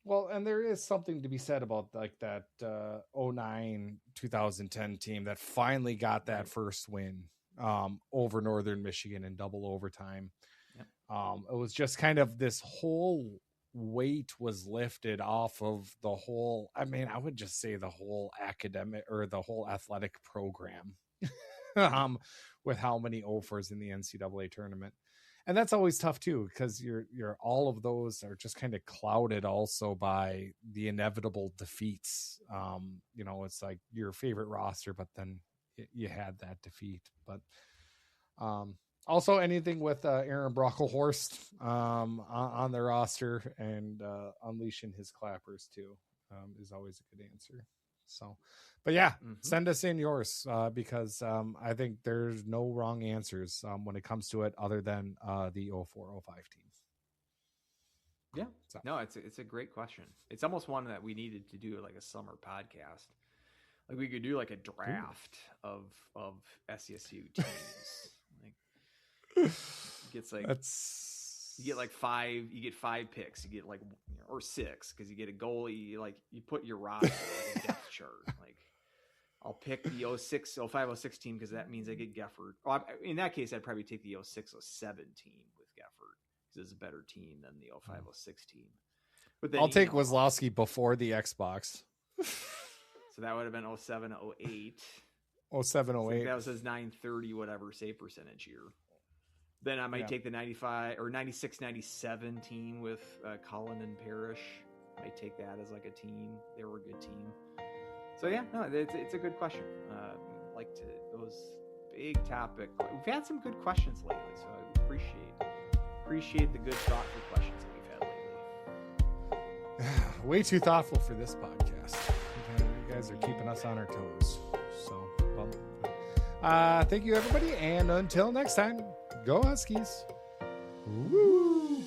Well, and there is something to be said about like that 09-2010 team that finally got that first win over Northern Michigan in double overtime. Yep. It was just kind of this whole weight was lifted off of the whole, I mean, I would just say the whole academic or the whole athletic program with how many offers in the NCAA tournament. And that's always tough too, because you're all of those are just kind of clouded also by the inevitable defeats. It's like your favorite roster, but then you had that defeat. But also anything with Aaron Brocklehorst on the roster and unleashing his clappers too is always a good answer. So, but yeah, send us in yours because I think there's no wrong answers when it comes to it other than the 04-05 team. Yeah, so. No, it's a great question. It's almost one that we needed to do like a summer podcast. Like we could do like a draft of SCSU teams. Like gets like you get like 5 picks, you get like or 6 because you get a goalie. Like you put your roster like a depth chart. Like I'll pick the 05-06 team because that means I get Gefford. Well, in that case, I'd probably take the 06-07 team with Gefford because it's a better team than the 05-06 team. But then, I'll take Wazlowski before the Xbox. So that would have been 07-08. 07-08. That was his 930 whatever save percentage year. Then I might take the 95 or 96-97 team with Cullen and Parrish. I might take that as like a team. They were a good team. So yeah, no, it's a good question. Like to those big topic. We've had some good questions lately, so I appreciate the good thoughtful questions that we've had lately. Way too thoughtful for this podcast. You guys are keeping us on our toes. So, thank you everybody, and until next time. Go Huskies. Woo!